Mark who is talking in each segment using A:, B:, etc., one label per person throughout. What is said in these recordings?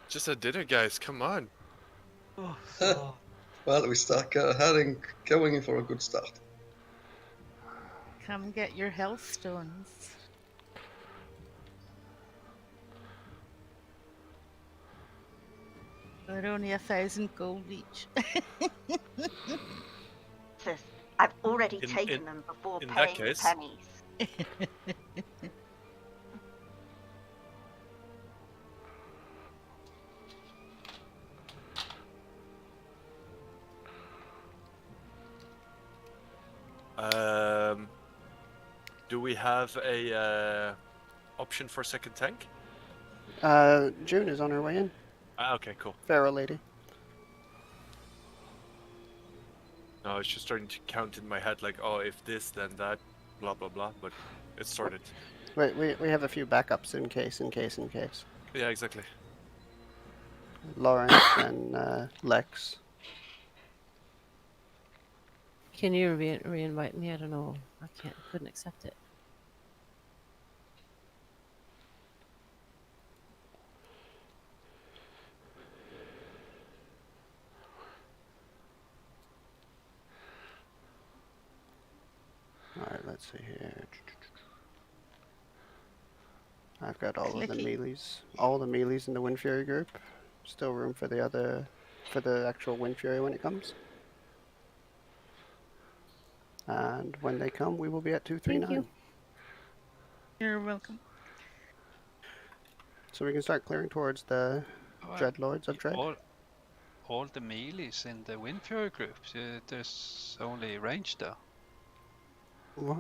A: Just a dinner, guys. Come on.
B: Oh,
C: Well, we start going for a good start.
D: Come get your health stones. They're only 1,000 gold each.
E: Sis, I've already
A: In-
E: taken them before
A: in that
E: paying the
A: case-
E: pennies.
A: Do we have a option for second tank?
F: June is on her way in.
A: Okay, cool.
F: Pharaoh lady.
A: No, it's just starting to count in my head like, oh, if this, then that, blah, blah, blah, but it started.
F: Wait, we have a few backups in case.
A: Yeah, exactly.
F: Lawrence and Lex.
B: can you re-invite me? I don't know. Couldn't accept it.
F: Alright, let's see here. I've got all of the
D: Clicky.
F: melees. All the melees in the Wind Fury group. Still room for the actual Wind Fury when it comes. And when they come, we will be at 239.
D: You're welcome.
F: So we can start clearing towards the Dreadlords of Dread.
G: All the melees in the Wind Fury group. There's only range there.
F: What?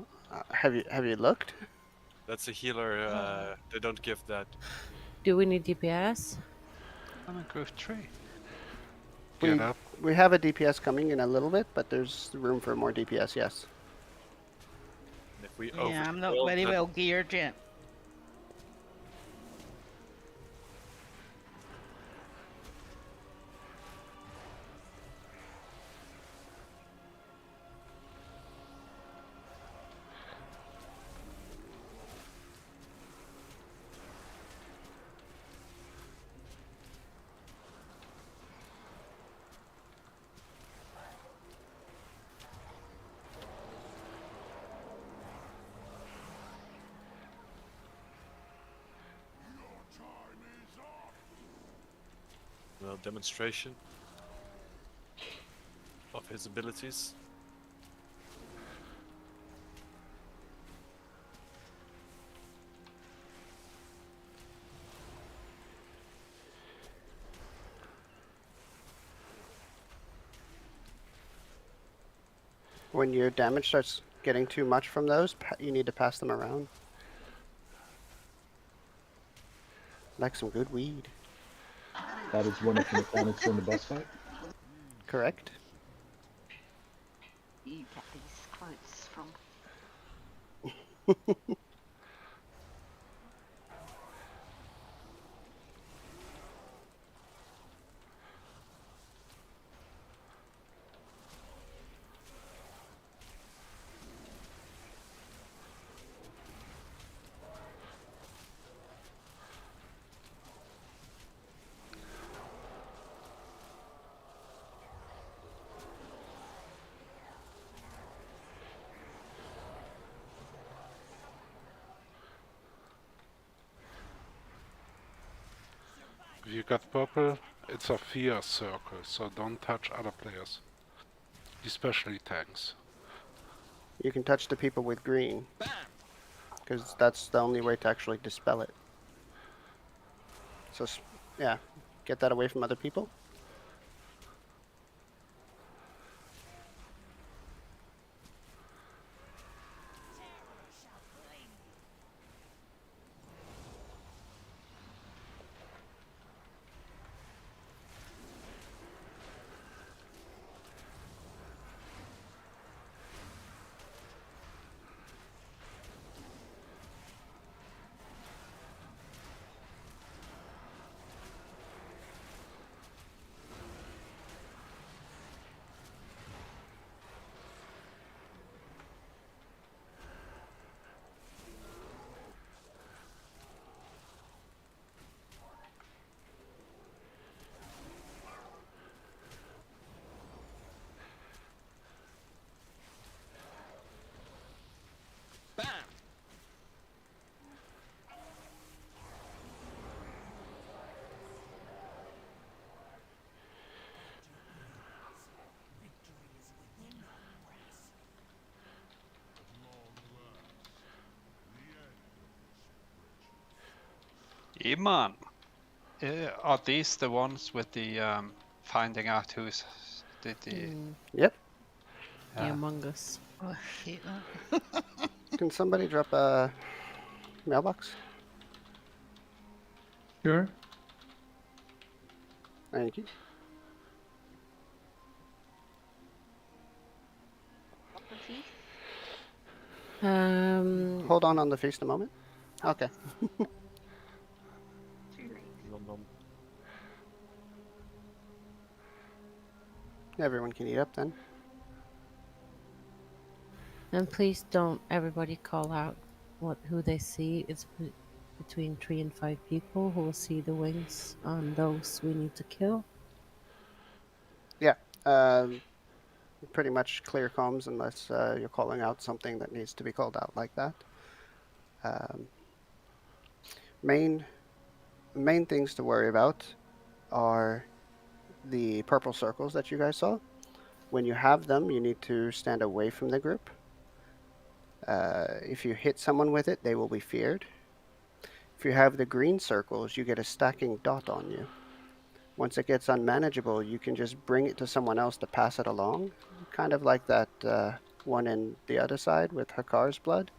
F: Have you looked?
A: That's a healer, they don't give that.
B: Do we need DPS?
G: I'm in group 3.
H: Get up.
F: We have a DPS coming in a little bit, but there's room for more DPS, yes.
A: And if we
D: Yeah, I'm not
A: overkill,
D: very
A: then-
D: well geared yet.
A: Well, demonstration of his abilities.
F: When your damage starts getting too much from those, you need to pass them around. Like some good weed.
I: That is one of the mechanics in the boss fight.
F: Correct?
E: You get these quotes from.
H: If you got purple, it's a fear circle, so don't touch other players. Especially tanks.
F: You can touch the people with green. Because that's the only way to actually dispel it. So, yeah, get that away from other people.
G: Iman, are these the ones with the finding out who's the
F: Yep.
B: The Among Us.
D: Oh, I hate that.
F: Can somebody drop a mailbox?
I: Sure.
F: Thank you.
E: What the feast?
F: Hold on the feast a moment. Okay.
E: Too late.
A: Nom nom.
F: Everyone can eat up then.
B: And please don't everybody call out who they see. It's between 3 and 5 people who will see the wings on those we need to kill.
F: Yeah. Pretty much clear comms unless you're calling out something that needs to be called out like that. Main things to worry about are the purple circles that you guys saw. When you have them, you need to stand away from the group. If you hit someone with it, they will be feared. If you have the green circles, you get a stacking dot on you. Once it gets unmanageable, you can just bring it to someone else to pass it along. Kind of like that one in the other side with Hakar's blood.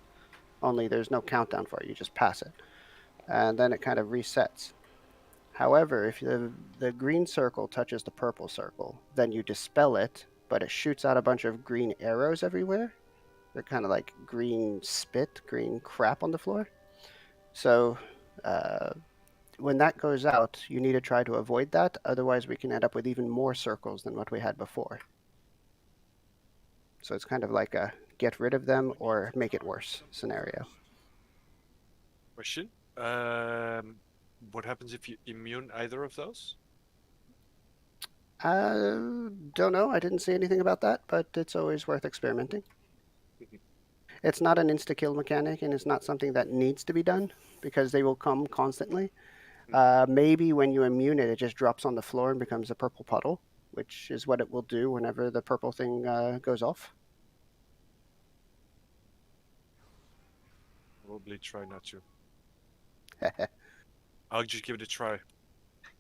F: Only there's no countdown for it, you just pass it. And then it kind of resets. However, if the green circle touches the purple circle, then you dispel it, but it shoots out a bunch of green arrows everywhere. They're kind of like green spit, green crap on the floor. So when that goes out, you need to try to avoid that. Otherwise, we can end up with even more circles than what we had before. So it's kind of like a get rid of them or make it worse scenario.
A: Question. What happens if you immune either of those?
F: Don't know. I didn't see anything about that, but it's always worth experimenting. It's not an insta-kill mechanic, and it's not something that needs to be done, because they will come constantly. Maybe when you immune it, it just drops on the floor and becomes a purple puddle, which is what it will do whenever the purple thing goes off.
A: Probably try not to. I'll just give it a try.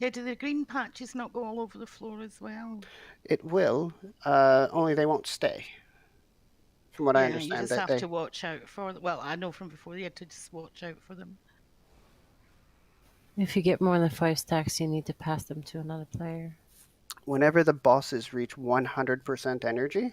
D: Yeah, do the green patches not go all over the floor as well?
F: It will, only they won't stay. From what I
D: You
F: understand,
D: just have to watch out for them. Well, I know from before you had to just watch out for them.
B: If you get more than 5 stacks, you need to pass them to another player.
F: Whenever the bosses reach 100% energy,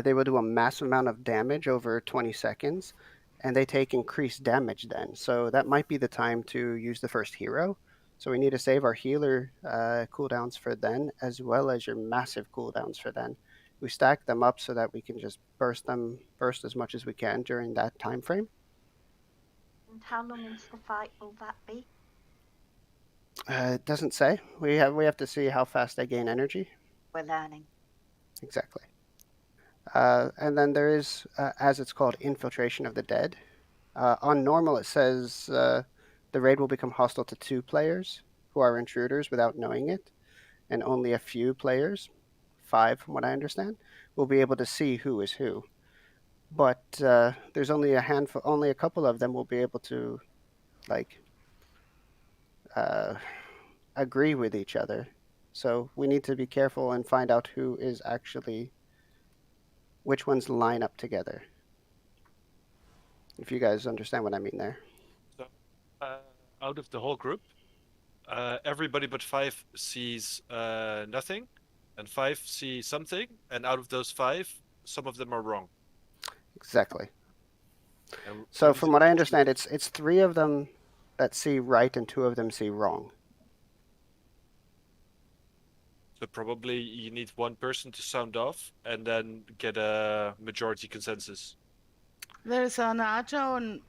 F: they will do a massive amount of damage over 20 seconds, and they take increased damage then. So that might be the time to use the first hero. So we need to save our healer cooldowns for then, as well as your massive cooldowns for then. We stack them up so that we can just burst as much as we can during that time frame.
E: And how long into the fight will that be?
F: It doesn't say. We have to see how fast they gain energy.
E: We're learning.
F: Exactly. And then there is, as it's called, Infiltration of the Dead. On normal, it says the raid will become hostile to 2 players who are intruders without knowing it, and only a few players, 5 from what I understand, will be able to see who is who. But there's only a handful, only a couple of them will be able to, like, agree with each other. So we need to be careful and find out who is actually, which ones line up together. If you guys understand what I mean there.
A: So, out of the whole group, everybody but 5 sees nothing, and 5 see something, and out of those 5, some of them are wrong.
F: Exactly.
A: And
F: So from what I understand, it's 3 of them that see right and 2 of them see wrong.
A: So probably you need one person to sound off, and then get a majority consensus.
D: There's an add-on.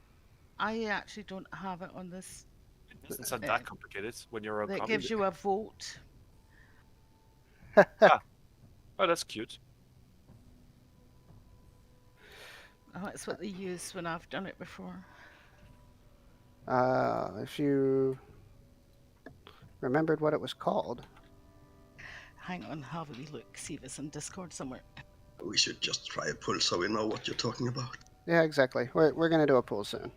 D: I actually don't have it on this.
A: It doesn't sound that complicated when you're on
D: That
A: comms.
D: gives you a vote.
A: Oh, that's cute.
D: Oh, that's what they use when I've done it before.
F: If you remembered what it was called.
D: Hang on, have a wee look. See if it's in Discord somewhere.
C: We should just try a pull so we know what you're talking about.
F: Yeah, exactly. We're going to do a pool soon.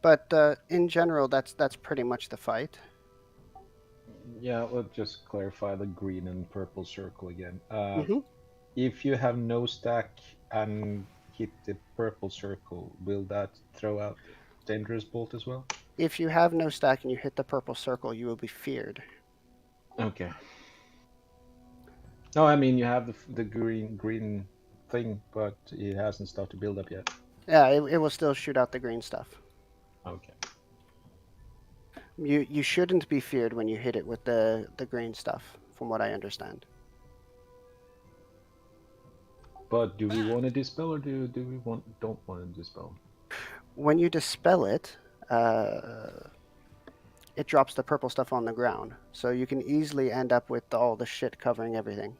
F: But in general, that's pretty much the fight.
I: Yeah, let's just clarify the green and purple circle again.
F: Hmm.
I: If you have no stack and hit the purple circle, will that throw out dangerous bolt as well?
F: If you have no stack and you hit the purple circle, you will be feared.
I: Okay. No, I mean you have the green thing, but it hasn't started to build up yet.
F: Yeah, it will still shoot out the green stuff.
I: Okay.
F: You shouldn't be feared when you hit it with the green stuff, from what I understand.
I: But do we want to dispel, or do we don't want to dispel?
F: When you dispel it, it drops the purple stuff on the ground, so you can easily end up with all the shit covering everything.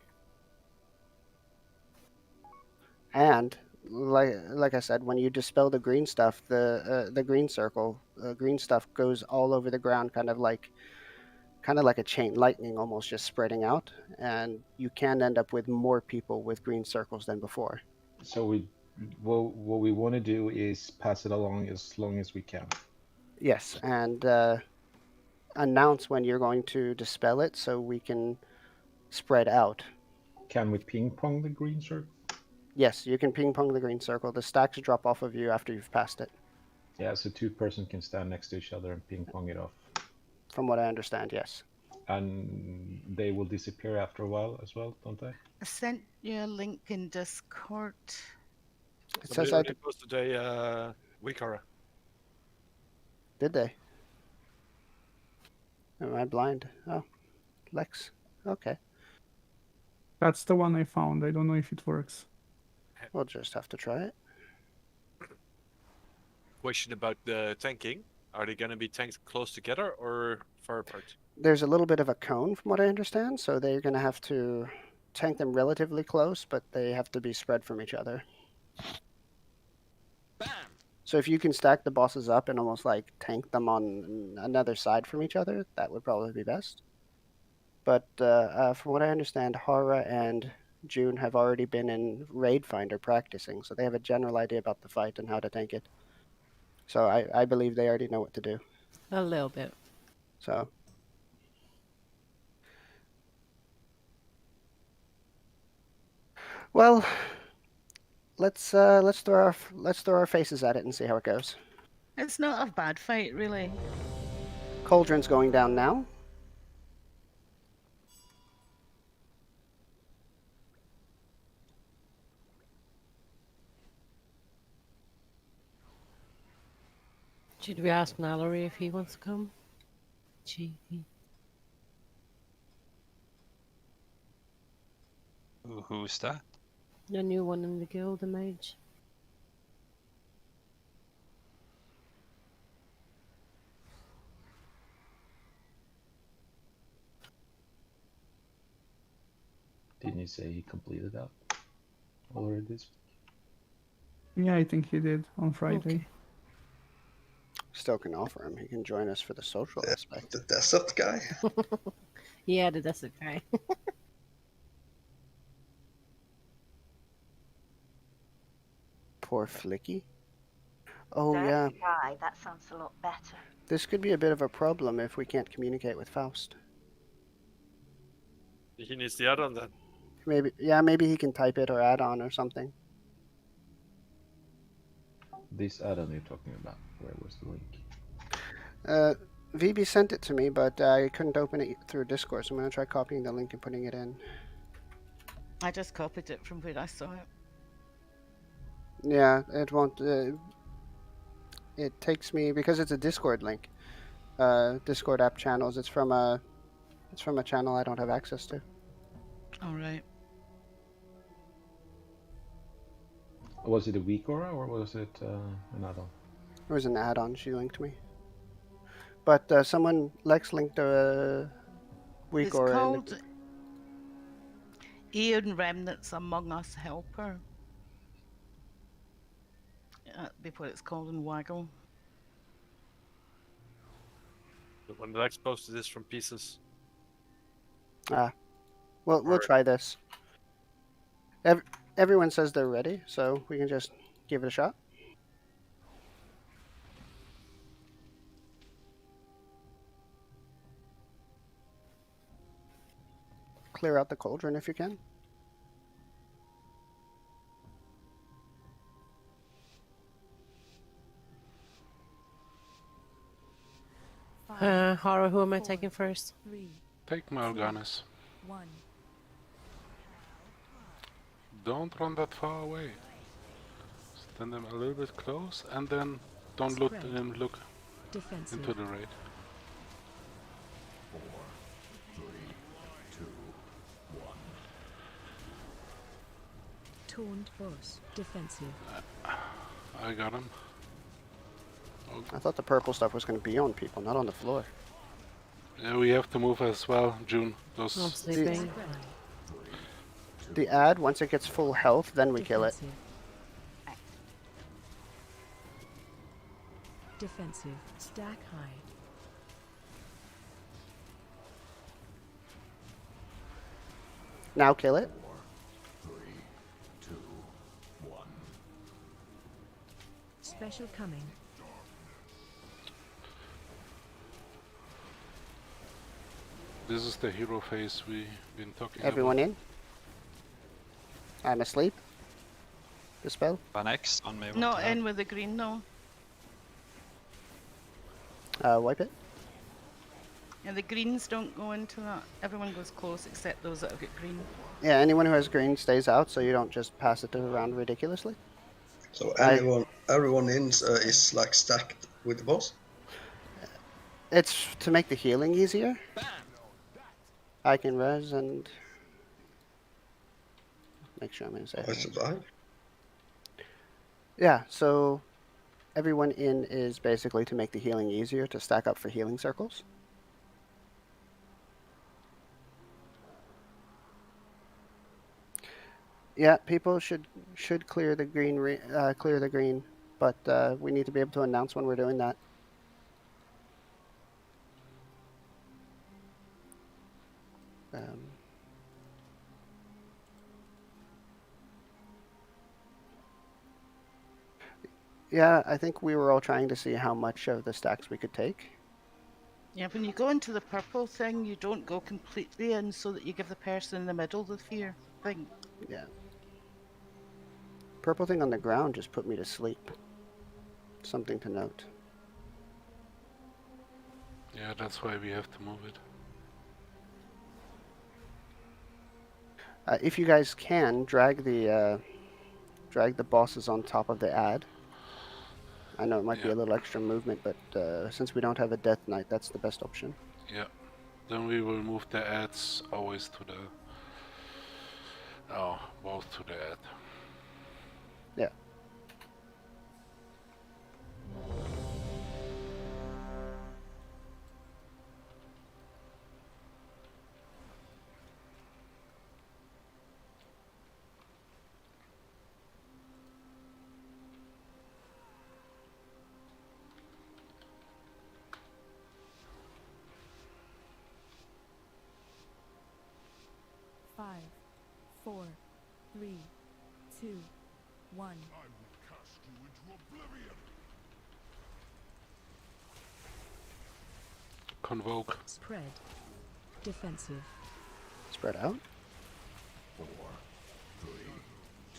F: And like I said, when you dispel the green stuff, the green circle, green stuff goes all over the ground, kind of like a chain lightning, almost just spreading out, and you can end up with more people with green circles than before.
I: So what we want to do is pass it along as long as we can.
F: Yes, and announce when you're going to dispel it so we can spread out.
I: Can we ping pong the green circle?
F: Yes, you can ping pong the green circle. The stacks drop off of you after you've passed it.
I: Yeah, so two persons can stand next to each other and ping pong it off.
F: From what I understand, yes.
I: And they will disappear after a while as well, don't they?
D: I sent you a link in Discord.
F: It
A: Somebody
F: says
A: already posted a Wikara.
F: Did they? Am I blind? Oh, Lex. Okay.
J: That's the one I found. I don't know if it works.
F: We'll just have to try it.
A: Question about the tanking. Are they going to be tanked close together or far apart?
F: There's a little bit of a cone from what I understand, so they're going to have to tank them relatively close, but they have to be spread from each other.
A: Bam!
F: So if you can stack the bosses up and almost like tank them on another side from each other, that would probably be best. But from what I understand, Hara and June have already been in Raid Finder practicing, so they have a general idea about the fight and how to tank it. So I believe they already know what to do.
B: A little bit.
F: So well, let's throw our faces at it and see how it goes.
D: It's not a bad fight, really.
F: Cauldron's going down now.
B: Should we ask Mallory if he wants to come? Cheeky.
G: Who's that?
B: The new one in the guild, the mage.
I: Didn't you say he completed that already this week?
J: Yeah, I think he did on Friday.
B: Okay.
F: Still can offer him. He can join us for the social aspect.
C: The desert guy.
B: Yeah, the desert guy.
F: Poor Flicky. Oh
E: Dirty
F: yeah,
E: guy, that sounds a lot better.
F: this could be a bit of a problem if we can't communicate with Faust.
A: He needs the add-on then.
F: Maybe he can type it or add on or something.
I: This add-on you're talking about, where was the link?
F: VB sent it to me, but I couldn't open it through Discord, so I'm going to try copying the link and putting it in.
D: I just copied it from where I saw it.
F: Yeah, it won't. It takes me, because it's a Discord link. Discord app channels. It's from a channel I don't have access to.
D: All right.
I: Was it a weak aura or was it an add-on?
F: It was an add-on she linked me. But Lex linked a weak
D: It's
F: aura.
D: called Aeon Remnants Among Us Helper. Before it's called in Waggle.
A: When Lex posted this from pieces.
F: We'll try this. Everyone says they're ready, so we can just give it a shot. clear out the cauldron if you can.
B: Hara, who am I taking first?
H: Take Morganis. Don't run that far away. Stand them a little bit close, and then don't look into the raid.
K: 4, 3, 2, 1.
L: Taunt boss. Defensive.
H: I got him.
F: I thought the purple stuff was going to be on people, not on the floor.
H: Yeah, we have to move as well, June.
B: I'm
H: Those
B: sleeping.
F: The ad, once it gets full health, then we kill it.
L: Defensive. Stack high.
F: Now kill it.
K: 4, 3, 2, 1.
L: Special coming.
H: This is the hero phase we've been talking
F: Everyone
H: about.
F: in. I'm asleep. Dispel.
G: One X on me.
D: Not in with the green, no.
F: Wipe it.
D: Yeah, the greens don't go into that. Everyone goes close except those that have got green.
F: Yeah, anyone who has green stays out, so you don't just pass it around ridiculously.
C: So everyone in is like stacked with the boss.
F: It's to make the healing easier. I can res and make sure I'm in safe.
C: I survive.
F: Yeah, so everyone in is basically to make the healing easier to stack up for healing circles. Yeah, people should clear the green, but we need to be able to announce when we're doing that. Yeah, I think we were all trying to see how much of the stacks we could take.
D: Yeah, when you go into the purple thing, you don't go completely in so that you give the person in the middle the fear thing.
F: Yeah. Purple thing on the ground just put me to sleep. Something to note.
H: Yeah, that's why we have to move it.
F: If you guys can, drag the bosses on top of the ad. I know it might be a little extra movement, but since we don't have a death knight, that's the best option.
H: Yeah. Then we will move the ads always to the... Oh, both to the ad.
F: Yeah.
L: Five, 4, 3, 2, 1.
H: Convoke.
L: Spread. Defensive.
F: Spread out.
K: 4, 3,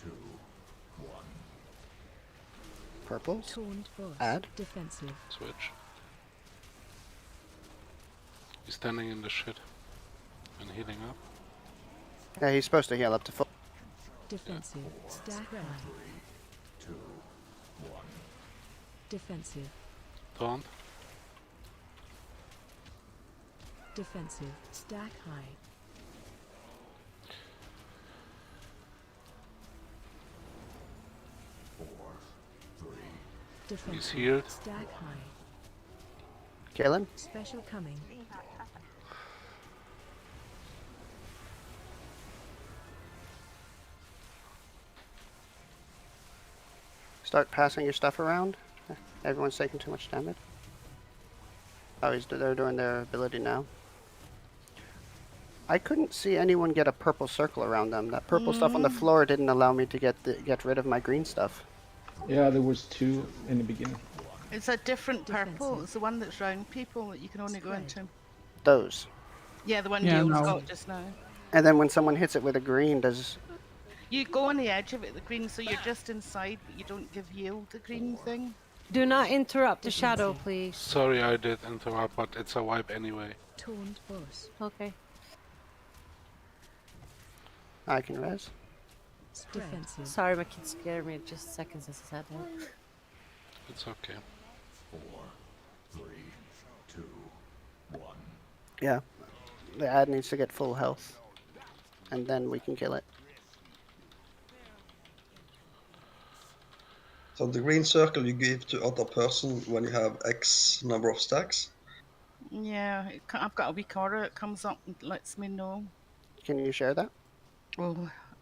K: 2, 1.
F: Purples.
L: Taunt boss.
F: Add.
L: Defensive.
H: Switch. He's standing in the shit and healing up.
F: Yeah, he's supposed to heal up to full.
L: Defensive. Stack high.
K: 2, 1.
L: Defensive.
H: Taunt.
L: Defensive. Stack high. Defensive.
H: He's healed.
L: Stack high.
F: Kill him.
L: Special coming.
F: Start passing your stuff around. Everyone's taking too much damage. Oh, they're doing their ability now. I couldn't see anyone get a purple circle around them. That purple stuff on the floor didn't allow me to get rid of my green stuff.
I: Yeah, there was 2 in the beginning.
D: It's a different purple. It's the one that's round people that you can only go into.
F: Those.
D: Yeah, the one
J: Yeah,
D: Gale's
J: no.
D: got just now.
F: And then when someone hits it with a green, does
D: You go on the edge of it, the green, so you're just inside, but you don't give yield the green thing.
B: Do not interrupt the shadow, please.
H: Sorry I did interrupt, but it's a wipe anyway.
L: Taunt boss.
B: Okay.
F: I can res?
L: Defensive.
B: Sorry, my kid scared me just seconds as I said that.
H: It's okay.
K: 4, 3, 2, 1.
F: Yeah. The ad needs to get full health. And then we can kill it.
C: So the green circle you give to other person when you have X number of stacks.
D: Yeah, I've got a weak aura. It comes up and lets me know.
F: Can you share that?
D: Oh,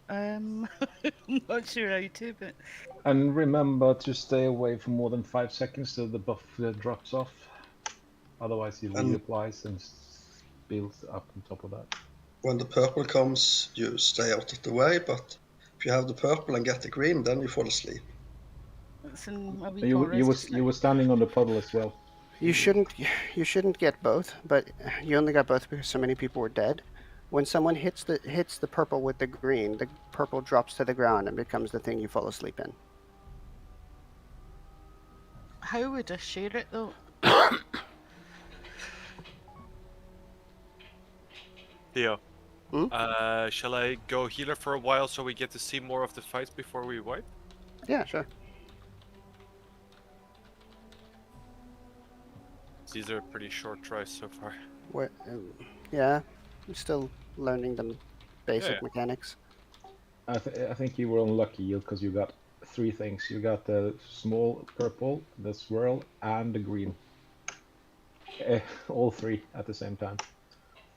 D: I'm not sure how to, but
I: And remember to stay away for more than 5 seconds till the buff drops off. Otherwise he reapplies and builds up on top of that.
C: When the purple comes, you stay out of the way, but if you have the purple and get the green, then you fall asleep.
D: it's in a weak
I: You
D: aura.
I: you were standing on the puddle as well.
F: You shouldn't get both, but you only got both because so many people were dead. When someone hits the purple with the purple drops to the ground and becomes the thing you fall asleep in.
D: How would I share it though?
A: Theo.
F: Hmm?
A: Shall I go healer for a while so we get to see more of the fights before we wipe?
F: Yeah, sure.
A: These are pretty short tries so far.
F: Yeah, I'm still learning the basic
A: Yeah.
F: mechanics.
I: I think you were unlucky because you got 3 things. You got the small purple, the swirl, and the green. All 3 at the same time.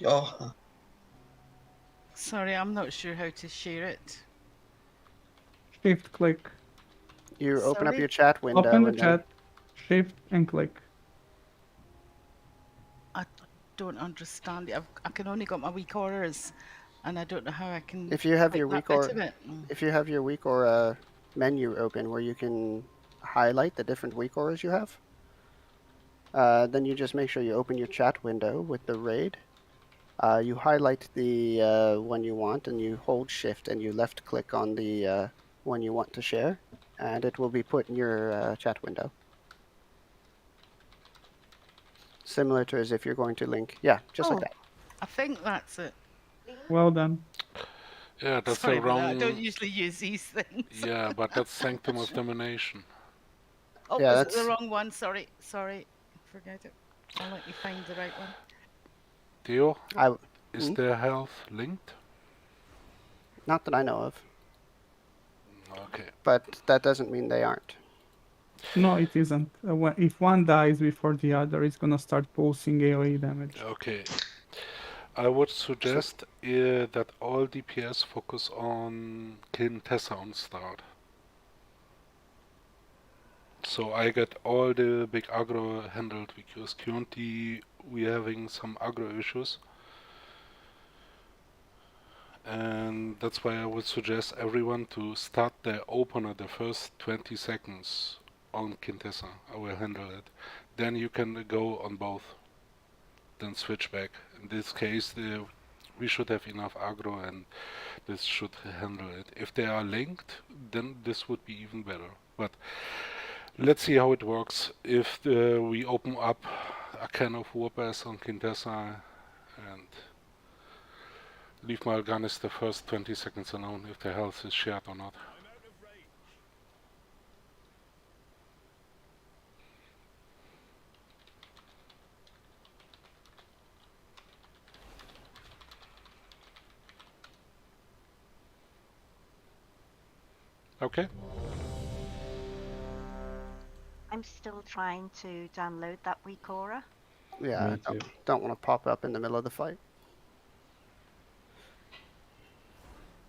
C: Oh,
D: Sorry, I'm not sure how to share it.
J: Shift click.
F: You open up
D: Sorry?
F: your chat window.
J: Open the
F: and
J: chat. Shift and click.
D: I don't understand it. I can only got my weak auras, and I don't know how I can.
F: If you have
D: click
F: your
D: that
F: weak
D: bit
F: aura,
D: of it.
F: if you have your weak aura menu open where you can highlight the different weak auras you have, then you just make sure you open your chat window with the raid. You highlight the one you want, and you hold shift and you left click on the one you want to share, and it will be put in your chat window. Similar to as if you're going to link. Yeah, just like that.
D: I think that's it.
J: Well done.
H: Yeah, that's
D: Sorry
H: the
D: about that. I
H: wrong...
D: don't usually use these things.
H: Yeah, but that's Sanctum of Domination.
D: Oh,
F: Yeah,
D: was
F: that's-
D: it the wrong one? Sorry. Forget it. I'll let you find the right one.
H: Theo, is
F: Hmm?
H: their health linked?
F: Not that I know of,
H: Okay.
F: but that doesn't mean they aren't.
J: No, it isn't. If one dies before the other, it's gonna start pulsing AoE damage.
H: Okay. I would suggest that all DPS focus on Quintessa on start. So I get all the big aggro handled because currently we're having some aggro issues. And that's why I would suggest everyone to start their opener the first 20 seconds on Quintessa. I will handle it. Then you can go on both. Then switch back. In this case, we should have enough aggro and this should handle it. If they are linked, then this would be even better. But let's see how it works. If we open up a can of warpass on Quintessa and leave Mal'Ganis the first 20 seconds alone if the health is shared or not. Okay.
E: I'm still trying to download that weak aura.
F: Yeah, I don't want to pop up in the middle of the fight.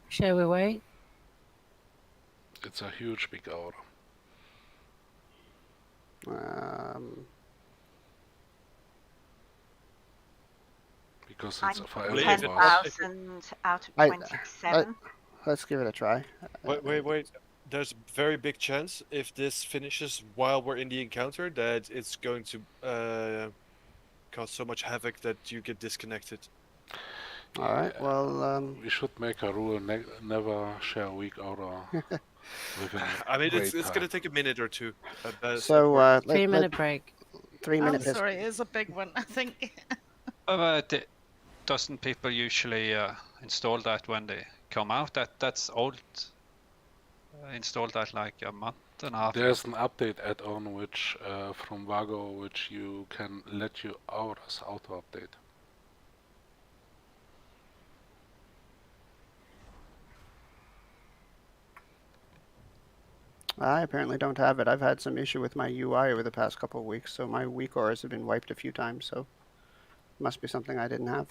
B: Shall we wait?
H: It's a huge big aura. Because it's a fire.
E: 10,000 out of 27.
F: Let's give it a try.
A: Wait. There's a very big chance if this finishes while we're in the encounter that it's going to cause so much havoc that you get disconnected.
F: All right. Well,
H: we should make a rule: never share weak aura within
A: I mean,
H: great
A: it's
H: time.
A: gonna take a minute or two. That's
F: so
A: important.
B: 3-minute break.
F: 3-minute.
D: I'm sorry, it's a big one, I think.
G: Doesn't people usually install that when they come out? That's old. Installed that like a month and a half ago.
H: There's an update add-on which from Vago which you can let your auras auto update.
F: I apparently don't have it. I've had some issue with my UI over the past couple of weeks, so my weak auras have been wiped a few times, so must be something I didn't have.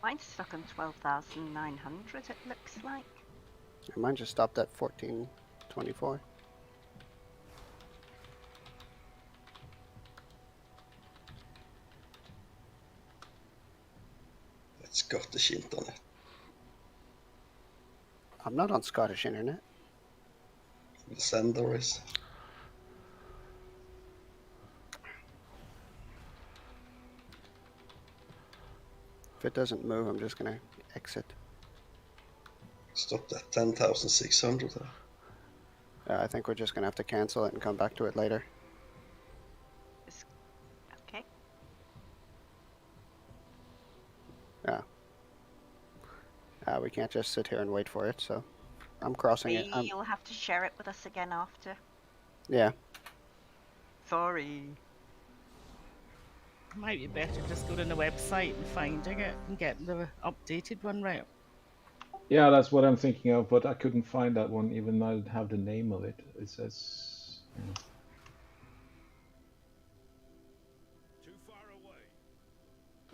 E: Mine's stuck on 12,900, it looks like.
F: Mine just stopped at 1424.
C: It's Scottish internet.
F: I'm not on Scottish internet.
C: The sender is.
F: If it doesn't move, I'm just gonna exit.
C: Stopped at 10,600.
F: I think we're just gonna have to cancel it and come back to it later.
E: Okay.
F: Yeah. We can't just sit here and wait for it, so I'm crossing it.
E: You'll have to share it with us again after.
F: Yeah.
E: Sorry.
D: Might be better just go to the website and finding it and getting the updated one right.
I: Yeah, that's what I'm thinking of, but I couldn't find that one, even though I have the name of it. It says.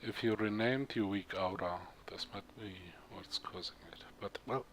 H: If you renamed your weak aura, this might be what's causing it. But well.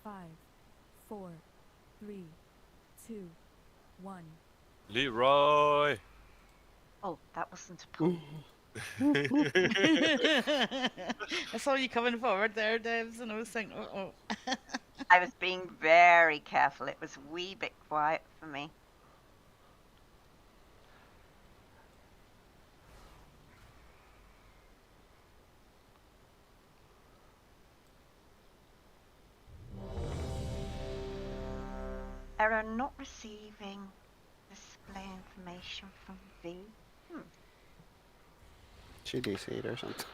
L: Five, 4, 3, 2, 1.
A: Leroy.
E: Oh, that wasn't a pull.
D: I saw you coming forward there, Devs, and I was thinking, uh-oh.
E: I was being very careful. It was a wee bit quiet for me. Error not receiving display information from V.
F: She DC'd or something.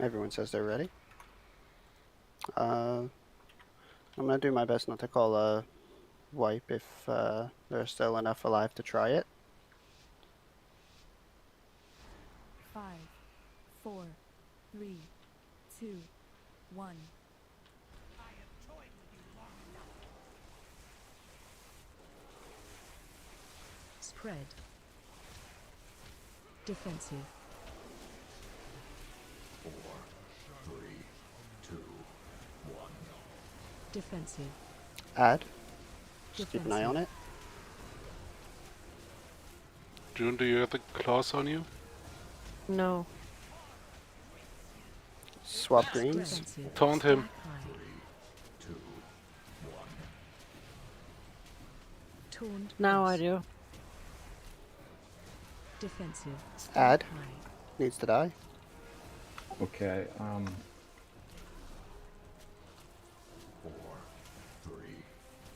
F: Everyone says they're ready. I'm gonna do my best not to call a wipe if there's still enough alive to try it.
L: 5, 4, 3, 2, 1. Spread. Defensive.
K: 4, 3, 2, 1.
L: Defensive.
F: Add. Just keep an eye on it.
H: June, do you have the claws on you?
B: No.
F: Swap greens.
H: Taunt him.
K: 3, 2, 1.
L: Taunt.
B: Now I do.
L: Defensive.
F: Add. needs to die.
I: Okay.
K: 4, 3,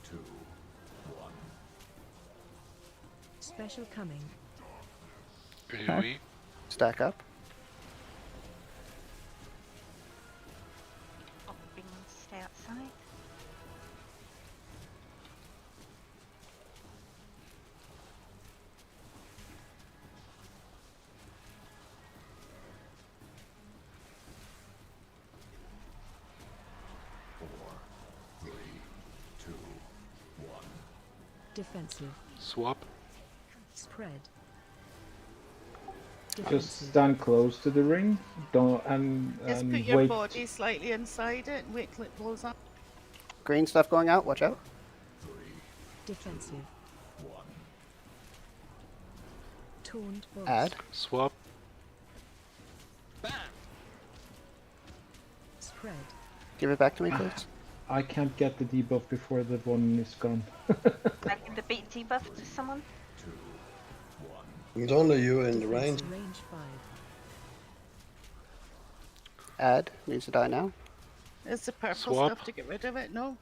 K: 2, 1.
L: Special coming.
H: AoE.
F: Stack up.
E: Oh, bring them to stay outside.
L: Defensive.
H: Swap.
L: Spread.
I: Just
L: Defensive.
I: stand close to the ring. Don't
D: Just
I: and
D: put your
I: wait.
D: body slightly inside it and wait till it blows up.
F: Green stuff going out. Watch out.
L: Defensive. Taunt boss.
F: Add.
H: Swap.
L: Spread.
F: Give it back to me, please.
I: I can't get the debuff before the one is gone.
E: I give the beat debuff to someone.
C: It's only you in the range.
L: Defensive. Range 5.
F: Add. Needs to die now.
D: Is the purple
H: Swap.
D: stuff to get rid of it? No?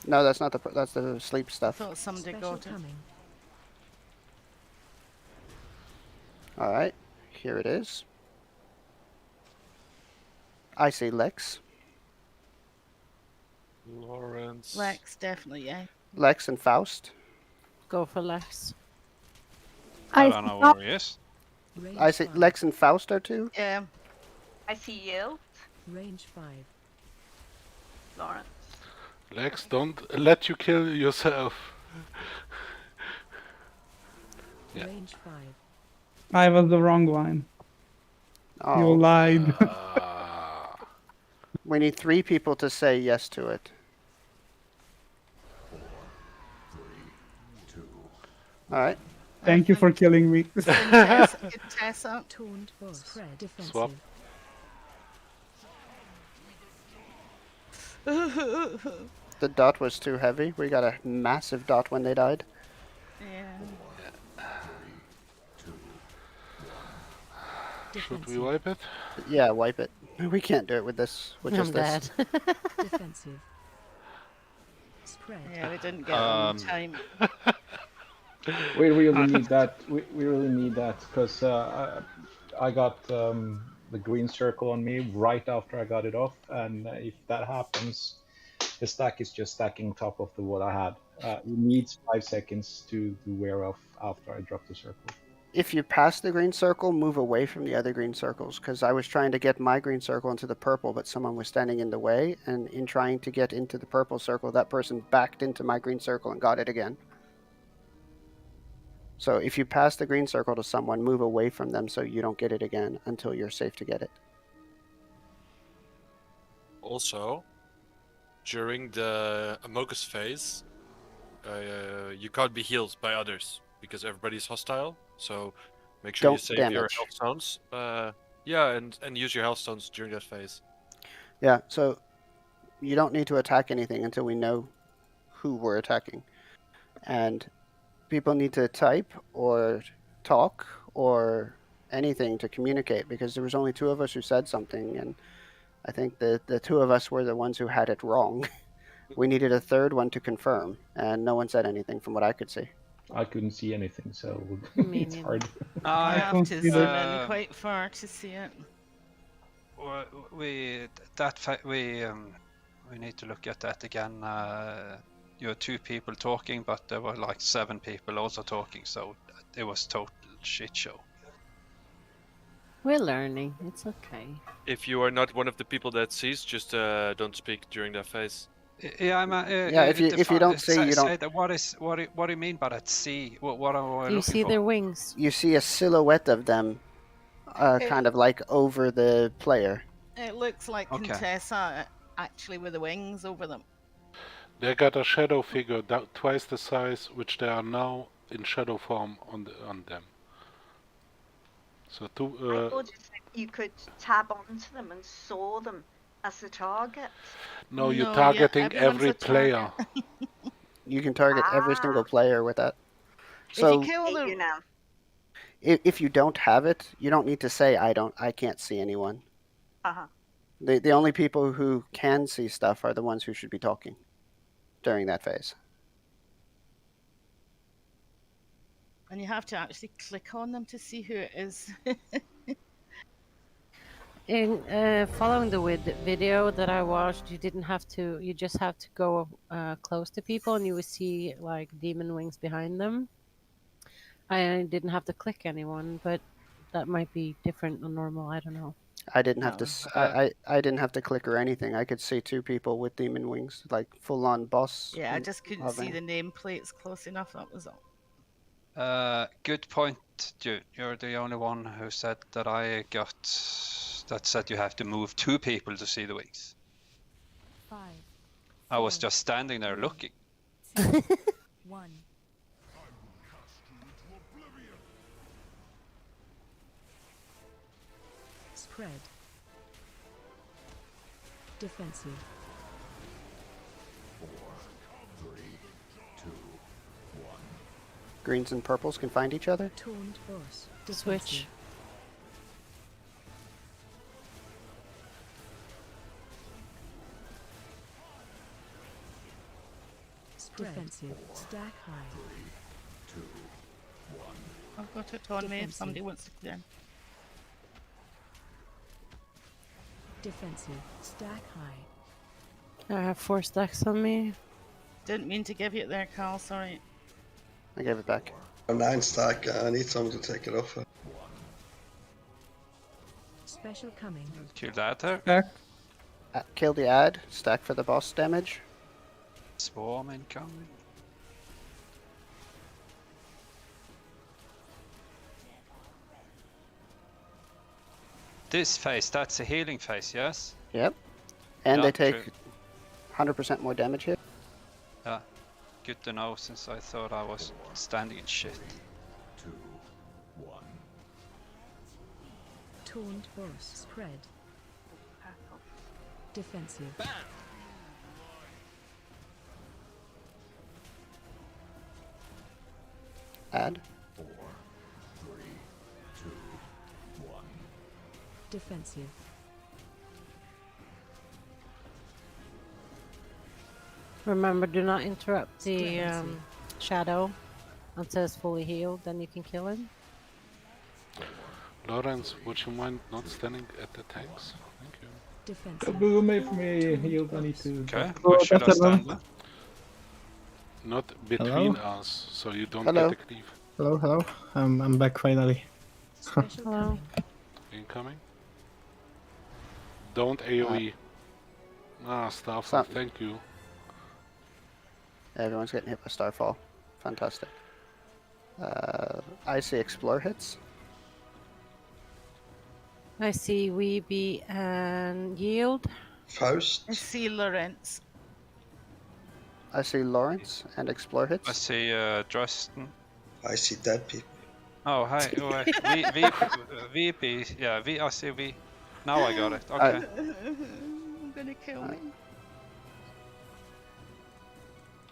F: No, that's not the. That's the sleep
D: I
F: stuff.
D: thought somebody
L: Special
D: got it.
L: coming.
F: All right. Here it is. I see Lex.
A: Lawrence.
D: Lex, definitely, yeah.
F: Lex and Faust.
B: Go for Lex.
G: I don't know where he is.
L: Range
F: I see
L: 5.
F: Lex and Faust are two.
D: Yeah.
E: I see Yield.
L: Range 5.
E: Lawrence.
H: Lex, don't let you kill yourself. Yeah.
L: Range 5.
J: I was the wrong one. You
F: Oh,
J: lied.
F: we need 3 people to say yes to it.
K: 4, 3, 2.
F: All right.
J: Thank you for killing me.
D: Tessa.
L: Taunt boss. Spread. Defensive.
H: Swap.
F: The dot was too heavy. We got a massive dot when they died.
D: Yeah.
H: Should we wipe it?
F: Yeah, wipe it. We can't do it with this. With
B: I'm
F: just this.
B: dead.
L: Defensive. Spread.
D: Yeah, we didn't get it on time.
I: We really need that. We really need that because I got the green circle on me right after I got it off, and if that happens, the stack is just stacking top of the what I had. It needs 5 seconds to wear off after I drop the circle.
F: If you pass the green circle, move away from the other green circles, because I was trying to get my green circle into the purple, but someone was standing in the way, and in trying to get into the purple circle, that person backed into my green circle and got it again. So if you pass the green circle to someone, move away from them so you don't get it again until you're safe to get it.
A: Also, during the Amogus phase, you can't be healed by others because everybody's hostile. So make sure you
F: Don't
A: save your
F: damage.
A: health stones. Yeah, and use your health stones during that phase.
F: Yeah, so you don't need to attack anything until we know who we're attacking. And people need to type or talk or anything to communicate, because there was only 2 of us who said something, and I think the 2 of us were the ones who had it wrong. We needed a 3rd one to confirm, and no one said anything from what I could see.
I: I couldn't see anything, so
B: Me
I: it's
B: neither.
I: hard.
D: I have to
J: consider-
D: zoom in quite far to see it.
G: We need to look at that again. You had 2 people talking, but there were like 7 people also talking, so it was total shit show.
B: We're learning. It's okay.
A: If you are not one of the people that sees, just don't speak during that phase.
G: Yeah,
F: if you don't see, you don't.
G: What do you mean by that? See, what am I
B: You
G: looking
B: see
G: for?
B: their wings.
F: You see a silhouette of them, kind of like over the player.
D: It looks like
G: Okay.
D: Contessa actually with the wings over them.
H: They got a shadow figure twice the size, which they are now in shadow form on them. So
E: I thought you could tab onto them and saw them as a target.
H: no, you're
D: No, yeah,
H: targeting
D: everyone's
H: every
D: a
H: player.
D: target.
F: You can target every single player with that.
D: If
F: So
D: you kill
E: Hate
D: the
E: you now.
F: If you don't have it, you don't need to say I can't see anyone.
E: Uh-huh.
F: The only people who can see stuff are the ones who should be talking during that phase.
D: And you have to actually click on them to see who it is.
B: In following the video that I watched, you didn't have to. You just have to go close to people, and you would see like demon wings behind them. I didn't have to click anyone, but that might be different or normal. I don't know.
F: I didn't have
D: No.
F: to. I didn't have to click or anything. I could see 2 people with demon wings, like full on boss.
D: Yeah, I just couldn't see
F: hovering.
D: the nameplates close enough. That was all.
G: Good point, Jude. You're the only one who said that I got that said you have to move 2 people to see the wings.
L: 5,
G: I was just standing there looking.
L: 2, 1. Spread. Defensive.
K: 4, 3, 2, 1.
F: Greens and purples can find each other.
L: Taunt boss.
B: Switch.
L: Defensive. Stack high.
K: 3, 2, 1.
D: I've got it on me if
L: Defensive.
D: somebody wants to clear.
L: Defensive. Stack high.
B: I have 4 stacks on me.
D: Didn't mean to give you it there, Carl. Sorry.
F: I gave it back.
C: A 9 stack. I need someone to take it off.
L: Special coming.
G: Kill that there.
J: Stack.
F: Kill the ad. Stack for the boss damage.
G: Swarm incoming. This phase, that's a healing phase, yes?
F: Yep. And
G: Yeah,
F: they take
G: true.
F: 100% more damage here.
G: Yeah. Good to know since I thought I was standing in shit.
K: 2, 1.
L: Taunt boss. Spread.
E: Purple.
L: Defensive.
F: Ad.
K: 4, 3, 2, 1.
L: Defensive.
B: Remember, do not interrupt the
L: Defensive.
B: shadow until it's fully healed. Then you can kill him.
H: Lawrence, would you mind not standing at the tanks? Thank you.
L: Defensive.
I: Boo made for me healed. I need to.
G: Okay,
J: Oh,
G: where should I
J: that's
G: stand?
J: enough.
H: Not between us, so you don't
F: Hello.
H: get the cleave.
M: Hello, hello. I'm back finally.
L: Special
B: Hello.
L: coming.
H: Incoming. Don't AoE. Starfall,
F: Stop.
H: thank you.
F: Everyone's getting hit by Starfall. Fantastic. I see Explore hits.
B: I see Weeby and Yield.
C: Faust.
D: I see Lawrence.
F: I see Lawrence and Explore
G: I
F: hits.
G: see Dresden.
C: I see dead people.
G: Oh, hi. Oh, VP. Yeah, I see V. Now I got it. Okay.
D: I'm gonna kill me.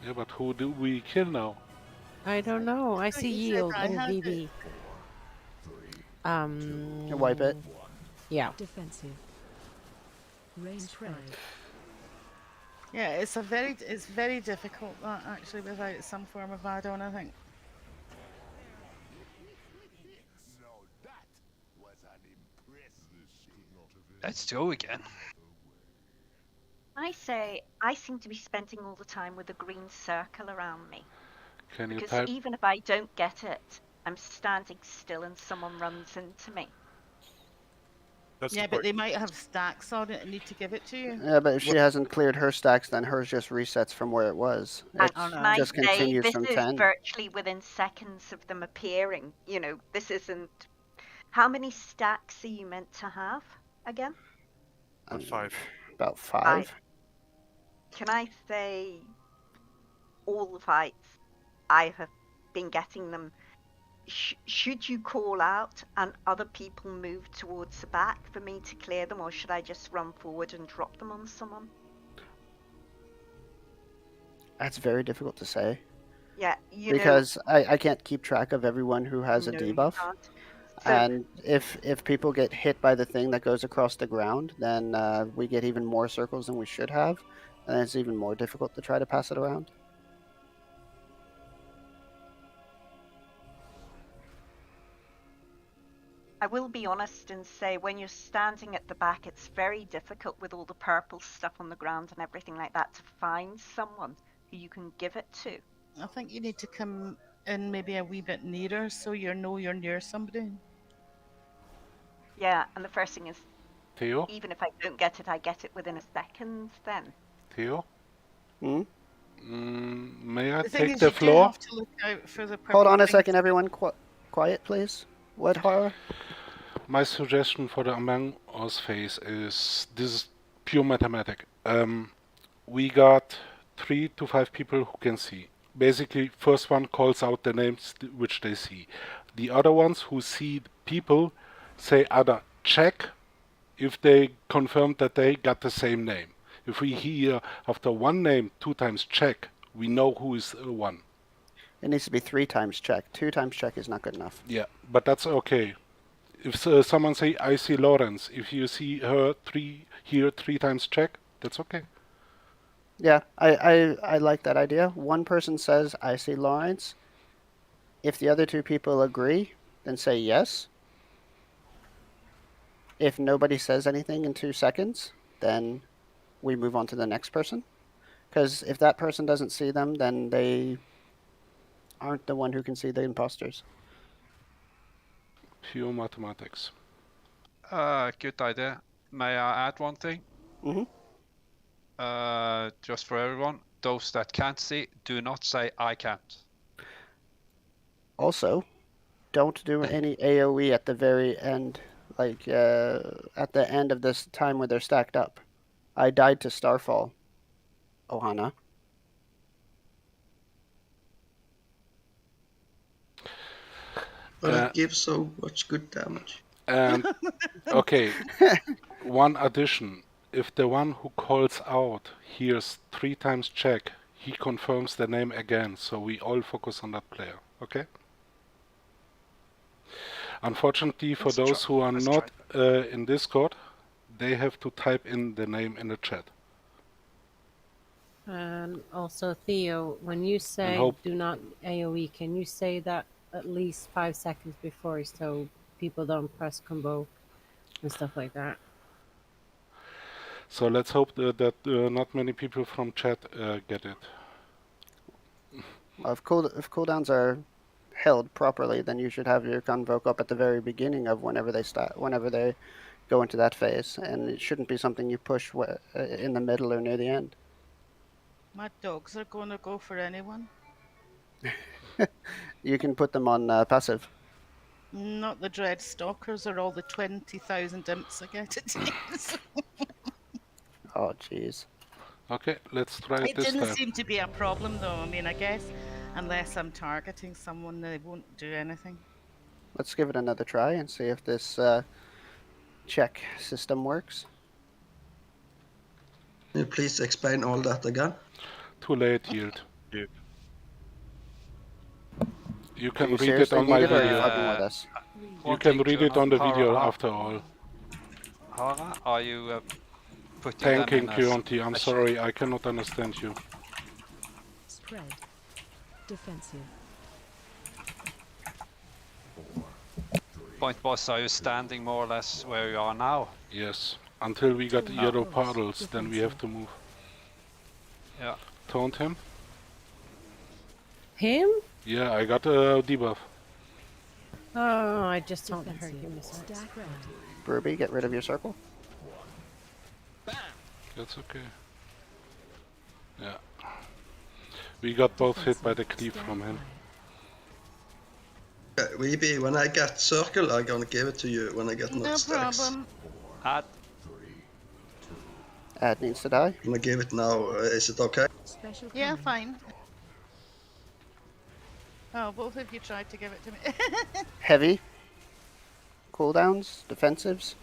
H: Yeah, but who do we kill now?
B: I don't know. I see
D: you said
B: Yield
D: I
B: and
D: had it.
B: BB.
F: You wipe it.
B: Yeah.
L: Defensive. Range 5.
D: Yeah, it's very difficult that actually without some form of add-on, I think.
G: Let's go again.
E: I say I seem to be spending all the time with a green circle around me.
H: Can you
E: Because
H: type?
E: even if I don't get it, I'm standing still and someone runs into me.
A: That's
D: Yeah,
A: the
D: but
A: point.
D: they might have stacks on it and need to give it to you.
F: Yeah, but if she hasn't cleared her stacks, then hers just resets from where it was.
E: And
F: It
D: Oh, no.
E: might
F: just
E: say
F: continues
E: this
F: from
E: is
F: 10.
E: virtually within seconds of them appearing. You know, this isn't. How many stacks are you meant to have again?
A: About 5.
F: About 5.
E: Can I say all the fights I have been getting them? Should you call out and other people move towards the back for me to clear them, or should I just run forward and drop them on someone?
F: That's very difficult to say.
E: Yeah, you
F: Because I can't keep track of everyone who has a
E: know, you
F: debuff.
E: can't. So-
F: And if people get hit by the thing that goes across the ground, then we get even more circles than we should have, and it's even more difficult to try to pass it around.
E: I will be honest and say when you're standing at the back, it's very difficult with all the purple stuff on the ground and everything like that to find someone who you can give it to.
D: I think you need to come in maybe a wee bit nearer so you know you're near somebody.
E: Yeah, and the first thing is,
H: Theo?
E: even if I don't get it, I get it within a second then.
H: Theo?
F: Hmm?
H: May I
D: The thing
H: take
D: is,
H: the
D: you do
H: floor?
D: have to look out for the purple
F: Hold on a
D: things.
F: second, everyone. Quiet, please. What horror?
H: My suggestion for the Among Us phase is this is pure mathematic. We got 3 to 5 people who can see. Basically, first one calls out the names which they see. The other ones who see people say either check if they confirm that they got the same name. If we hear after one name 2 times check, we know who is one.
F: It needs to be 3 times check. 2 times check is not good enough.
H: Yeah, but that's okay. If someone say I see Lawrence, if you see her 3 times check, that's okay.
F: Yeah, I like that idea. One person says, I see Lawrence. If the other 2 people agree, then say yes. If nobody says anything in 2 seconds, then we move on to the next person. Because if that person doesn't see them, then they aren't the one who can see the imposters.
H: Pure mathematics.
G: Good idea. May I add one thing?
F: Mm-hmm.
G: Just for everyone, those that can't see, do not say I can't.
F: Also, don't do any AoE at the very end, like at the end of this time where they're stacked up. I died to Starfall, Ohana.
C: But it gives so much good damage.
H: And okay, one addition. If the one who calls out hears 3 times check, he confirms the name again, so we all focus on that player, okay? Unfortunately, for those who are not in Discord, they have to type in the name in the chat.
B: And also, Theo, when you say
H: hope-
B: do not AoE, can you say that at least 5 seconds before so people don't press combo and stuff like that?
H: So let's hope that not many people from chat get it.
F: If cooldowns are held properly, then you should have your convoke up at the very beginning of whenever they go into that phase, and it shouldn't be something you push in the middle or near the end.
D: My dogs are going to go for anyone.
F: You can put them on passive.
D: Not the dread stalkers or all the 20,000 imps I get at times.
F: Oh, jeez.
H: Okay, let's try it
D: It
H: this
D: didn't
H: time.
D: seem to be a problem, though. I mean, I guess unless I'm targeting someone, they won't do anything.
F: Let's give it another try and see if this check system works.
C: Can you please explain all that again?
H: Too late, Yield. You can
F: you
H: read it
F: seriously
H: on my
F: need it, or are you
H: video.
F: fucking with us?
H: You can read it on the video after all.
G: Hara, are you putting
H: Thanking
G: them in
H: Kionti, I'm sorry, I cannot understand you.
L: Spread. Defensive.
G: Point boss, are you standing more or less where you are now?
H: Yes, until we got the
G: Oh.
H: yellow puddles, then we have to move.
G: Yeah.
H: Taunt him?
B: Him?
H: Yeah, I got a debuff.
B: Oh, I just don't hurt him. a sec.
L: Stack ready.
F: Burby, get rid of your circle.
H: That's okay. Yeah. We got both hit by the cleave from him.
C: Weeby, when I get circle, I'm gonna give it to you when I get
D: No
C: stacks.
D: problem.
G: Add.
F: Ad needs to die.
C: I'm gonna give it now. Is it okay?
L: Special
D: Yeah,
L: command.
D: fine. Oh, both of you tried to give it to me.
F: Heavy. Cooldowns. Defensives.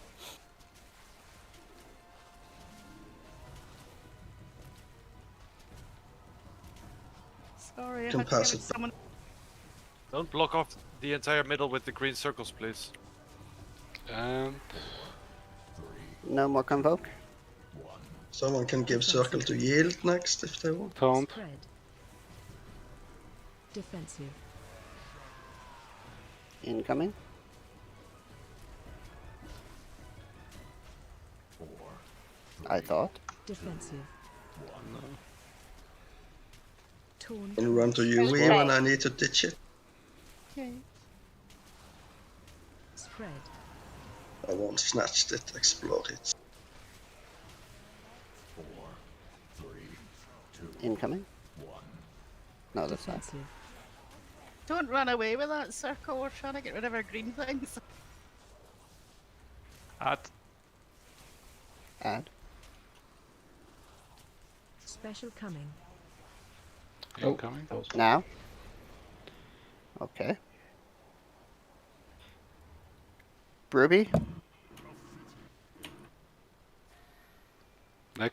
D: Sorry, I
C: Can
D: had to give
C: pass
D: it
C: it.
D: someone.
A: Don't block off the entire middle with the green circles, please.
H: And
F: No more convoke.
C: Someone can give circle to yield next if they want.
H: don't.
L: Spread. Defensive.
F: Incoming. I thought.
L: Defensive. Torn.
C: I'll run to UE when I need to ditch it.
D: Okay.
L: Spread.
C: I won't snatch it, explore it.
F: Incoming. No, that's not.
L: Defensive.
D: Don't run away with that circle. We're trying to get rid of our green things.
G: Add.
F: Add.
L: Special coming.
H: Incoming.
F: Now. Okay. Ruby.
G: Are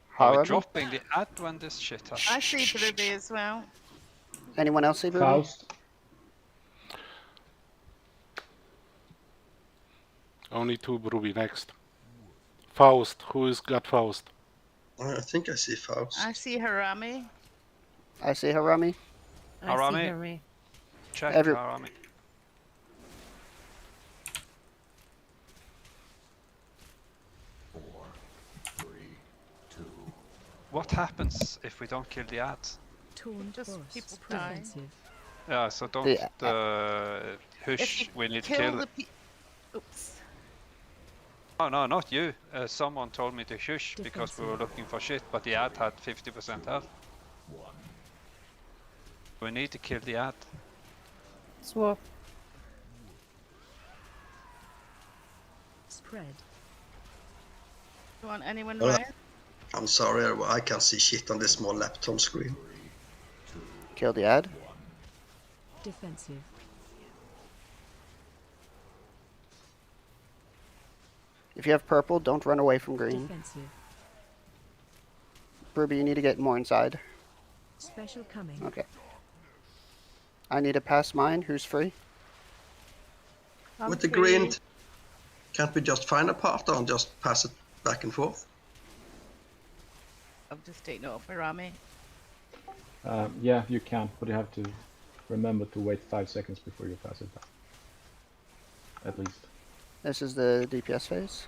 F: How
G: we
F: Ruby?
G: dropping the ad when this shit
D: I
G: happens?
D: see Ruby as well.
F: Anyone else see Ruby?
I: Faust.
H: Only 2 Ruby next. Faust. Who has got Faust?
C: I think I see Faust.
D: I see Harami.
F: I see Harami.
B: I
G: Harami.
B: see Harami.
G: Check
F: Every-
G: Harami. What happens if we don't kill the ad?
L: Torn.
D: Just
L: Boss.
D: people die.
L: Defensive.
G: Yeah, so don't
F: The-
G: hush.
D: If you
G: We need to
D: kill
G: kill.
D: the Oops.
G: Oh no, not you. Someone told me to shush because we were looking for shit, but the ad had 50% health. We need to kill the ad.
B: Swap.
L: Spread.
D: You want anyone
C: Well,
D: right?
C: I'm sorry, I can't see shit on this small laptop screen.
F: Kill the ad.
L: Defensive.
F: If you have purple, don't run away from green.
L: Defensive.
F: Ruby, you need to get more inside.
L: Special coming.
F: Okay. I need to pass mine. Who's free?
B: I'm
C: With the
B: free.
C: green, can't we just find a partner and just pass it back and forth?
D: I've just taken it off Harami.
I: Yeah, you can, but you have to remember to wait 5 seconds before you pass it back. At least.
F: This is the DPS phase.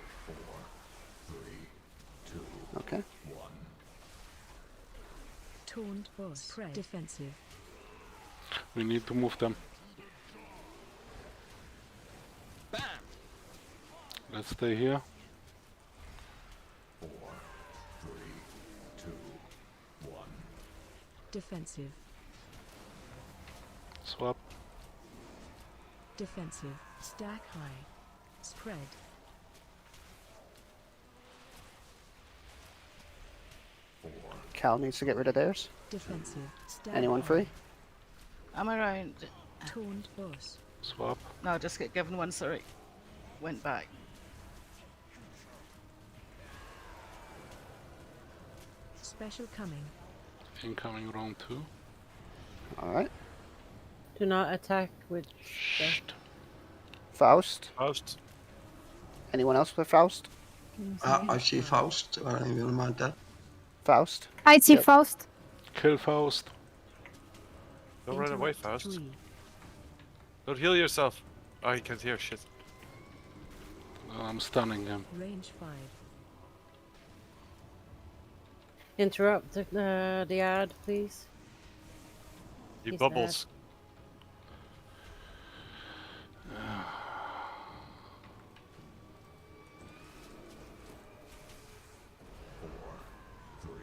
F: Okay.
L: Taunt. Boss. Spread. Defensive.
H: We need to move them. Let's stay here.
L: Defensive.
H: Swap.
L: Defensive. Stack high. Spread.
F: Cal needs to get rid of theirs.
L: Defensive. Stack
F: Anyone
L: high.
F: free?
D: I'm around.
L: Taunt. Boss.
H: Swap.
D: No, I just get given one, sorry. Went back.
L: Special coming.
H: Incoming round 2.
F: Alright.
B: Do not attack with the...
F: Faust.
A: Faust.
F: Anyone else with Faust?
C: I see Faust. I don't even mind that.
F: Faust.
N: I see
F: Yep.
N: Faust.
H: Kill Faust.
A: Don't run away,
L: Interact
A: Faust.
L: 3.
A: Don't heal yourself. Oh, he can't hear shit.
H: I'm stunning him.
L: Range 5.
B: Interrupt the ad, please.
A: He
B: He's
A: bubbles.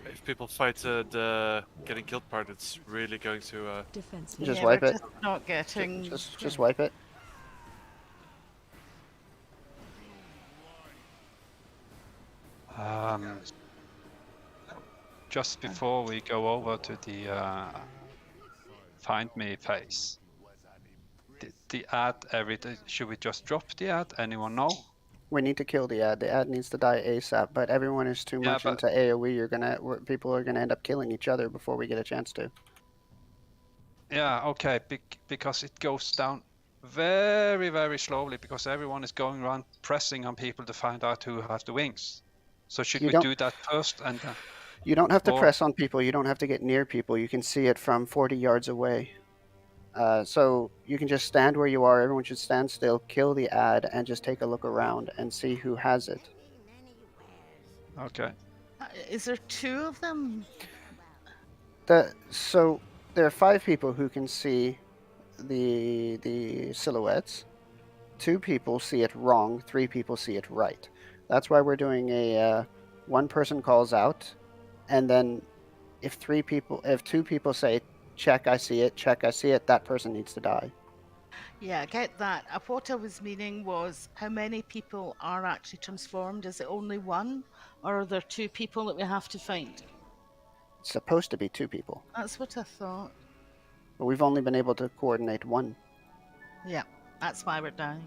A: If people fight the getting killed part, it's really going to.
L: Defensive.
F: Just
D: Yeah,
F: wipe
D: we're
F: it.
D: Just not getting.
F: Just wipe it.
G: Just before we go over to the find me phase, the ad should we just drop the ad? Anyone know?
F: We need to kill the ad. The ad needs to die ASAP. But everyone is too
G: Yeah,
F: much
G: but-
F: into AOE. People are gonna end up killing each other before we get a chance to.
G: Yeah, okay, because it goes down very, very slowly because everyone is going around pressing on people to find out who have the wings. So should
F: You
G: we
F: don't-
G: do that first and
F: You don't have to
G: Or-
F: press on people. You don't have to get near people. You can see it from 40 yards away. So you can just stand where you are. Everyone should stand still, kill the ad, and just take a look around and see who has it.
G: Okay.
D: Is there 2 of them?
F: So there are 5 people who can see the silhouettes. 2 people see it wrong. 3 people see it right. That's why we're doing a one person calls out, and then if 2 people say check, I see it, check, I see it, that person needs to die.
D: Yeah, I get that. What I was meaning was how many people are actually transformed? Is it only 1? Or are there 2 people that we have to find?
F: It's supposed to be 2 people,
D: That's what I thought.
F: but we've only been able to coordinate 1.
D: Yeah, that's why we're dying.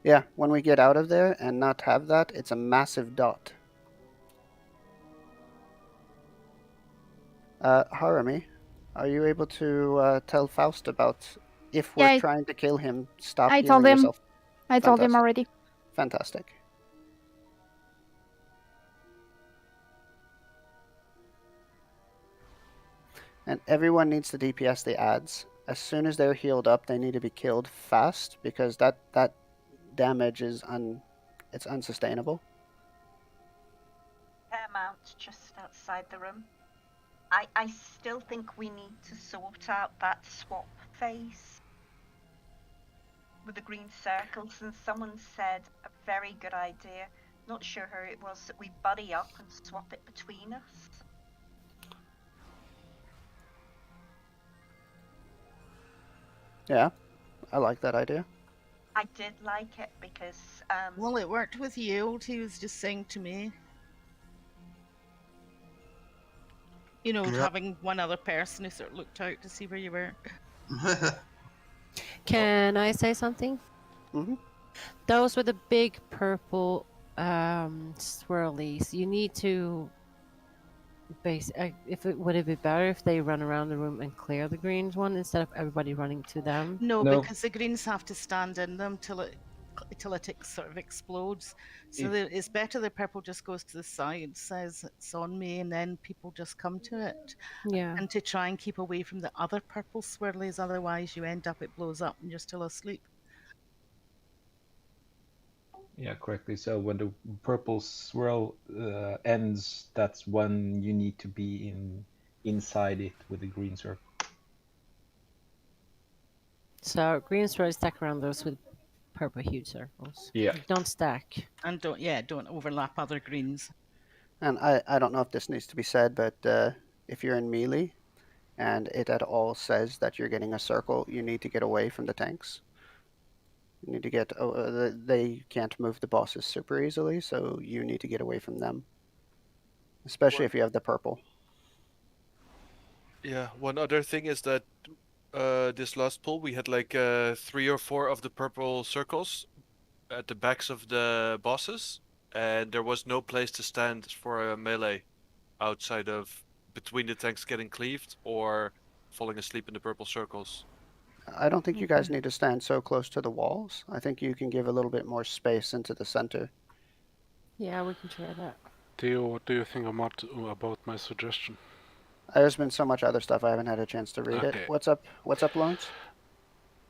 F: Yeah, when we get out of there and not have that, it's a massive dot. Harami, are you able to tell Faust about if we're
N: Yeah,
F: trying to kill him, stop
N: I
F: healing
N: told him.
F: yourself?
N: I told him
F: Fantastic.
N: already.
F: Fantastic. And everyone needs to DPS the ads. As soon as they're healed up, they need to be killed fast because that damage is it's unsustainable.
E: Paramount just outside the room. I still think we need to sort out that swap phase with the green circles, and someone said a very good idea. Not sure who it was, that we buddy up and swap it between us.
F: Yeah, I like that idea.
E: I did like it because
D: Well, it worked with Yield, he was just saying to me. You know,
C: Yeah.
D: having one other person who sort of looked out to see where you were.
B: Can I say something?
F: Mm-hmm.
B: Those were the big purple swirlies. You need to would it be better if they run around the room and clear the greens one instead of everybody running to them?
D: No,
I: No.
D: because the greens have to stand in them till it sort of explodes. So it's better the purple just goes to the side, says it's on me, and then people just come to it.
B: Yeah.
D: And to try and keep away from the other purple swirlies, otherwise you end up, it blows up and you're still asleep.
I: Yeah, correctly. So when the purple swirl ends, that's when you need to be inside it with the green circle.
B: So green swirlies stack around those with purple hued circles.
I: Yeah.
B: Don't stack.
D: And don't overlap other greens.
F: And I don't know if this needs to be said, but if you're in melee and it at all says that you're getting a circle, you need to get away from the tanks. You need to get... they can't move the bosses super easily, so you need to get away from them. Especially if you have the purple.
A: Yeah, one other thing is that this last pull we had like 3 or 4 of the purple circles at the backs of the bosses, and there was no place to stand for a melee outside of between the tanks getting cleaved or falling asleep in the purple circles.
F: I don't think you guys need to stand so close to the walls. I think you can give a little bit more space into the center.
B: Yeah, we can try that.
H: Theo, what do you think about my suggestion?
F: There's been so much other stuff I haven't had a chance to read
H: Okay.
F: it. What's up, Lawrence?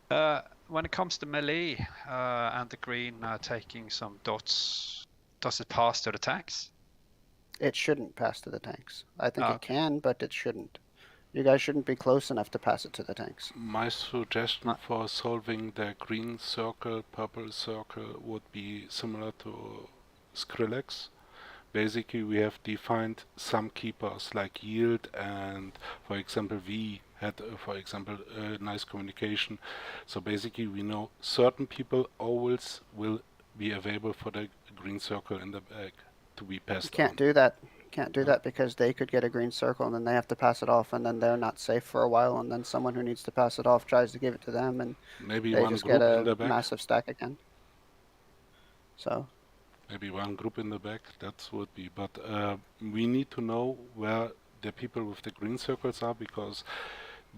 G: When it comes to melee and the green taking some dots, does it pass to the tanks?
F: It shouldn't pass to the tanks. I think
G: Oh.
F: it can, but it shouldn't. You guys shouldn't be close enough to pass it to the tanks.
H: My suggestion for solving the green circle, purple circle would be similar to Skrillex. Basically, we have defined some keepers like Yield and, for example, we had, for example, nice communication. So basically, we know certain people always will be available for the green circle in the back to be
F: You
H: passed
F: can't
H: on.
F: do that. Can't do that because they could get a green circle and then they have to pass it off, and then they're not safe for a while, and then someone who needs to pass it off tries to give it to them, and
H: Maybe
F: they
H: one
F: just
H: group
F: get
H: in the
F: a
H: back.
F: massive stack again. So
H: Maybe one group in the back, that would be. But we need to know where the people with the green circles are, because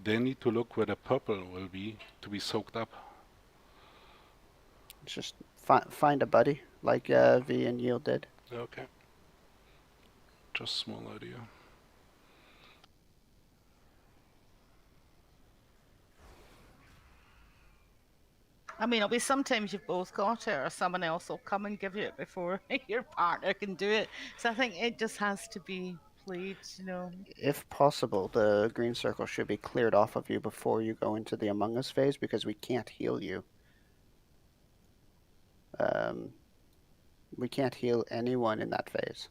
H: They need to look where the purple will be to be soaked up.
F: Just find a buddy, like V and Yield did.
H: Okay. Just small idea.
D: I mean, it'll be sometimes you've both got it, or someone else will come and give you it before your partner can do it. So I think it just has to be played, you know.
F: If possible, the green circle should be cleared off of you before you go into the Among Us phase, because we can't heal you. We can't heal anyone in that phase.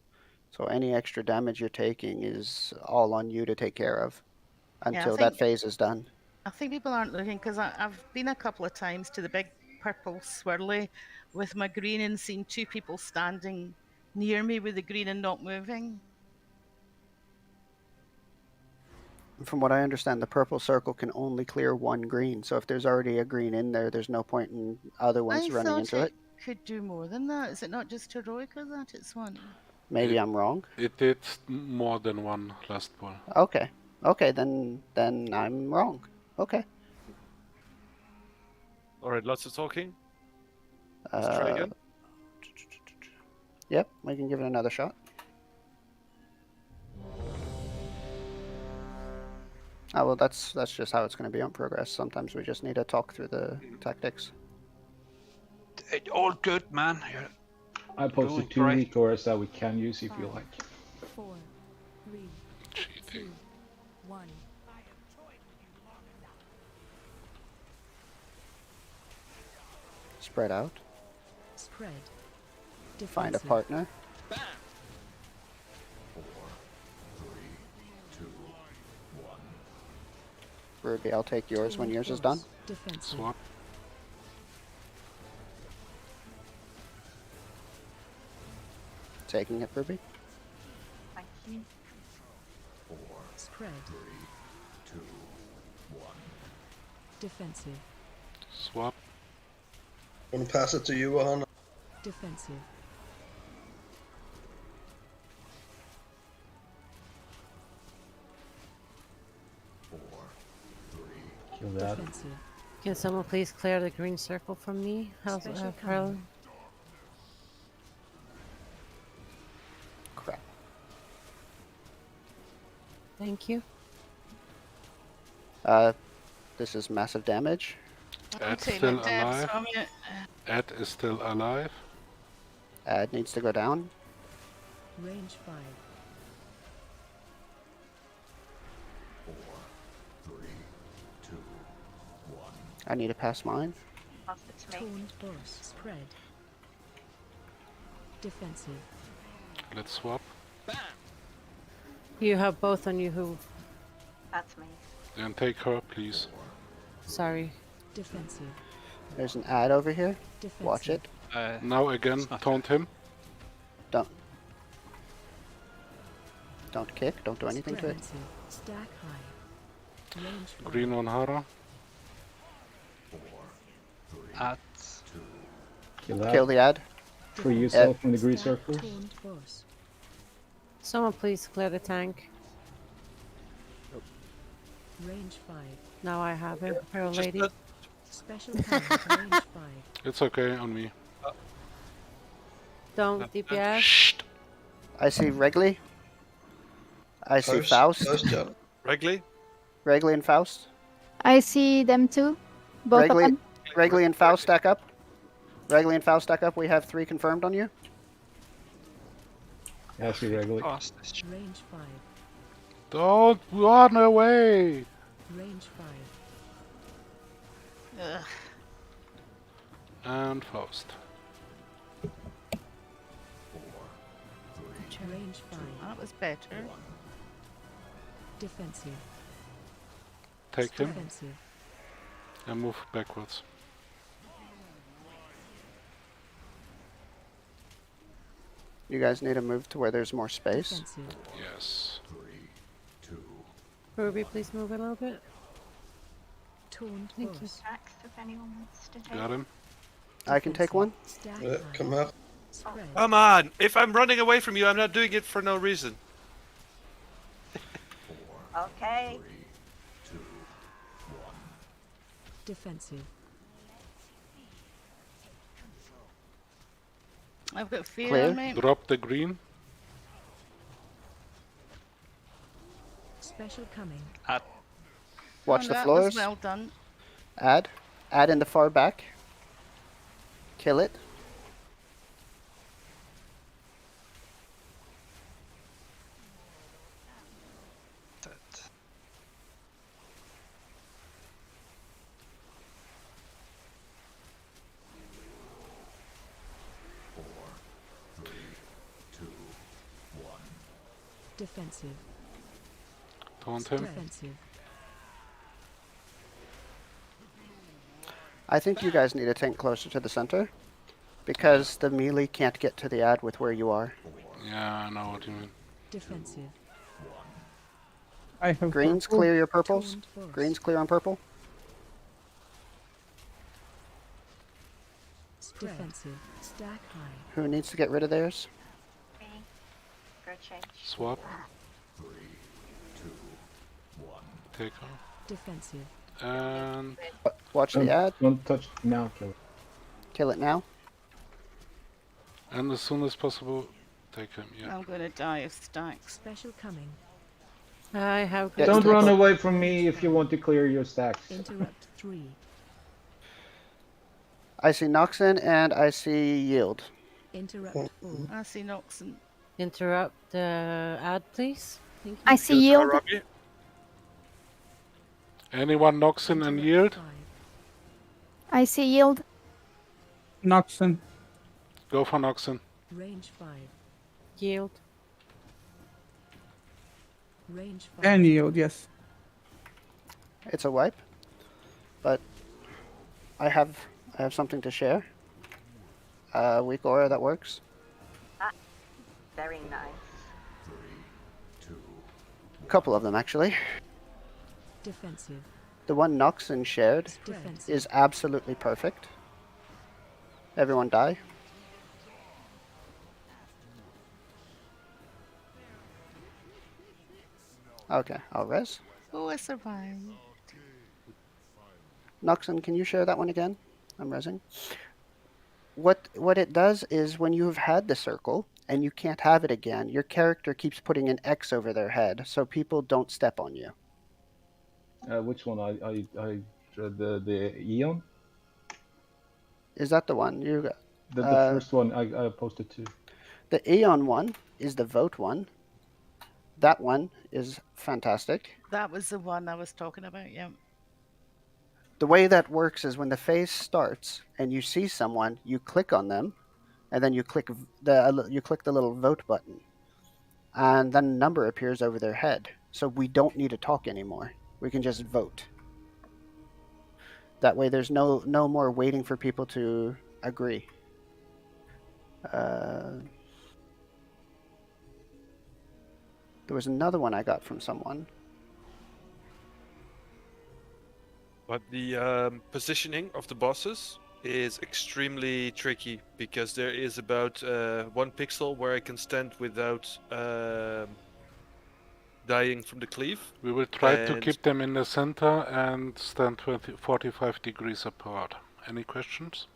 F: So any extra damage you're taking is all on you to take care of until that phase is done.
D: I think people aren't looking, because I've been a couple of times to the big purple swirly with my green and seen 2 people standing near me with the green and not moving.
F: From what I understand, the purple circle can only clear 1 green. So if there's already a green in there, there's no point in other ones running into it.
D: Could do more than that. Is it not just Heroica that it's one?
F: Maybe I'm wrong.
H: It did more than one last pull.
F: Okay. Okay, then I'm wrong. Okay.
A: Alright, lots of talking. Let's try again.
F: Yep, we can give it another shot. Oh, well, that's just how it's going to be on progress. Sometimes we just need to talk through the tactics.
G: All good, man.
I: I posted 2 recours that we can use if you like.
L: 4, 3, 2, 1.
F: Spread out.
L: Spread.
F: Find a partner.
K: 4, 3, 2, 1.
F: Ruby, I'll take yours when yours is done.
H: Swap.
F: Taking it, Ruby.
E: Thank you.
K: 4,
L: Spread.
K: 3, 2, 1.
L: Defensive.
H: Swap.
C: I'm gonna pass it to you, Johanna.
L: Defensive.
I: Kill that.
L: Defensive.
B: Can someone please clear the green circle from me? How's
L: Special
B: Pearl?
F: Crap.
B: Thank you.
F: This is massive damage.
H: Ed's still alive. Ed is still alive.
F: Ed needs to go down.
L: Range 5.
K: 4, 3, 2, 1.
F: I need to pass mine.
E: Pass it to me.
L: Toned boss. Spread. Defensive.
H: Let's swap.
B: You have both on you who...
E: That's me.
H: And take her, please.
B: Sorry.
L: Defensive.
F: There's an ad over here.
L: Defensive.
F: Watch it.
H: Now again, taunt him.
F: Don't kick. Don't do anything to it.
L: Defensive. Stack high. Range 5.
H: Green on Hara.
K: 4, 3,
G: At
K: 2.
I: Kill that.
F: Kill the ad.
I: Free yourself from the green
L: Stack
I: circle.
L: toned boss.
B: Someone please clear the tank.
L: Range 5.
B: Now I have it. Pearl
A: Just
B: lady.
A: let-
L: Special cannon. Range 5.
H: It's okay on me.
B: Don't DPS.
H: Shh.
F: I see Wrigley. I see Faust.
C: John.
A: Wrigley?
F: Wrigley and Faust.
N: I see them too. Both
F: Wrigley,
N: of them.
F: Wrigley and Faust stack up. Wrigley and Faust stack up. We have 3 confirmed on you.
I: Yeah, I see regularly.
L: Range 5.
H: Don't run away.
L: Range 5.
D: Ugh.
H: And Faust.
K: 4, 3,
L: Range 5.
D: That was better.
K: 1.
L: Defensive.
H: Take him
L: Defensive.
H: and move backwards.
F: You guys need to move to where there's more space.
L: Defensive.
H: Yes.
K: 3, 2.
B: Ruby, please move a little bit.
L: Toned
B: Thank you.
L: boss.
E: Axe if anyone wants to take.
H: Got him.
F: I can take one.
L: Stack
C: Yeah,
L: high.
C: come here.
L: Spread.
A: Come on! If I'm running away from you, I'm not doing it for no reason.
E: Okay.
K: 3, 2,
L: Defensive.
D: I've got fear
F: Clear.
D: on me.
H: Drop the green.
L: Special coming.
F: Watch
D: Oh,
F: the
D: that was
F: floors.
D: well done.
F: Add. Add in the far back. Kill it.
L: Defensive.
H: Taunt him.
L: Defensive.
F: I think you guys need to tank closer to the center, because the melee can't get to the ad with where you are.
H: Yeah, I know what you mean.
L: Defensive.
J: I have
F: Greens,
J: purple.
F: clear your purples.
L: Taunt boss.
F: Greens, clear on purple.
L: Defensive. Stack high.
F: Who needs to get rid of theirs?
E: Me. Go change.
H: Swap. Take off.
L: Defensive.
H: And
F: Watch the ad.
I: Don't touch now, kill it.
F: Kill it now.
H: as soon as possible, take him. Yeah.
D: I'm going to die of stacks.
L: Special coming.
B: I have
F: Yeah,
B: good
I: Don't
F: stacks.
I: run away from me if you want to clear your stacks.
L: Interrupt 3.
F: I see Noxon and I see Yield.
L: Interrupt 4.
D: I see Noxon.
B: interrupt the ad, please. Thank you.
N: I see
A: Good,
N: yield.
A: Robbie.
H: Anyone knocks in and yield?
L: 5.
N: I see yield.
J: Noxon.
H: Go for Noxon.
L: Range 5.
B: Yield.
L: Range 5.
J: And yield, yes.
F: It's a wipe, but I have something to share. Weak aura that works.
E: Very nice.
F: A couple of them actually.
L: Defensive.
F: The one Noxon shared
L: Defensive.
F: is absolutely perfect. Everyone die. Okay, I'll res.
D: Oh, I survived.
F: Noxon, can you share that one again? I'm resing. What it does is when you have had the circle and you can't have it again, your character keeps putting an X over their head so people don't step on you.
I: Which one? The Eon?
F: Is that the one?
I: The first one I posted too.
F: The Aeon one is the vote one. That one is fantastic.
D: That was the one I was talking about, yeah.
F: The way that works is when the phase starts and you see someone, you click on them, and then you click the little vote button, and then a number appears over their head. So we don't need to talk anymore. We can just vote. That way, there's no more waiting for people to agree. There was another one I got from someone.
A: But the positioning of the bosses is extremely tricky because there is about 1 pixel where I can stand without dying from the cleave.
H: We will try to
A: And-
H: keep them in the center and stand 45 degrees apart. Any questions?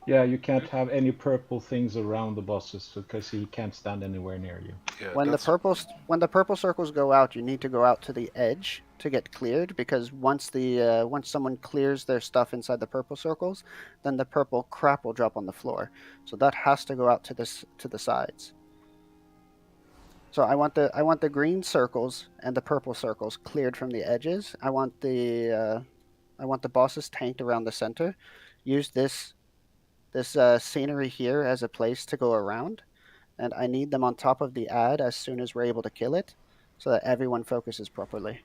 I: Yeah, you can't have any purple things around the bosses because he can't stand anywhere near you.
H: Yeah,
F: When the purple circles go out, you need to go out to the edge to get cleared, because once someone clears their stuff inside the purple circles, then the purple crap will drop on the floor. So that has to go out to the sides. So I want the green circles and the purple circles cleared from the edges. I want the bosses tanked around the center. Use this scenery here as a place to go around, and I need them on top of the ad as soon as we're able to kill it, so that everyone focuses properly.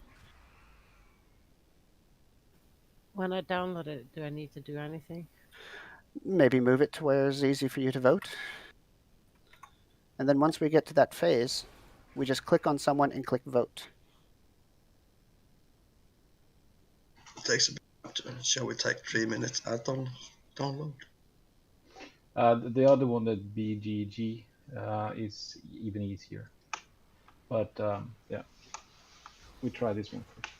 B: When I download it, do I need to do anything?
F: Maybe move it to where it's easy for you to vote. And then once we get to that phase, we just click on someone and click vote.
C: It takes about, shall we take 3 minutes add-on download?
I: The other one, the BGG, is even easier. But yeah, we try this one first.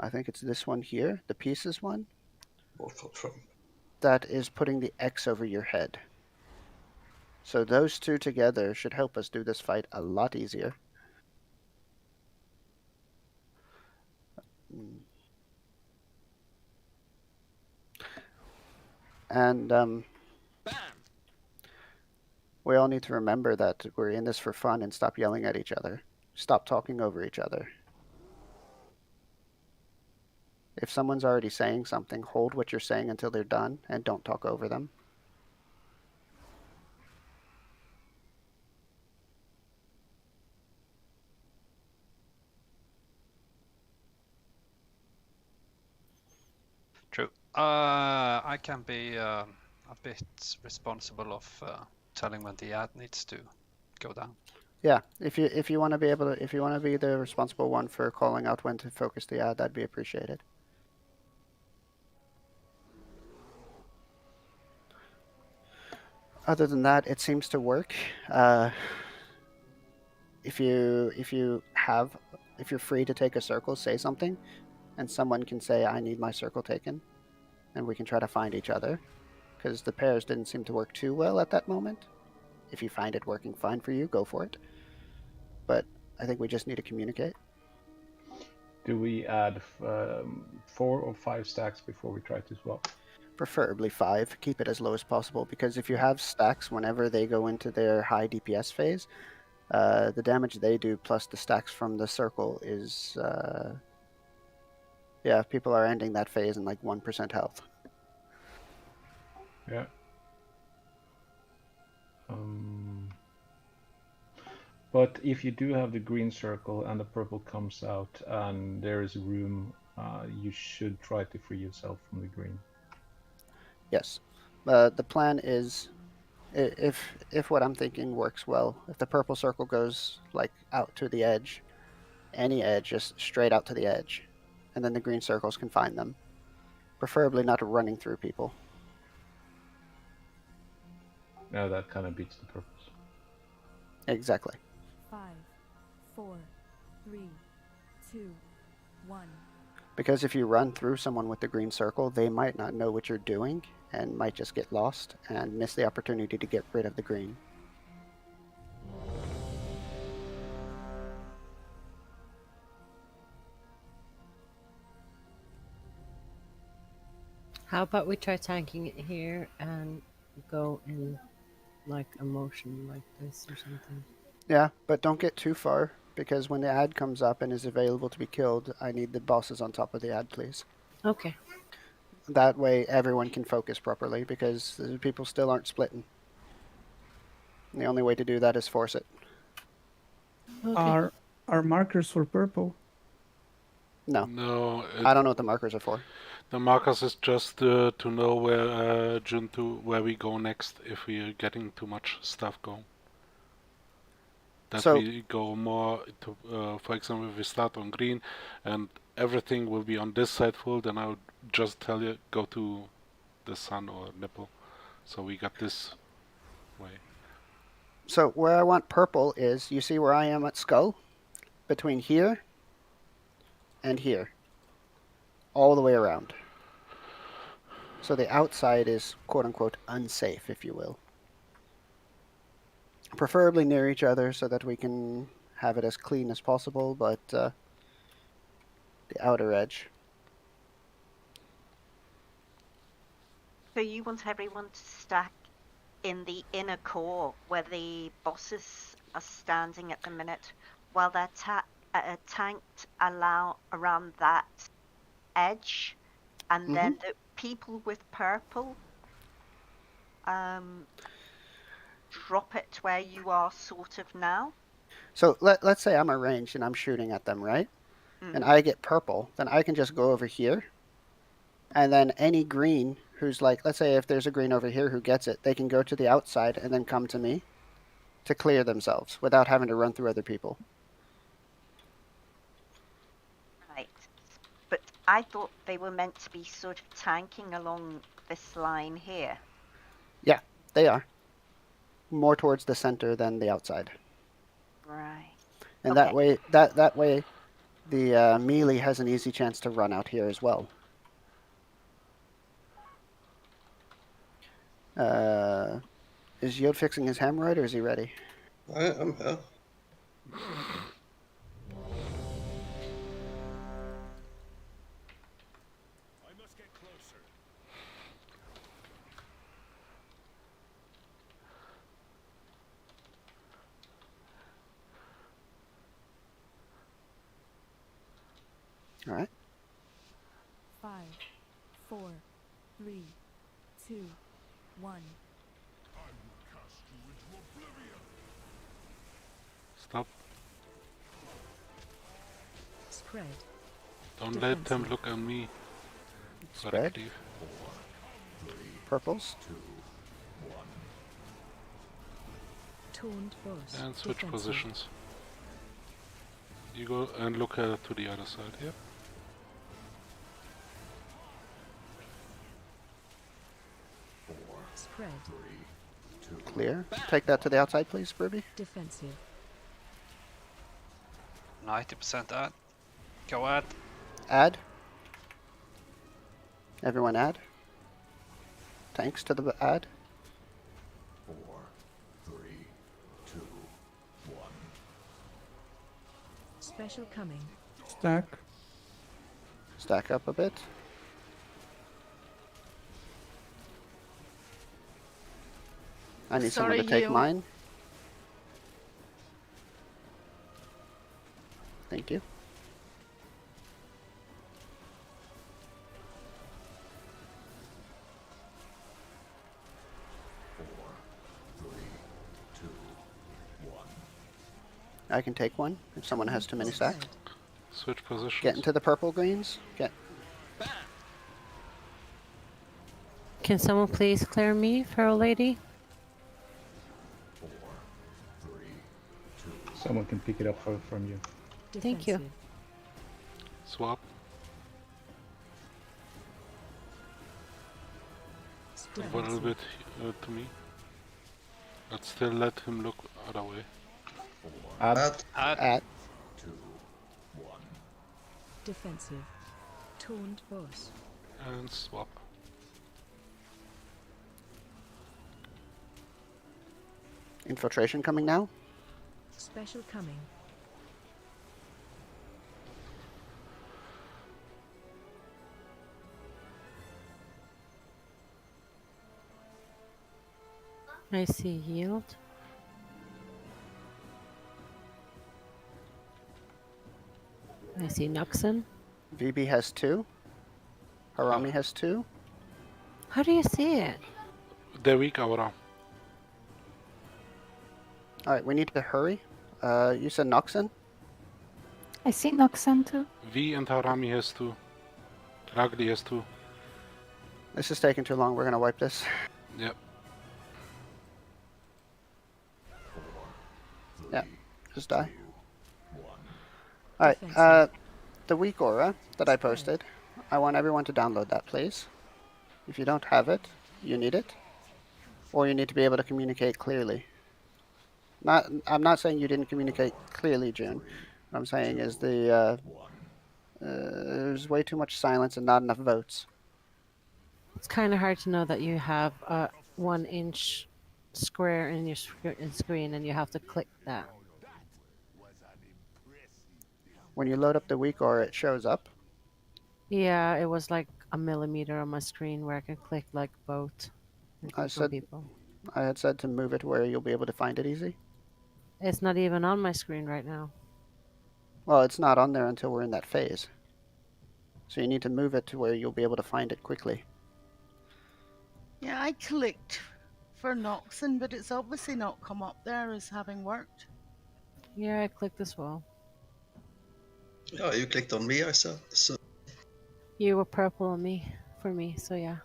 F: I think it's this one here, the pieces one.
C: Vote for Trump.
F: That is putting the X over your head. So those two together should help us do this fight a lot easier. And we all need to remember that we're in this for fun and stop yelling at each other. Stop talking over each other. If someone's already saying something, hold what you're saying until they're done and don't talk over them.
G: True. I can be a bit responsible of telling when the ad needs to go down.
F: Yeah, if you want to be able to, if you want to be the responsible one for calling out when to focus the ad, that'd be appreciated. Other than that, it seems to work. If you're free to take a circle, say something, and someone can say, "I need my circle taken," and we can try to find each other, because the pairs didn't seem to work too well at that moment. If you find it working fine for you, go for it. But I think we just need to communicate.
I: Do we add 4 or 5 stacks before we try to swap?
F: Preferably 5. Keep it as low as possible, because if you have stacks whenever they go into their high DPS phase, the damage they do plus the stacks from the circle is... yeah, people are ending that phase in like 1% health.
I: Yeah. But if you do have the green circle and the purple comes out and there is room, you should try to free yourself from the green.
F: Yes. The plan is, if what I'm thinking works well, if the purple circle goes like out to the edge, any edge, just straight out to the edge, and then the green circles can find them. Preferably not running through people.
I: No, that kind of beats the purpose.
F: Exactly.
L: 5, 4, 3, 2, 1.
F: Because if you run through someone with the green circle, they might not know what you're doing and might just get lost and miss the opportunity to get rid of the green.
B: How about we try tanking it here and go in like a motion like this or something?
F: Yeah, but don't get too far, because when the ad comes up and is available to be killed, I need the bosses on top of the ad, please.
B: Okay.
F: That way everyone can focus properly, because the people still aren't splitting. And the only way to do that is force it.
B: Okay.
J: Are markers for purple?
F: No.
H: No.
F: I don't know what the markers are for.
H: The markers is just to know where where we go next if we're getting too much stuff going. That
F: So-
H: we go more to, for example, if we start on green and everything will be on this side full, then I would just tell you go to the sun or nipple. So we got this way.
F: So where I want purple is, you see where I am at skull? Between here and here. All the way around. So the outside is quote-unquote unsafe, if you will. Preferably near each other so that we can have it as clean as possible, but the outer edge.
E: So you want everyone to stack in the inner core where the bosses are standing at the minute, while they're tanked around that edge, and then the people with purple drop it where you are sort of now.
F: So let's say I'm arranged and I'm shooting at them, right? And I get purple, then I can just go over here. And then any green who's like, let's say if there's a green over here who gets it, they can go to the outside and then come to me to clear themselves without having to run through other people.
E: Right. But I thought they were meant to be sort of tanking along this line here.
F: Yeah, they are. More towards the center than the outside.
E: Right.
F: And
E: Okay.
F: that way The melee has an easy chance to run out here as well. Is Yield fixing his hemorrhoid or is he ready?
C: I'm here.
F: All right.
L: 5, 4, 3, 2, 1.
H: Stop.
L: Spread.
H: Don't let them look at me.
F: Spread.
H: Correctly.
F: Purples.
L: Taunt boss.
H: And switch
L: Defensive.
H: positions. You go and look to the other side, yeah?
L: Spread.
F: Clear. Take that to the outside, please, Ruby.
L: Defensive.
G: 90% add. Go add.
F: Add. Everyone add. Tanks to the add.
K: 4, 3, 2, 1.
L: Special coming.
J: Stack.
F: Stack up a bit. I need someone to
D: Sorry,
F: take
D: you.
F: mine. Thank you. I can take one if someone has too many stacks.
H: Switch positions.
F: Get into the purple greens. Get.
B: Can someone please clear me, Feral Lady?
I: Someone can pick it up from you.
B: Thank you.
H: Swap. Move a little bit to me. But still let him look other way.
I: Add.
F: Add.
L: Defensive. Taunt boss.
H: And swap.
F: Infiltration coming now.
L: Special coming.
B: I see yield. I see Nuxon.
F: VB has 2. Harami has 2.
B: How do you see it?
H: They're weak, Aura.
F: Alright, we need to hurry. You said Noxon?
N: I see Noxon too.
H: V and Harami has 2. Ragli has 2.
F: This is taking too long. We're gonna wipe this.
H: Yep.
F: Yeah, just die. Alright, the weak aura that I posted, I want everyone to download that, please. If you don't have it, you need it. Or you need to be able to communicate clearly. I'm not saying you didn't communicate clearly, June. What I'm saying is there's way too much silence and not enough votes.
B: It's kind of hard to know that you have a 1-inch square in your screen and you have to click that.
F: When you load up the weak aura, it shows up.
B: Yeah, it was like a millimeter on my screen where I can click like both.
F: I had said to move it where you'll be able to find it easy.
B: It's not even on my screen right now.
F: Well, it's not on there until we're in that phase. So you need to move it to where you'll be able to find it quickly.
D: Yeah, I clicked for Noxon, but it's obviously not come up there as having worked.
B: Yeah, I clicked as well.
C: Yeah, you clicked on me, I said. So
B: You were purple on me, for me, so yeah.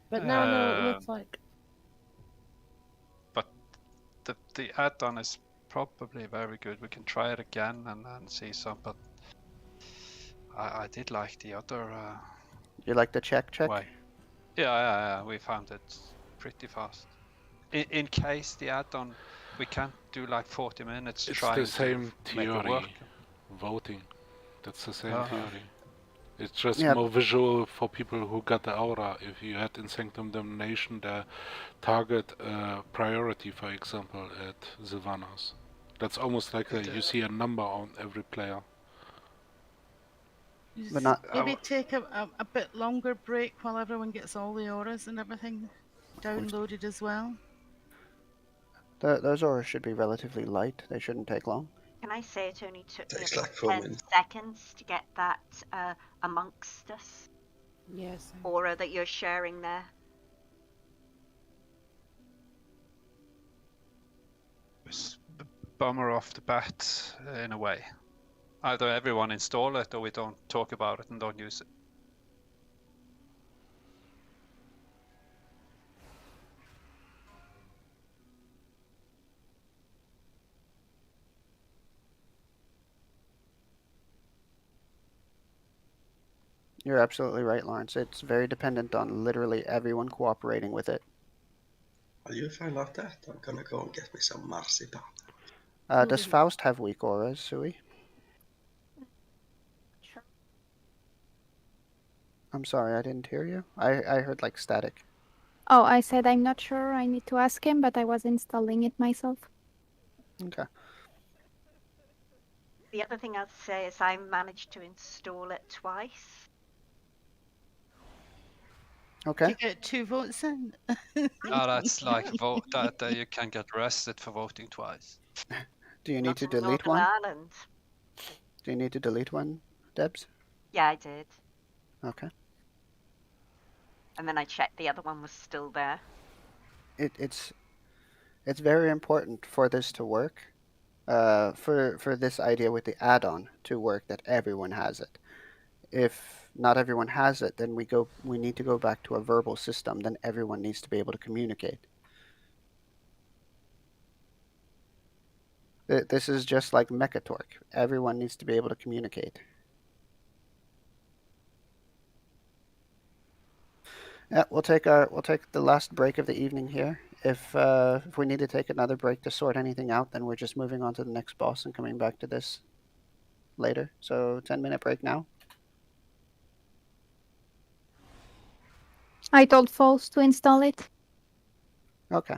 B: But now, no, it looks like.
G: But the add-on is probably very good. We can try it again and see some, but I did like the other
F: You like the check?
G: way. Yeah, we found it pretty fast. In case the add-on, we can't do like 40 minutes
H: It's
G: trying
H: the same
G: to make it work.
H: theory. Voting. That's the same
G: Uh-huh.
H: theory. It's just
F: Yeah.
H: more visual for people who got the aura. If you had in Sanctum Domination the target priority, for example, at Sylvanas. That's almost like you see a number on every player.
F: But not.
D: Maybe take a bit longer break while everyone gets all the auras and everything downloaded as well.
F: Those auras should be relatively light. They shouldn't take long.
E: Can I say it only took me
C: Takes
E: about
C: like 4
E: 10
C: minutes.
E: seconds to get that amongst us
B: Yes.
E: aura that you're sharing there?
G: It's a bummer off the bat in a way. Either everyone install it or we don't talk about it and don't use it.
F: You're absolutely right, Lawrence. It's very dependent on literally everyone cooperating with it.
C: While you find out that, I'm gonna go and get me some marzipan.
F: Does Faust have weak auras, Sui?
N: Sure.
F: I'm sorry, I didn't hear you. I heard like static.
N: Oh, I said I'm not sure. I need to ask him, but I was installing it myself.
F: Okay.
E: The other thing I'll say is I managed to install it twice.
F: Okay.
D: You get 2 votes in.
G: Oh, that's like vote that you can get arrested for voting twice.
F: Do you need
E: Not
F: to
E: in
F: delete
E: Northern
F: one?
E: Ireland.
F: Do you need to delete one, Debs?
E: Yeah, I did.
F: Okay.
E: And then I checked the other one was still there.
F: It's very important for this to work. For this idea with the add-on to work, that everyone has it. If not everyone has it, then we need to go back to a verbal system. Then everyone needs to be able to communicate. This is just like Mechatork. Everyone needs to be able to communicate. Yeah, we'll take the last break of the evening here. If we need to take another break to sort anything out, then we're just moving on to the next boss and coming back to this later. So 10-minute break now.
N: I told Faust to install it.
F: Okay.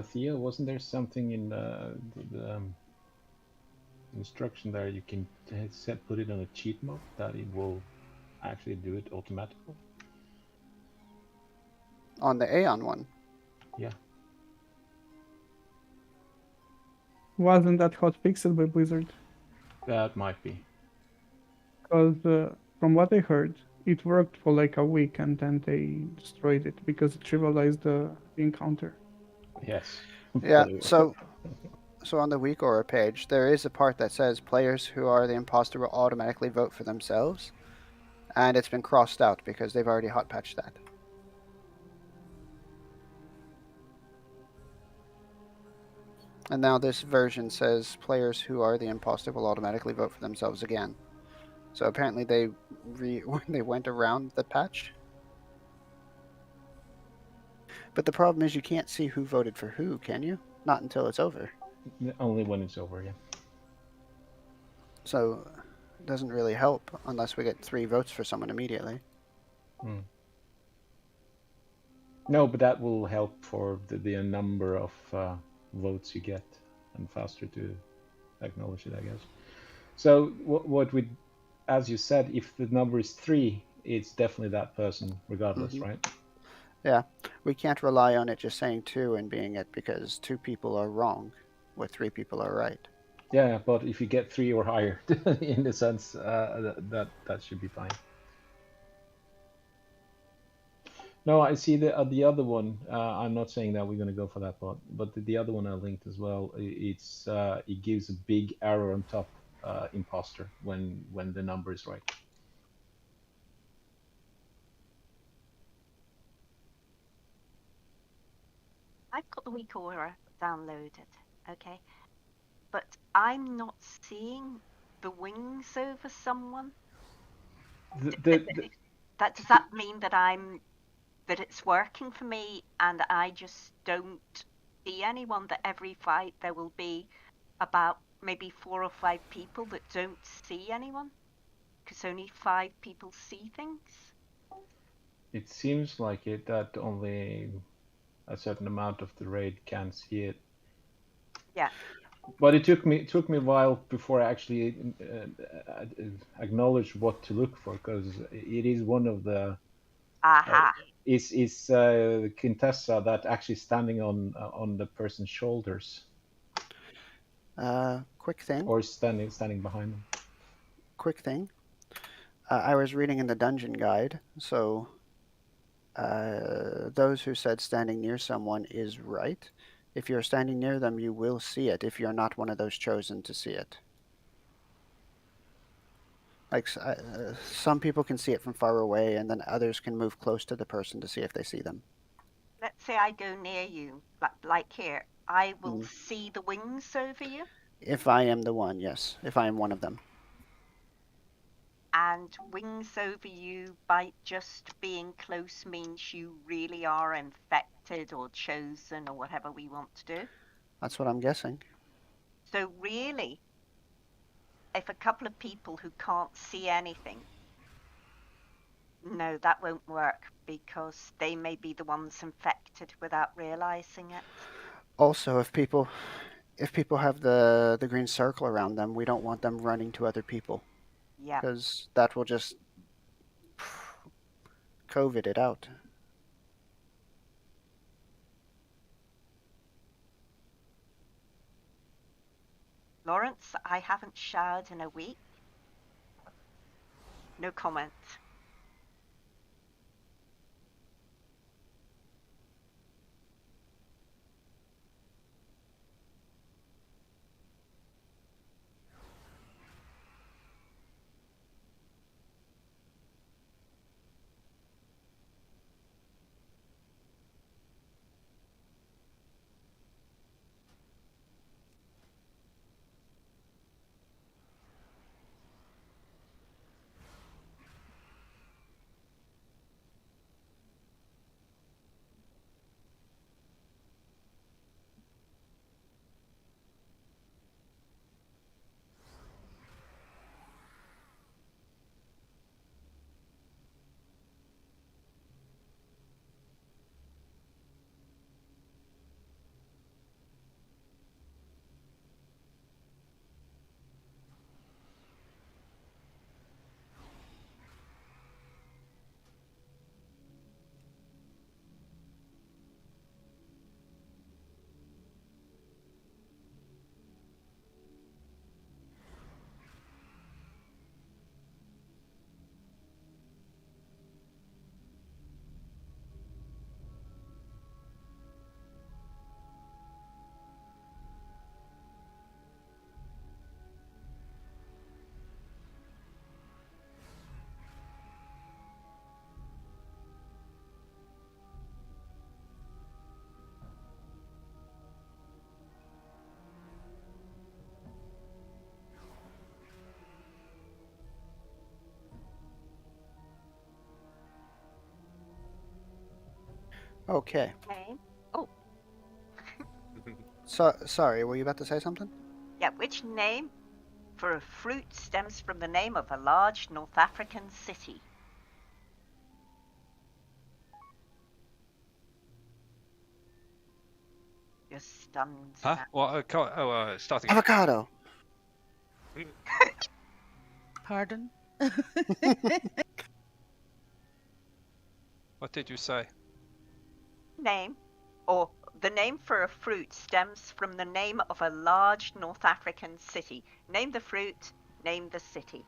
I: Theo, wasn't there something in the instruction there you can put it on a cheat mode that it will actually do it automatically?
F: On the Aeon one.
I: Yeah.
J: Wasn't that hotfixed by Blizzard?
I: That might be.
J: Because from what I heard, it worked for like a week and then they destroyed it because it trivialized the encounter.
I: Yes.
F: Yeah, so on the weak aura page, there is a part that says players who are the imposter will automatically vote for themselves, and it's been crossed out because they've already hot patched that. And now this version says players who are the imposter will automatically vote for themselves again. So apparently they went around the patch. But the problem is you can't see who voted for who, can you? Not until it's over.
I: Only when it's over, yeah.
F: So it doesn't really help unless we get 3 votes for someone immediately.
I: Hmm. No, but that will help for the number of votes you get and faster to acknowledge it, I guess. So what we, as you said, if the number is 3, it's definitely that person regardless, right?
F: Yeah, we can't rely on it just saying 2 and being it because 2 people are wrong, where 3 people are right.
I: Yeah, but if you get 3 or higher, in the sense that should be fine. No, I see the other one. I'm not saying that we're going to go for that one, but the other one I linked as well. It gives a big arrow on top, imposter, when the number is right.
E: I've got the weak aura downloaded, okay, but I'm not seeing the wings over someone. Does that mean that it's working for me, and I just don't see anyone? That every fight there will be about maybe 4 or 5 people that don't see anyone, because only 5 people see things.
I: It seems like it that only a certain amount of the raid can see it.
E: Yeah.
I: But it took me a while before I actually acknowledged what to look for, because it is one of the is Quintessa that actually standing on the person's shoulders.
F: Quick thing.
I: Or standing behind them.
F: Quick thing. I was reading in the dungeon guide, so those who said standing near someone is right. If you're standing near them, you will see it if you're not one of those chosen to see it. Like some people can see it from far away, and then others can move close to the person to see if they see them.
E: Let's say I go near you, like here. I will see the wings over you.
F: If I am the one, yes. If I am one of them.
E: And wings over you by just being close means you really are infected or chosen or whatever we want to do.
F: That's what I'm guessing.
E: So really, if a couple of people who can't see anything, no, that won't work, because they may be the ones infected without realizing it.
F: Also, if people have the green circle around them, we don't want them running to other people.
E: Yeah.
F: Because that will just COVID it out.
E: Lawrence, I haven't showered in a week. No comment.
F: Okay.
E: Okay. Oh.
F: So sorry, were you about to say something?
E: Yeah, which name for a fruit stems from the name of a large North African city? You're stunned.
G: Huh? What? Starting.
F: Avocado.
D: Pardon?
G: What did you say?
E: Name, or the name for a fruit stems from the name of a large North African city. Name the fruit, name the city.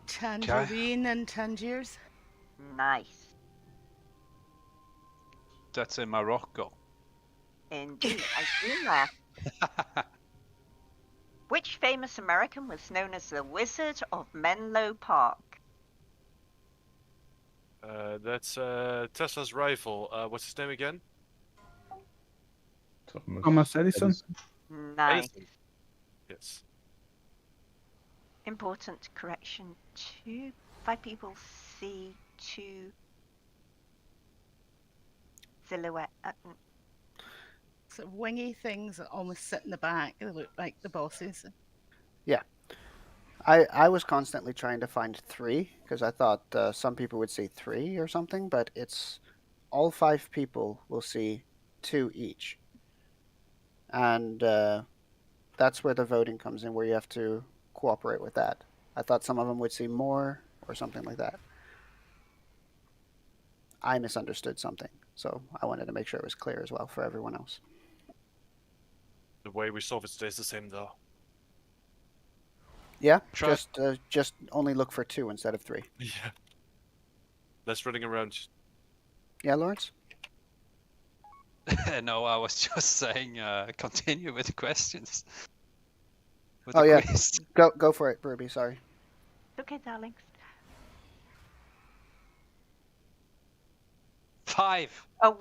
D: Tangerine and Tangiers.
E: Nice.
G: that's in Morocco.
E: Indeed, I've been there. Which famous American was known as the Wizard of Menlo Park?
A: That's Tesla's rival. What's his name again?
J: Thomas Edison.
E: Nice.
A: Edison. Yes.
E: Important correction. 5 people see 2 silhouette.
D: Sort of wingy things that almost sit in the back. They look like the bosses.
F: Yeah. I was constantly trying to find 3 because I thought some people would see 3 or something, but it's all 5 people will see 2 each. And that's where the voting comes in, where you have to cooperate with that. I thought some of them would see more or something like that. I misunderstood something, so I wanted to make sure it was clear as well for everyone else.
A: The way we solve it stays the same, though.
F: Yeah,
A: Try-
F: just only look for 2 instead of 3.
A: Yeah. Less running around.
F: Yeah, Lawrence?
G: No, I was just saying, continue with the questions. With
F: Oh
G: the
F: yeah,
G: quiz.
F: go for it, Ruby. Sorry.
E: Okay, darlings.
G: 5.
E: Oh,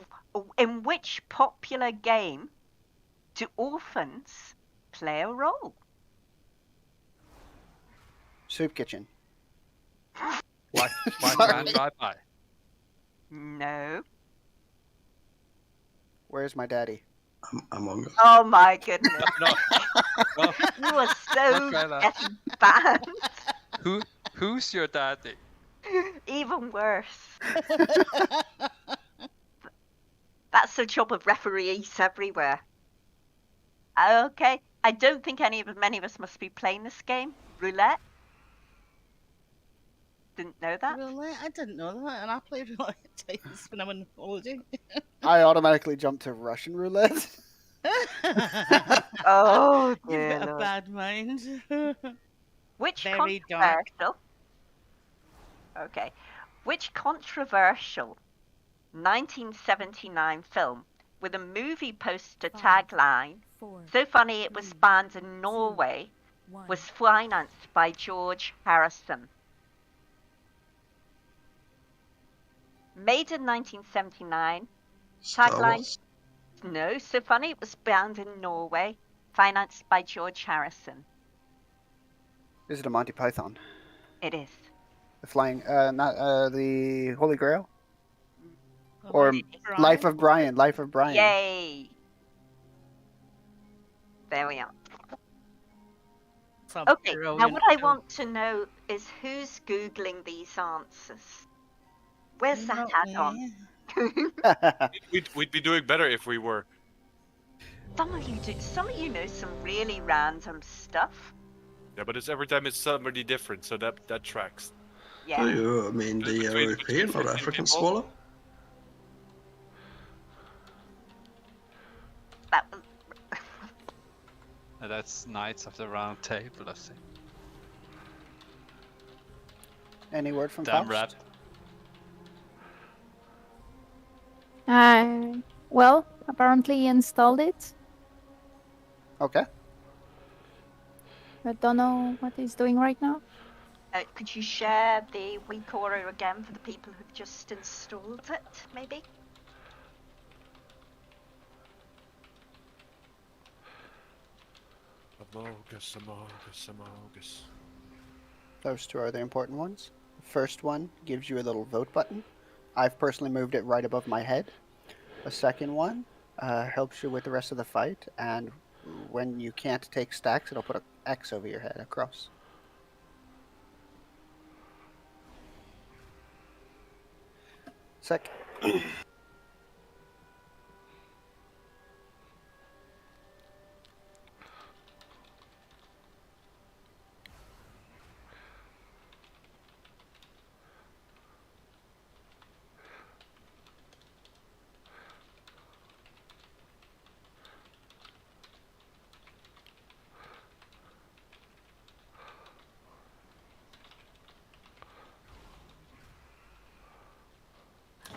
E: in which popular game do orphans play a role?
F: Soup Kitchen.
G: Why
F: Sorry.
G: Drive-By?
E: No.
F: Where's my daddy?
C: Among Us.
E: Oh my goodness.
G: No.
E: You are so
G: Trailer.
E: getting banned.
G: Who's your daddy?
E: Even worse. That's the job of referees everywhere. Okay, I don't think many of us must be playing this game. Roulette? Didn't know that?
D: Roulette? I didn't know that, and I played roulette times when I'm on holiday.
F: I automatically jumped to Russian roulette.
E: Oh
D: You've
E: dear
D: got a
E: Lord.
D: bad mind.
E: Which
D: Very dark.
E: controversial? Okay. Which controversial 1979 film with a movie poster
L: 5,
E: tagline,
L: 4,
E: so funny it was
L: 3,
E: banned in Norway,
L: 1.
E: was financed by George Harrison? Made in 1979,
C: Star
E: tagline,
C: Wars.
E: no, so funny it was banned in Norway, financed by George Harrison.
F: Is it a Monty Python?
E: It is.
F: The flying, not the Holy Grail, or
D: Brian?
F: Life of Brian. Life of Brian.
E: Yay! There we are.
D: It's a
E: Okay, now
D: brilliant
E: what I
D: film.
E: want to know is who's Googling these answers? Where's that
D: Not
E: add-on?
D: me.
A: We'd be doing better if we were.
E: Some of you do. Some of you know some really random stuff.
A: Yeah, but it's every time it's somebody different, so that tracks.
E: Yeah.
C: Do you mean the
A: Between
C: European or
A: 15
C: African
A: people?
C: swallow?
E: That,
G: That's Knights of the Round Table, I think.
F: Any word from
G: Damn
F: Faust?
G: rat.
N: Well, apparently he installed it.
F: Okay.
N: I don't know what he's doing right now.
E: could you share the week order again for the people who've just installed it, maybe?
A: Amogus.
F: Those 2 are the important ones. The first one gives you a little vote button. I've personally moved it right above my head. The second one helps you with the rest of the fight, and when you can't take stacks, it'll put an X over your head, across. Second.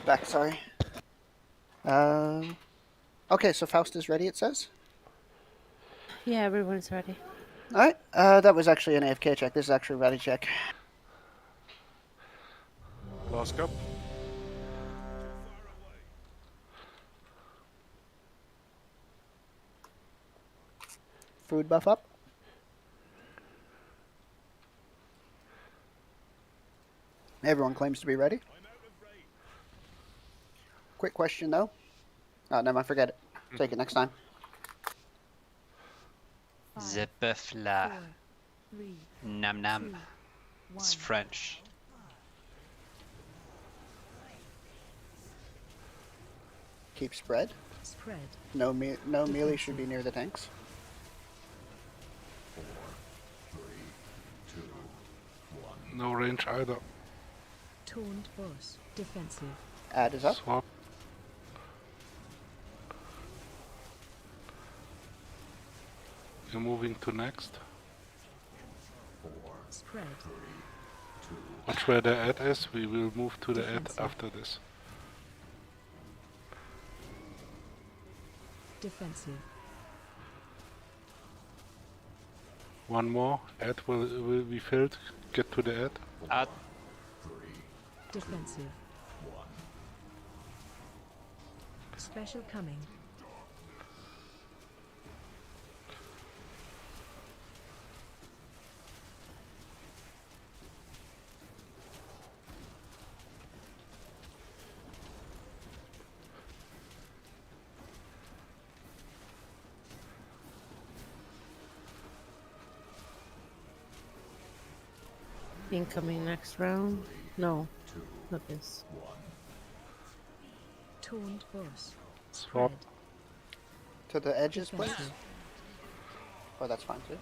F: Back, sorry. Okay, so Faust is ready, it says.
B: Yeah, everyone's ready.
F: Alright, that was actually an AFK check. This is actually a ready check.
A: Last cup.
F: Food buff up. Everyone claims to be ready. Quick question though. Oh, never mind, forget it. Take it next time.
G: The bœuf là.
L: 4, 3,
G: Nam nam.
L: 2,
G: It's
L: 1.
G: French.
F: Keep spread.
L: Spread.
F: No melee should be near the tanks.
K: 4, 3, 2, 1.
H: No range either.
L: Taunt boss. Defensive.
F: Add is up.
H: Swap. You're moving to next.
K: 4,
L: Spread.
K: 3, 2.
H: Watch where the ad is. We will move to the ad
L: Defensive.
H: after this.
L: Defensive.
H: One more. Ad will be filled. Get to the ad.
G: Ad.
K: 3,
L: Defensive.
K: 1.
L: Special coming.
B: Incoming next round. No, not this.
L: Taunt boss.
H: Swap.
F: To the edges, please.
L: Defensive.
F: Oh, that's fine too.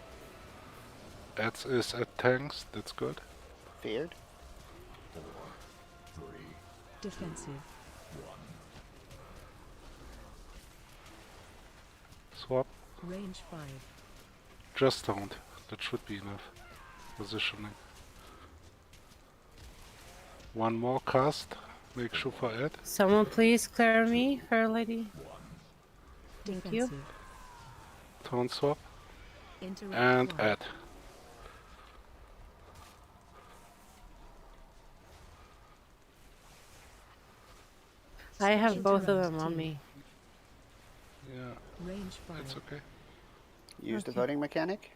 H: Ads is at tanks. That's good.
F: Feared.
K: 4, 3,
L: Defensive.
K: 1.
H: Swap.
L: Range 5.
H: Just don't. That should be enough. Positioning. One more cast. Make sure for ad.
B: Someone please clear me, fair lady. Thank you.
L: Defensive.
H: Tone swap.
L: Interact
H: And
L: 1.
H: ad.
B: I have both of
L: Interact
B: them on
L: team.
B: me.
H: Yeah,
L: Range 5.
H: it's okay.
F: Use the
B: Okay.
F: voting mechanic.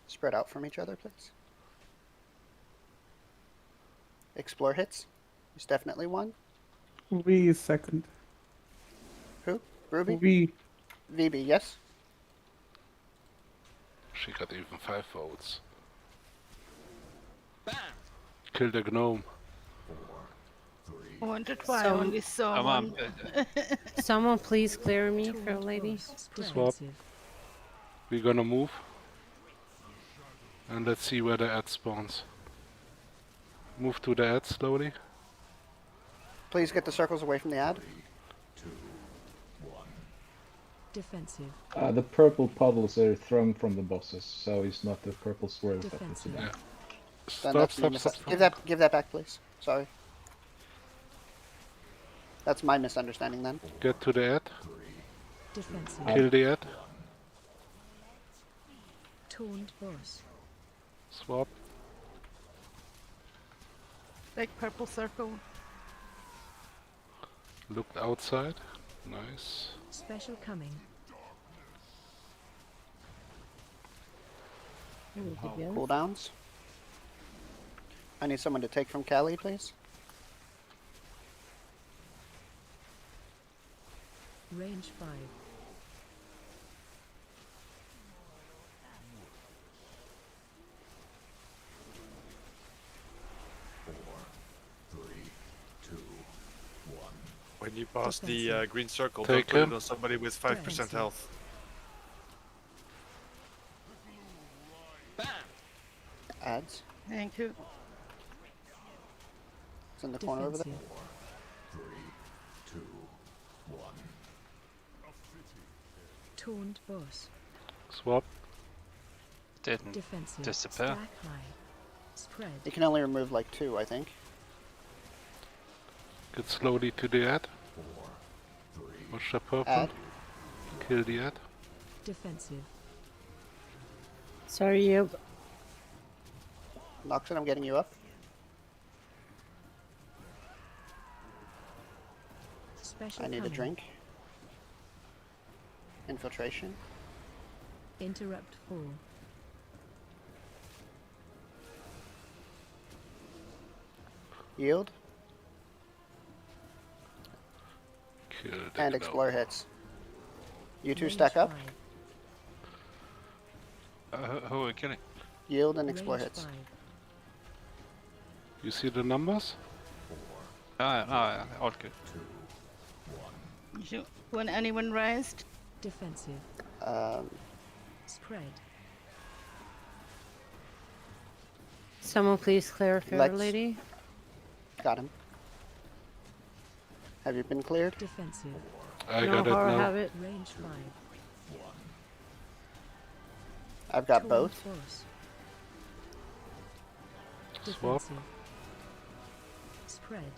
F: Spread out from each other, please. Explore hits. There's definitely one.
J: V is second.
F: Who? Ruby?
J: V.
F: VB, yes.
H: She got even 5 votes. Kill the gnome.
K: 4, 3,
D: I wondered why I
B: Some-
D: only saw
G: Come
D: one.
G: on.
B: Someone please clear me,
L: Taunt
B: fair lady.
L: boss.
H: Swap.
L: Defensive.
H: We're gonna move. And let's see where the ad spawns. Move to the ad slowly.
F: Please get the circles away from the ad.
K: 2, 1.
L: Defensive.
I: The purple puddles are thrown from the bosses, so it's not the purple swirls that hits
L: Defensive.
I: them.
H: Yeah.
F: Then
H: Stop,
F: that's me
H: stop,
F: mis-
H: stop, stop.
F: Give that back, please. Sorry. That's my misunderstanding then.
H: Get to the ad.
L: Defensive.
H: Kill the ad.
L: Taunt boss.
H: Swap.
D: Big purple circle.
H: Looked outside. Nice.
L: Special coming.
B: Here we go.
F: Cooldowns. I need someone to take from Callie, please.
L: Range 5.
A: When you pass the
L: Defensive.
A: green circle,
H: Take
A: don't put
H: him.
A: it on somebody with 5%
L: Defensive.
A: health.
F: Ads.
D: Thank you.
F: It's in the corner over there.
L: Defensive.
K: 3, 2, 1.
L: Taunt boss.
H: Swap.
G: Didn't
L: Defensive.
G: disappear.
L: Stack high. Spread.
F: You can only remove like 2, I think.
H: Get slowly to the ad. Watch the purple.
F: Ad.
H: Kill the ad.
L: Defensive.
B: Sorry, Yield.
F: Noxon, I'm getting you up.
L: Special
F: I need a
L: coming.
F: drink. Infiltration.
L: Interrupt 4.
F: Yield.
H: Kill the
F: And
H: gnome.
F: explore hits. You two
L: Range
F: stack up.
L: 5.
G: Who are we killing?
F: Yield and explore
L: Range
F: hits.
L: 5.
H: You see the numbers?
G: Ah, all good.
D: Want anyone raised?
L: Defensive.
F: Spread.
B: Someone please clear Fair
F: Let's-
B: Lady.
F: Got him. Have you been cleared?
L: Defensive.
H: I
B: No
H: got it
B: horror
H: now.
B: have it.
L: Range 5.
F: I've got
L: Taunt
F: both.
L: boss.
H: Swap.
L: Defensive. Spread.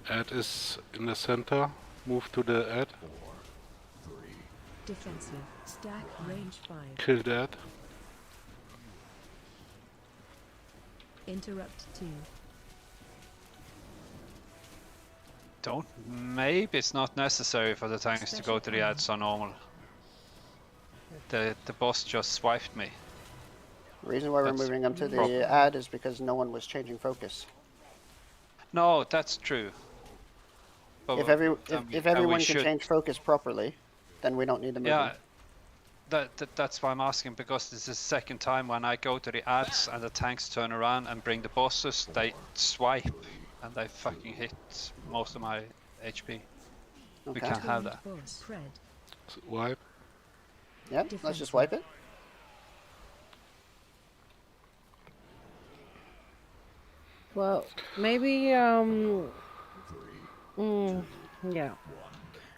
H: Ad is in the center. Move to the ad.
L: Defensive. Stack range 5.
H: Kill the ad.
L: Interrupt 2.
G: Maybe it's not necessary for the tanks to go to the ads on normal. The boss just swiped me.
F: The reason why we're
G: That's
F: moving them to
G: proper.
F: the ad is because no one was changing focus.
G: No, that's true. But
F: If
G: we
F: everyone can
G: should-
F: change focus properly, then we don't need them moving.
G: Yeah, that's why I'm asking, because this is the second time when I go to the ads and the tanks turn around and bring the bosses, they swipe and they fucking hit most of my HP. We
F: Okay.
G: can't have that.
L: Boss. Spread.
H: Wipe.
F: Yep, let's just wipe it.
B: Well, maybe yeah.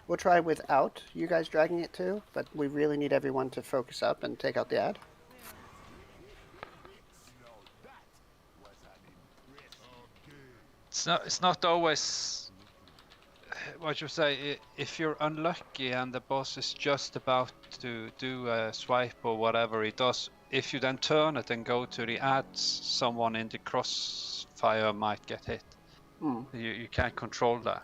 F: We'll try without you guys dragging it too, but we really need everyone to focus up and take out the ad.
G: It's not always what you say. If you're unlucky and the boss is just about to do a swipe or whatever he does, if you then turn it and go to the ads, someone in the crossfire might get hit.
F: Hmm.
G: You can't control that.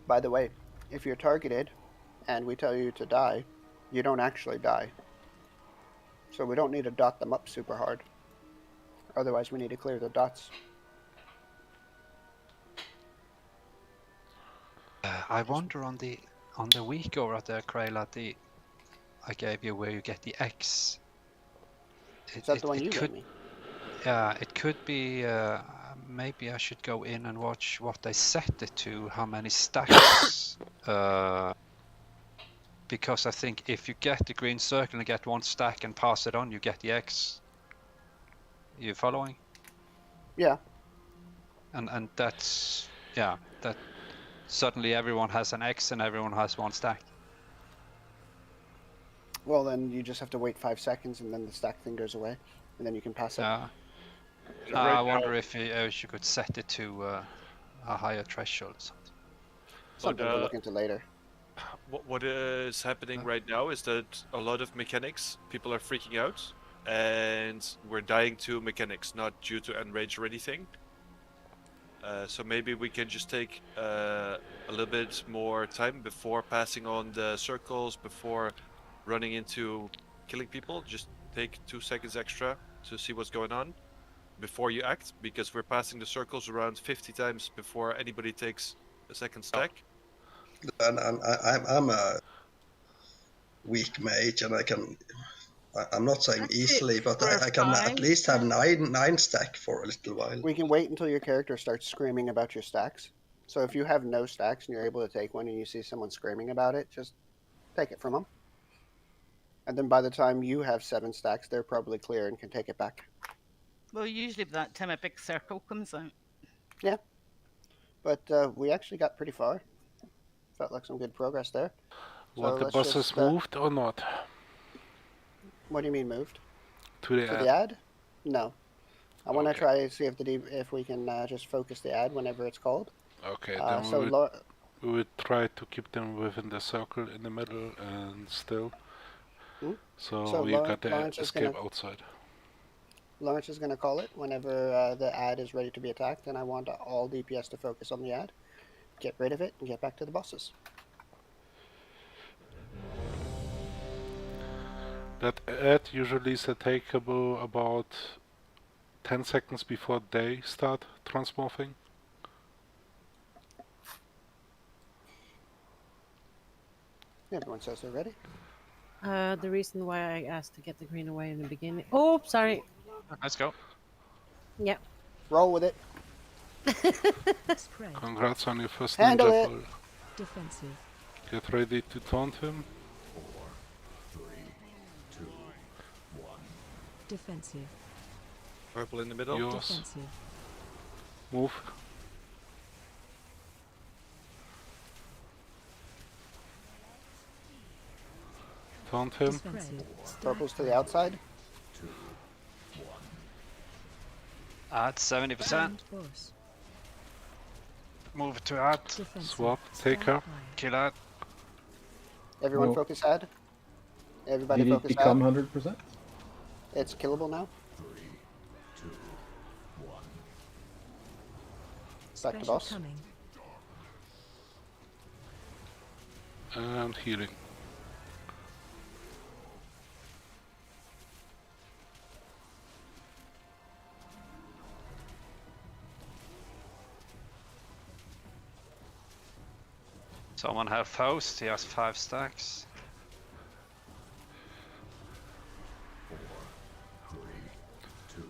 F: By the way, if you're targeted and we tell you to die, you don't actually die. So we don't need to dot them up super hard. Otherwise we need to clear the dots.
G: I wonder on the week over there, Krayla, I gave you where you get the X.
F: Is that the one you gave me?
G: Yeah, it could be. Maybe I should go in and watch what they set it to, how many stacks. Because I think if you get the green circle and get one stack and pass it on, you get the X. You following?
F: Yeah.
G: And that's that. Suddenly everyone has an X and everyone has one stack.
F: Well, then you just have to wait 5 seconds and then the stack thing goes away, and then you can pass it.
G: I wonder if you could set it to a higher threshold or something.
F: Something we'll look into later.
A: What is happening right now is that a lot of mechanics, people are freaking out, and we're dying to mechanics, not due to enrage or anything. So maybe we can just take a little bit more time before passing on the circles, before running into killing people. Just take 2 seconds extra to see what's going on before you act, because we're passing the circles around 50 times before anybody takes a second stack.
C: And I'm a weak mage, and I'm not saying
D: That's
C: easily,
D: it
C: but
D: for
C: I can at
D: 5.
C: least have nine stack for a little while.
F: We can wait until your character starts screaming about your stacks. So if you have no stacks and you're able to take one and you see someone screaming about it, just take it from them. And then by the time you have 7 stacks, they're probably clear and can take it back.
D: Well, usually by that time a big circle comes out.
F: Yeah. But we actually got pretty far. Felt like some good progress there.
H: Want the
F: let's
H: bosses
F: just,
H: moved or not?
F: What do you mean moved?
H: To the
F: To
H: ad.
F: the ad? No. I want to
H: Okay.
F: try to see if we can just focus the ad whenever it's called.
H: Okay,
F: So
H: we would try to keep them within the circle in the middle and still. So we got the escape outside.
F: Lawrence is going to call it whenever the ad is ready to be attacked, and I want all DPS to focus on the ad, get rid of it, and get back to the bosses.
H: That ad usually is attackable about 10 seconds before they start transmorphing.
F: Everyone says they're ready.
B: The reason why I asked to get the green away in the beginning. Oh, sorry.
G: Let's go.
B: Yep.
F: Roll with it.
L: Spread.
H: Congrats on your first
F: Handle
H: ninja
F: it.
H: pull.
L: Defensive.
H: Get ready to taunt him.
K: 4, 3, 2, 1.
L: Defensive.
A: Purple in the middle.
H: Yours.
L: Defensive.
H: Move. Taunt him.
L: Defensive.
F: Purple's to the outside.
K: 2, 1.
G: At 70%.
L: Taunt boss.
G: Move to ad.
L: Defensive.
H: Swap. Take her.
G: Kill ad.
F: Everyone
I: No.
F: focus ad. Everybody
I: Did it
F: focus
I: become
F: ad.
I: 100%?
F: It's killable now.
K: 3, 2, 1.
F: Back to
L: Special
F: boss.
L: coming.
H: And healing.
G: Someone have Faust, he has 5 stacks.
K: 4, 3, 2.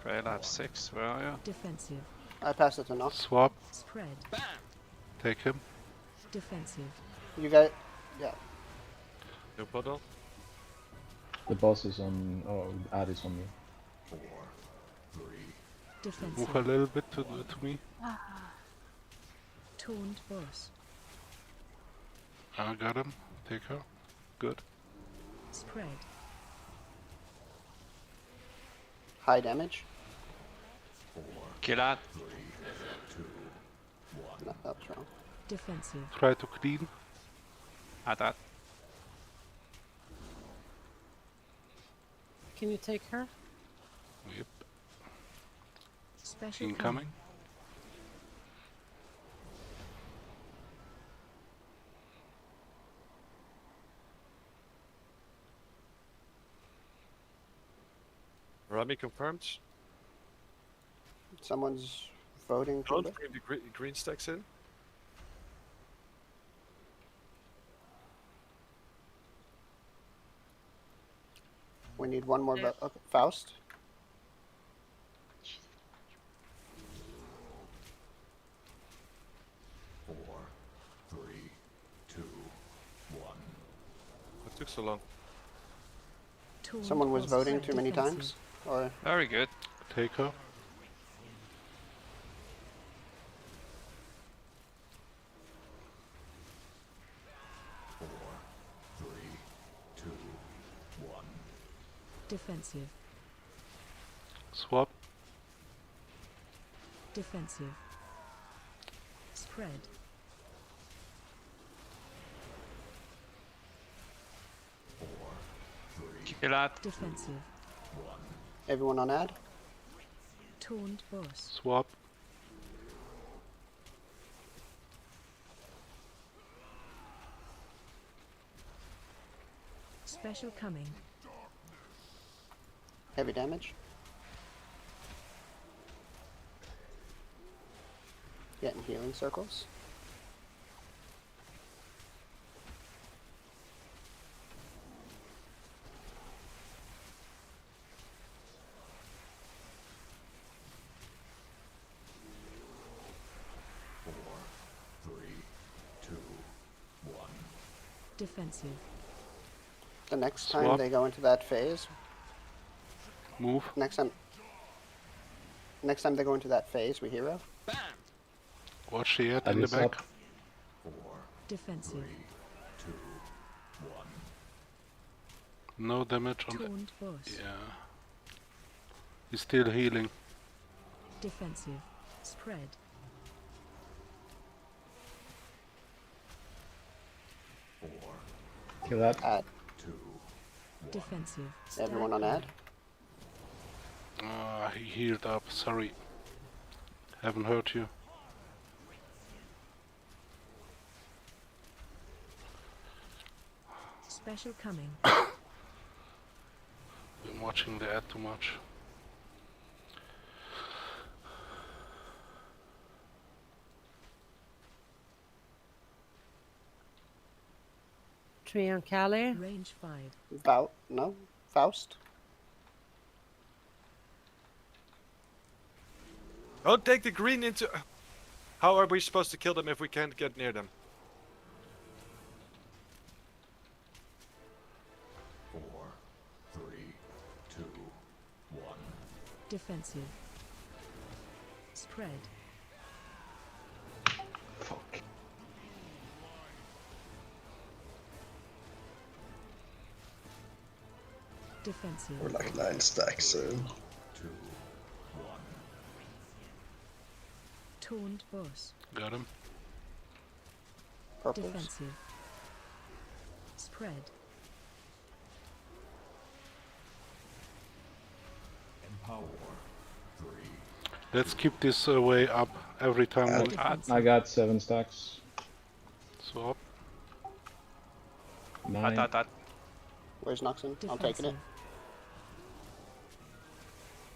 G: Grail have 6, where are you?
L: Defensive.
F: I pass it to Noct.
H: Swap.
L: Spread.
H: Take him.
L: Defensive.
F: You got it. Yeah.
A: No puddle.
I: The boss is on. Oh, ad is on me.
K: 4, 3.
L: Defensive.
H: Move a little bit to me.
L: Taunt boss.
H: I got him. Take her. Good.
L: Spread.
F: High damage.
K: 4,
G: Kill ad.
K: 3, 2, 1.
F: No, that's wrong.
L: Defensive.
H: Try to clean.
G: Ad.
B: Can you take her?
H: Yep.
L: Special
H: Incoming.
A: Rami confirmed.
F: Someone's voting.
A: Don't bring the green stacks in.
F: We need one more. Okay, Faust.
K: 4, 3, 2, 1.
A: What took so long?
L: Taunt
F: Someone was
L: boss.
F: voting too many
L: Defensive.
F: times, or
G: Very good.
H: Take her.
K: 4, 3, 2, 1.
L: Defensive.
H: Swap.
L: Defensive. Spread.
K: 4, 3,
G: Kill ad.
L: Defensive.
K: 1.
F: everyone on ad.
L: Taunt boss.
H: Swap.
L: Special coming.
F: Heavy damage. Getting healing circles.
L: Defensive.
F: The next time
H: Swap.
F: they go into that phase,
H: Move.
F: next time they go into that phase, we hero.
H: Watch the ad
I: Ad
H: in the
I: is
H: back.
I: up.
L: Defensive.
H: No damage on the...
L: Taunt boss.
H: Yeah. He's still healing.
L: Defensive. Spread.
I: Kill that.
F: Add.
L: Defensive.
F: Everyone on add?
H: He healed up, sorry. Haven't hurt you.
L: Special coming.
H: Been watching the ad too much.
B: Tree on Cali.
L: Range 5.
F: No? Faust?
A: Don't take the green into... How are we supposed to kill them if we can't get near them?
K: 4, 3, 2, 1.
L: Defensive. Spread.
I: Fuck.
L: Defensive.
C: We're like 9 stacks soon.
K: 2, 1.
L: Taunt boss.
H: Got him.
F: Purples.
L: Defensive. Spread.
K: Empower. 3.
H: Let's keep this way up every time we
I: I got 7 stacks.
H: swap.
I: 9.
F: Where's Noxon? I'm taking it.
L: Defensive.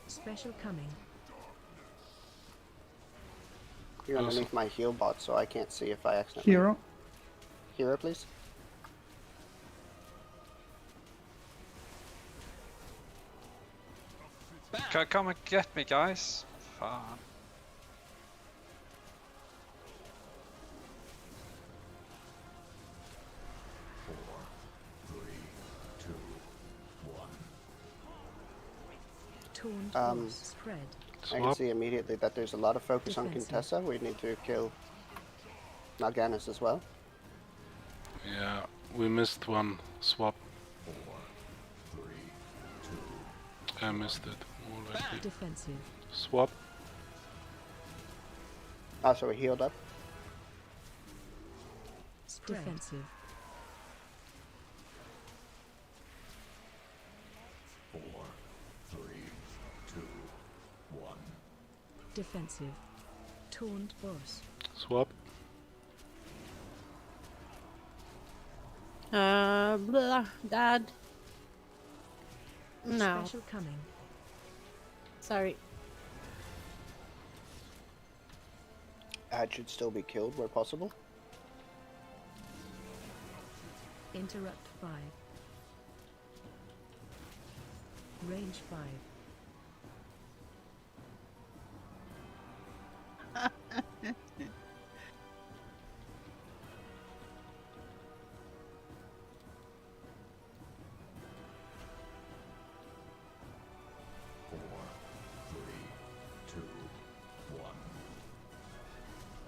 L: Special coming.
F: You're underneath my heal bot, so I can't see if I accidentally...
J: Hero.
F: Hero, please.
G: Come and get me, guys. Fan.
L: Taunt
F: Um,
L: boss. Spread.
F: I can see immediately that there's a lot of focus on
L: Defensive.
F: Contessa. We need to kill Noughtyness as well.
H: Yeah, we missed one swap.
K: 4, 3, 2.
H: I missed it. More likely.
L: Defensive.
H: Swap.
F: Oh, so we healed up.
L: Spread. Defensive.
K: 4, 3, 2, 1.
L: Defensive. Taunt boss.
H: Swap.
B: Blah, Dad. No.
L: Special coming.
B: Sorry.
F: Ad should still be killed where possible.
L: Interrupt 5. Range 5.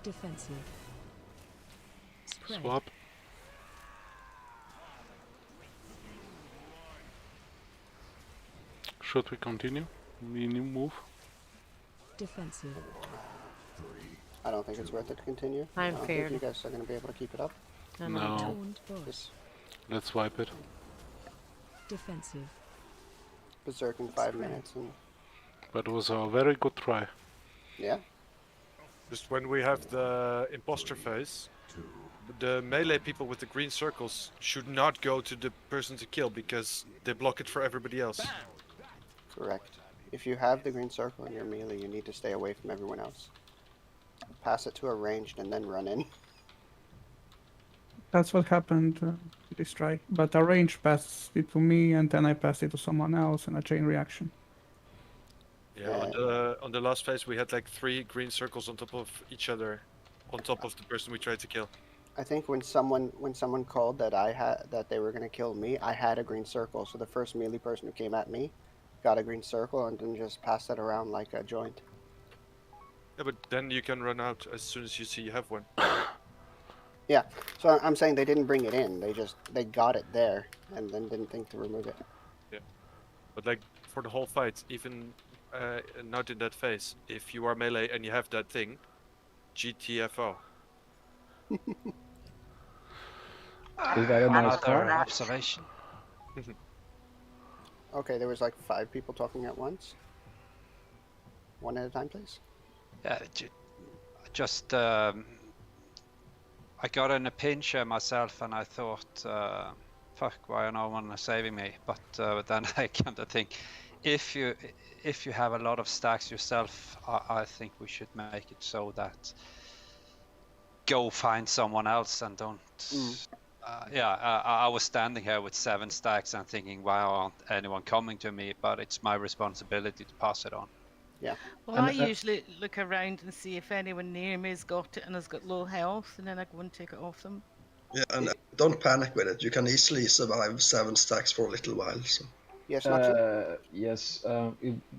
L: Defensive. Spread.
H: Swap. Should we continue? We move.
L: Defensive.
F: I don't think it's worth it to continue.
B: I'm
F: I don't
B: feared.
F: think you guys are going to be able to keep it up.
H: No.
L: Taunt boss.
H: Let's wipe it.
L: Defensive.
F: Berserk in 5 minutes. And
H: But it was a very good try.
F: yeah.
A: Just when we have the imposter phase, the melee people with the green circles should not go to the person to kill because they block it for everybody else.
F: Correct. If you have the green circle in your melee, you need to stay away from everyone else. Pass it to a ranged and then run in.
J: That's what happened this try. But a range passed it to me, and then I passed it to someone else, and a chain reaction.
A: Yeah, on the last phase we had like 3 green circles on top of each other, on top of the person we tried to kill.
F: I think when someone called that they were going to kill me, I had a green circle. So the first melee person who came at me got a green circle and then just passed it around like a joint.
A: Yeah, but then you can run out as soon as you see you have one.
F: Yeah, so I'm saying they didn't bring it in. They got it there and then didn't think to remove it.
A: Yeah, but like for the whole fight, even not in that phase. If you are melee and you have that thing, GTFO.
I: Is that a nice
G: Another
I: car?
G: observation.
F: Okay, there was like 5 people talking at once. One at a time, please.
G: Yeah, just I got in a pinch myself, and I thought, fuck, why are no one saving me? But then I come to think, if you have a lot of stacks yourself, I think we should make it so that go find someone else and don't. I was standing here with 7 stacks and thinking, why aren't anyone coming to me? But it's my responsibility to pass it on.
F: Yeah.
D: Well, I usually look around and see if anyone near me has got it and has got low health, and then I go and take it off them.
C: Yeah, and don't panic with it. You can easily survive 7 stacks for a little while. So.
F: Yes,
I: yes.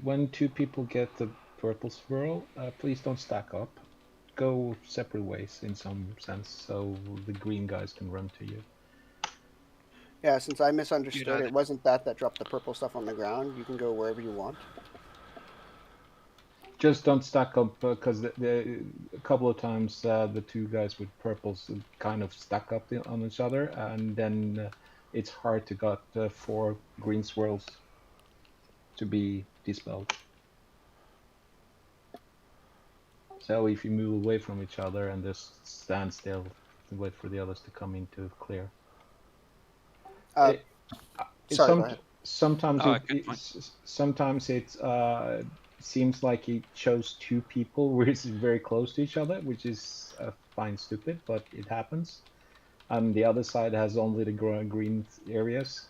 I: When 2 people get the purple swirl, please don't stack up. Go separate ways in some sense, so the green guys can run to you.
F: Yeah, since I misunderstood, it wasn't that dropped the purple stuff on the ground. You can go wherever you want.
I: Just don't stack up, because a couple of times the 2 guys with purples kind of stack up on each other, and then it's hard to get 4 green swirls to be dispelled. So if you move away from each other and just stand still and wait for the others to come in to clear. Sometimes it seems like it shows 2 people where it's very close to each other, which is fine stupid, but it happens. And the other side has only the green areas.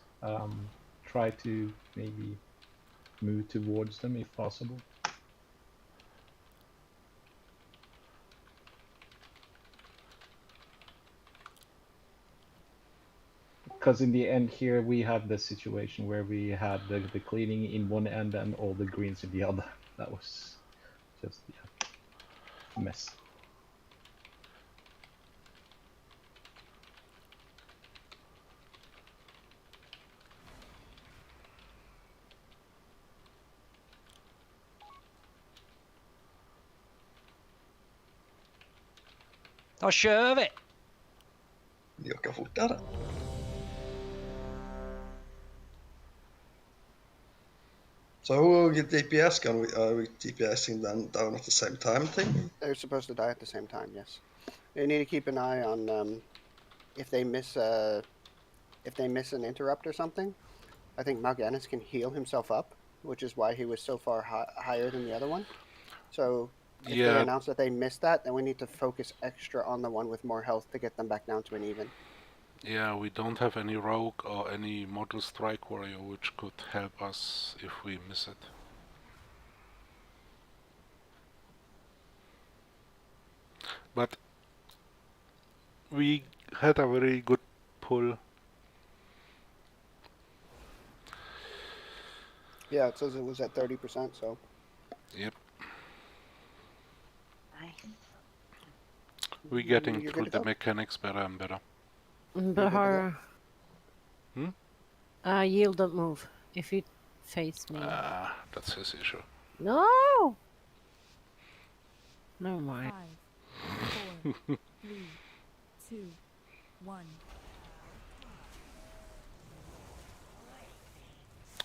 I: Try to maybe move towards them if possible. Because in the end here we have the situation where we had the cleaning in one end and all the greens in the other. That was just a mess.
G: Da kör vi!
C: Vi åker fortare. So who get DPS? Are we DPSing them down at the same time thing?
F: They're supposed to die at the same time, yes. You need to keep an eye on if they miss an interrupt or something. I think Noughtyness can heal himself up, which is why he was so far higher than the other one. So if they announce that they missed that, then we need to focus extra on the one with more health to get them back down to an even.
H: Yeah, we don't have any rogue or any mortal strike warrior which could help us if we miss it. But we had a very good pull.
F: Yeah, it says it was at 30%, so.
H: Yep.
E: Nice.
H: We're getting through the mechanics better and better.
B: Bahar. Yield, don't move. If you face me.
H: That's his issue.
B: No! Never mind.
L: 5, 4, 3, 2, 1.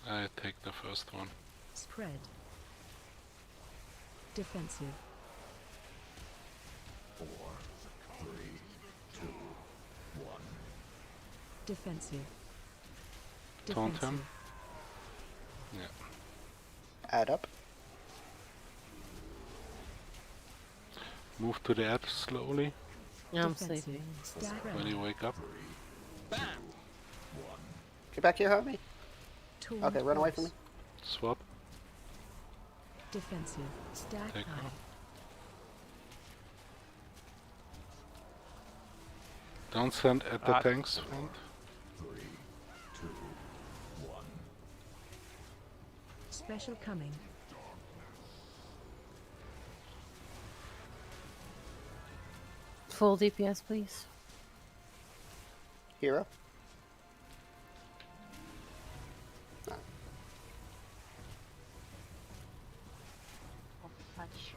H: I take the first one.
L: Spread. Defensive.
K: 4, 3, 2, 1.
L: Defensive.
H: Taunt
L: Defensive.
H: him. Yeah.
F: Add up.
H: Move to the edge slowly.
B: Yeah, I'm sleeping.
H: When you wake up.
F: Get back here, Harvey. Okay, run away from me.
H: Swap.
L: Defensive. Stack
H: Take
L: high.
H: her. Don't stand at the tanks front.
K: 3, 2, 1.
L: Special coming.
B: Full DPS, please.
F: Hero.
E: touch.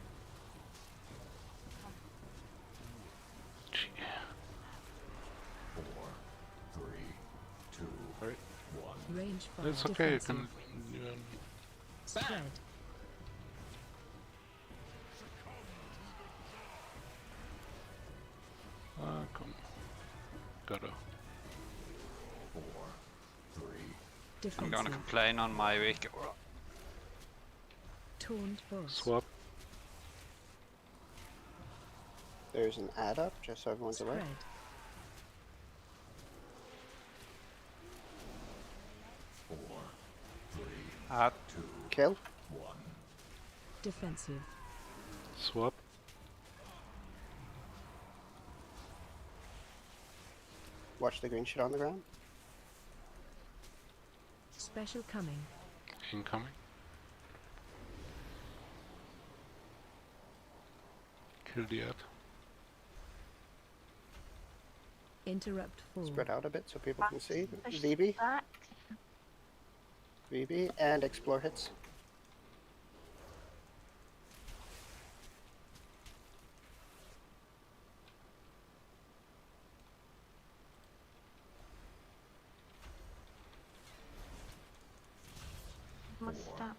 H: Gee.
K: 4, 3, 2,
H: Right.
K: 1.
L: Range 5.
H: It's okay. You
L: defensive.
H: can.
L: Spread.
H: Come. Gotta.
K: 4, 3.
G: I'm
L: Defensive.
G: gonna complain on my week.
L: Taunt boss.
H: Swap.
F: There's an add up, just so everyone's aware.
L: Spread.
G: Add.
F: Kill.
L: Defensive.
H: Swap.
F: Watch the green shit on the ground.
L: Special coming.
H: Incoming. Kill the ad.
L: Interrupt 4.
F: Spread out a bit so people can see.
E: Push
F: VB,
E: back.
F: VB, and explore hits.
E: Must stop.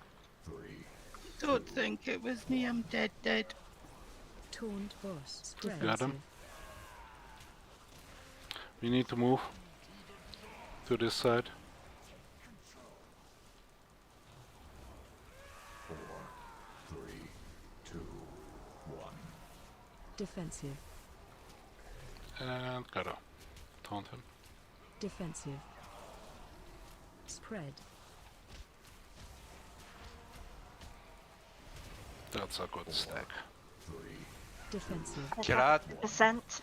D: Don't think it was me. I'm dead.
L: Taunt boss.
H: Got
L: Defensive.
H: him. We need to move to this side.
K: 4, 3, 2, 1.
L: Defensive.
H: And gotta taunt him.
L: Defensive. Spread.
H: That's a good stack.
L: Defensive.
G: Kill ad.
E: Percent.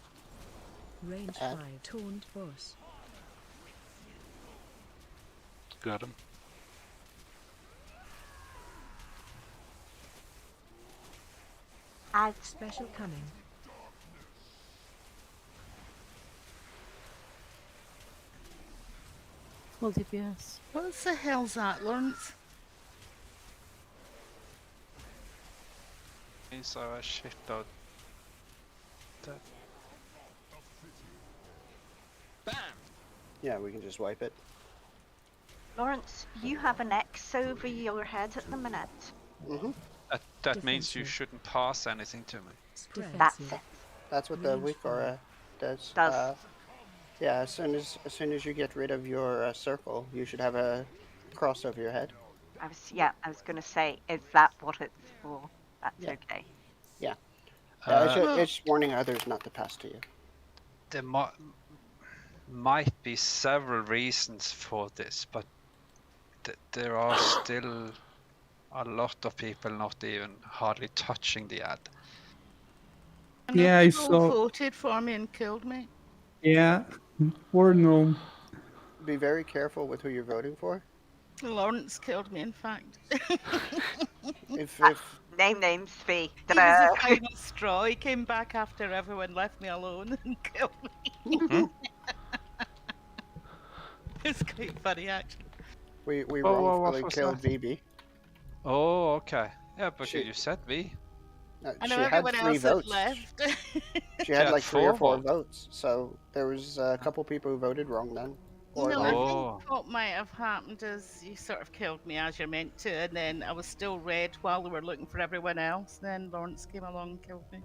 L: Range
F: Add.
L: 5. Taunt boss.
H: Got him.
E: Add.
L: Special coming.
B: Full DPS.
D: What the hell's that, Lawrence?
G: These are a shit load.
F: Yeah, we can just wipe it.
E: Lawrence, you have an X over your head at the minute.
F: Mm-hmm.
G: That means you
L: Defensive.
G: shouldn't pass anything to me.
L: Defensive.
E: That's it.
F: That's what the
L: Range
F: weak aura does.
E: Does.
F: Yeah, as soon as you get rid of your circle, you should have a cross over your head.
E: I was gonna say, is that what it's for? That's
F: Yeah.
E: okay.
F: It's warning others not to pass to you.
G: There might be several reasons for this, but there are still a lot of people not even hardly touching the ad.
D: And
J: Yeah, I
D: people
J: saw.
D: voted for me and killed me.
J: Yeah, or no.
F: Be very careful with who you're voting for.
D: Lawrence killed me, in fact.
F: If
E: Name names, Fee.
D: He was the final straw. He came back after everyone left me alone and killed me. It's quite funny, actually.
F: we
G: what
F: wrongfully
G: was
F: killed
G: that?
F: VB.
G: Oh, okay. Yeah, but
F: She-
G: you said me.
D: I
F: She
D: know
F: had
D: everyone
F: 3
D: else had
F: votes.
D: left.
F: She had
G: had
F: like 3 or 4
G: 4
F: votes, so there was a couple people who voted wrong then. Or
D: No,
F: like,
D: I
G: Oh.
D: think what might have happened is you sort of killed me as you're meant to, and then I was still red while they were looking for everyone else. Then Lawrence came along and killed me.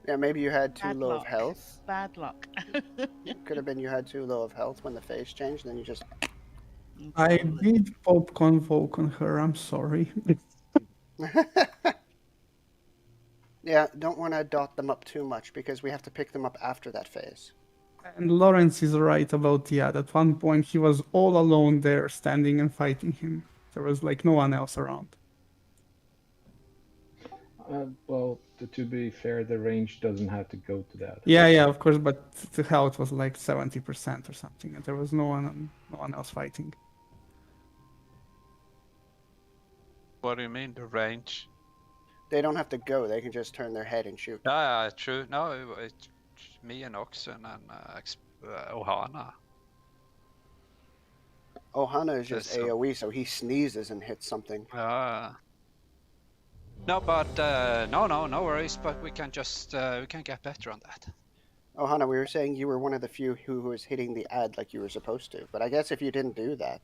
F: yeah, maybe you had too
D: Bad
F: low of
D: luck.
F: health.
D: Bad luck.
F: Could have been you had too low of health when the phase changed, and then you just.
J: I did pop convoke on her. I'm sorry.
F: Yeah, don't want to dot them up too much because we have to pick them up after that phase.
J: And Lawrence is right about the ad. At one point, he was all alone there, standing and fighting him. There was like no one else around.
I: Well, to be fair, the range doesn't have to go to that.
J: Yeah, of course, but the health was like 70% or something, and there was no one else fighting.
G: What do you mean, the range?
F: They don't have to go; they can just turn their head and shoot.
G: Yeah, true. No, it's me and Oxen and Ohana.
F: Ohana is just
G: That's so-
F: AoE, so he sneezes and hits something.
G: Ah, No, but no worries. But we can just we can get better on that.
F: Oh, Hannah, we were saying you were one of the few who was hitting the ad like you were supposed to. But I guess if you didn't do that,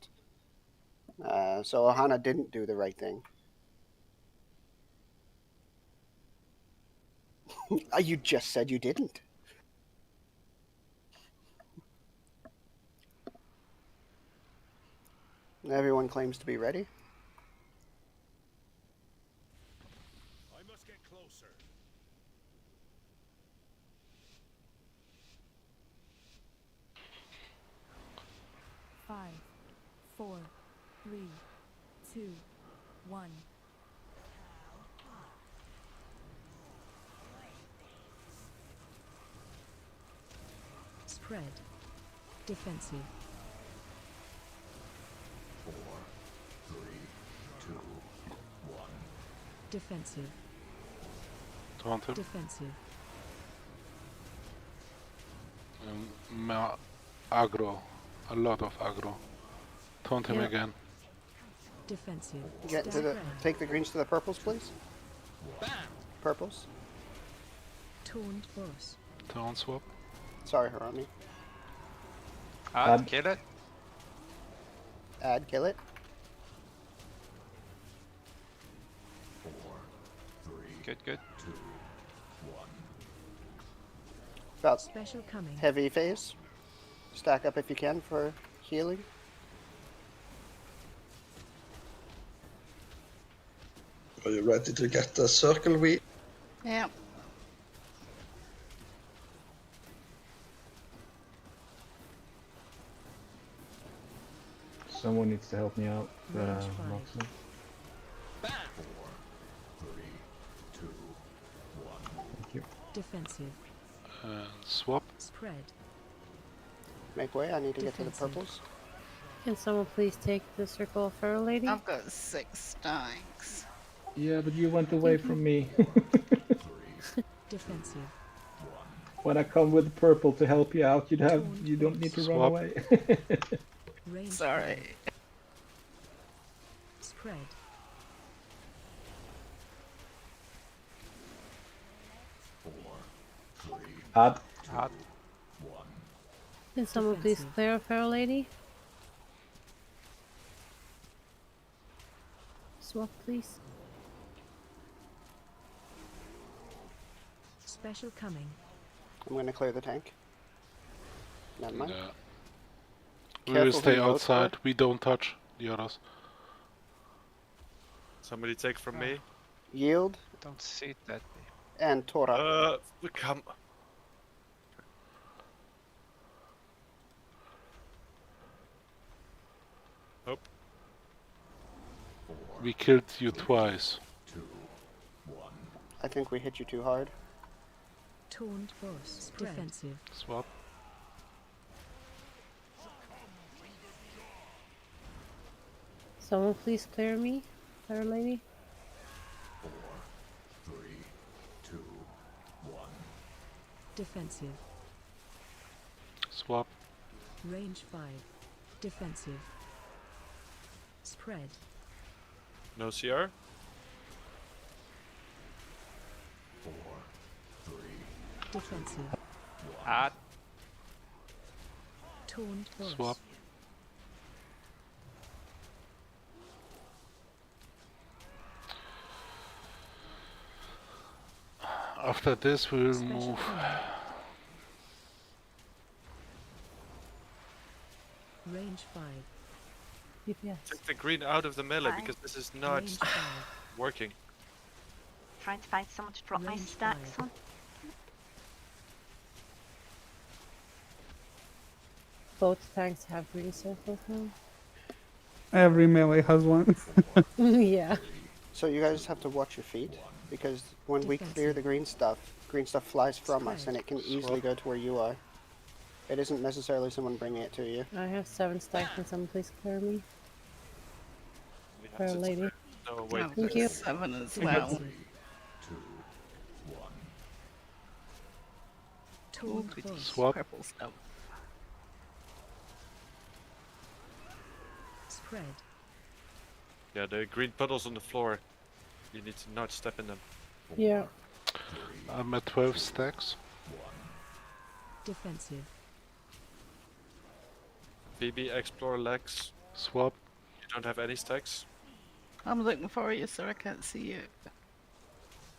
F: so Ohana didn't do the right thing. You just said you didn't. Everyone claims to be ready.
K: I must get closer.
L: 5, 4, 3, 2, 1. Spread. Defensive.
K: 4, 3, 2, 1.
L: Defensive.
H: Taunt him.
L: Defensive.
H: Aggro. A lot of aggro. Taunt him
B: Yeah.
H: again.
L: Defensive.
F: Get to the, take the greens to the purples, please. Purples.
L: Taunt boss.
H: Taunt swap.
F: Sorry, Harami.
G: Kill it.
F: Add, kill it.
K: 4, 3,
G: Good.
K: 2, 1.
F: About
L: Special coming.
F: heavy phase. Stack up if you can for healing.
C: Are you ready to get the circle we?
D: Yeah.
I: Someone needs to help me out.
L: Range
I: Moxon.
K: 4, 3, 2, 1.
I: Thank you.
L: Defensive.
H: Swap.
L: Spread.
F: Make way, I need to get to the
L: Defensive.
F: purples.
B: Can someone please take the circle of Feral Lady?
D: I've got 6 stacks.
I: Yeah, but you went away from me.
L: Defensive.
I: When I come with purple to help you out, you don't need to run
H: Swap.
I: away.
L: Range.
D: Sorry.
L: Spread.
I: Add.
B: Can someone please
L: Defensive.
B: clear a Feral Lady? Swap, please.
L: Special coming.
F: I'm going to clear the tank. Never mind.
H: Yeah. We
F: Careful
H: will stay
F: who you vote for.
H: outside. We don't touch the others.
A: Somebody take from me.
F: Yield
G: Don't see that.
F: and Tora.
A: Come. Nope.
H: We killed you twice.
F: I think we hit you too hard.
L: Taunt boss. Defensive.
H: Swap.
B: Someone please clear me, Feral Lady.
K: 4, 3, 2, 1.
L: Defensive.
H: Swap.
L: Range 5. Defensive. Spread.
A: No CR.
K: 4, 3,
L: Defensive. Taunt boss.
H: Swap. After this, we will
L: Special
H: move.
L: coming. Range 5.
B: DPS.
A: Take the green out of the melee
E: Fine.
A: because this is not
L: Range 5.
A: working.
E: Trying to find someone to drop my
L: Range
E: stacks
L: 5.
E: on.
B: Both tanks have green circles now.
J: Every melee has one.
B: Yeah.
F: So you guys have to watch your feet, because when we clear the green stuff flies from us, and it can easily go to where you are. It isn't necessarily someone bringing it to you.
B: I have 7 stacks. Can someone please clear me?
A: Yeah,
B: Feral
A: it's-
B: Lady.
A: No, wait.
D: I've
B: Thank
D: got
B: you.
D: 7 as
L: Defensive.
D: well.
K: 2, 1.
L: Taunt
D: Goodies.
L: boss.
H: Swap.
D: Purple stuff.
L: Spread.
A: Yeah, the green puddles on the floor. You need to not step in them.
B: Yeah.
H: I'm at 12 stacks.
L: Defensive.
A: Phoebe, explore legs.
H: Swap.
A: You don't have any stacks.
D: I'm looking for you, sir. I can't see you.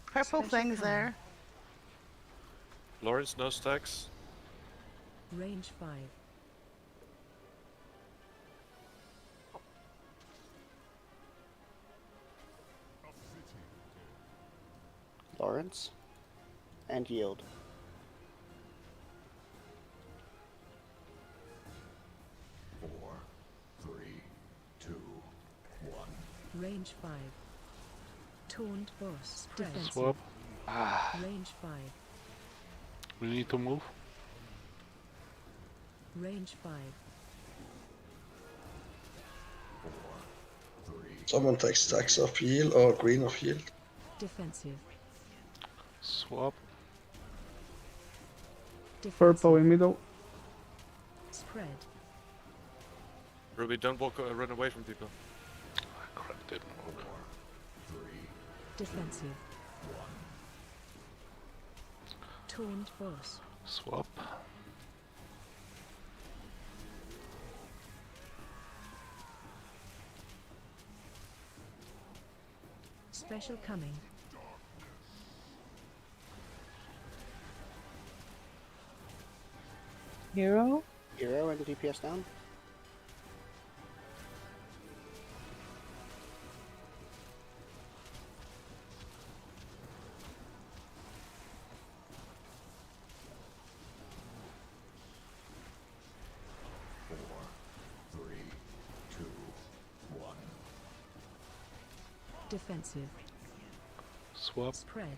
D: Purple
L: Special
D: thing's
L: command.
D: there.
A: Lawrence, no stacks.
L: Range 5.
F: Lawrence. And yield.
K: Four, three, two, one.
L: Range 5. Taunt boss. Defensive.
H: Swap. Ah,
L: Range 5.
H: we need to move.
L: Range 5.
C: Someone takes stacks of heal or green of yield.
L: Defensive.
H: Swap.
L: Defensive.
J: Purple in middle.
L: Spread.
A: Ruby, don't walk, run away from people.
H: Crap, didn't work.
L: Defensive. Taunt boss.
H: Swap.
L: Special coming.
B: Hero?
F: Hero and DPS down.
L: Defensive.
H: Swap.
L: Spread.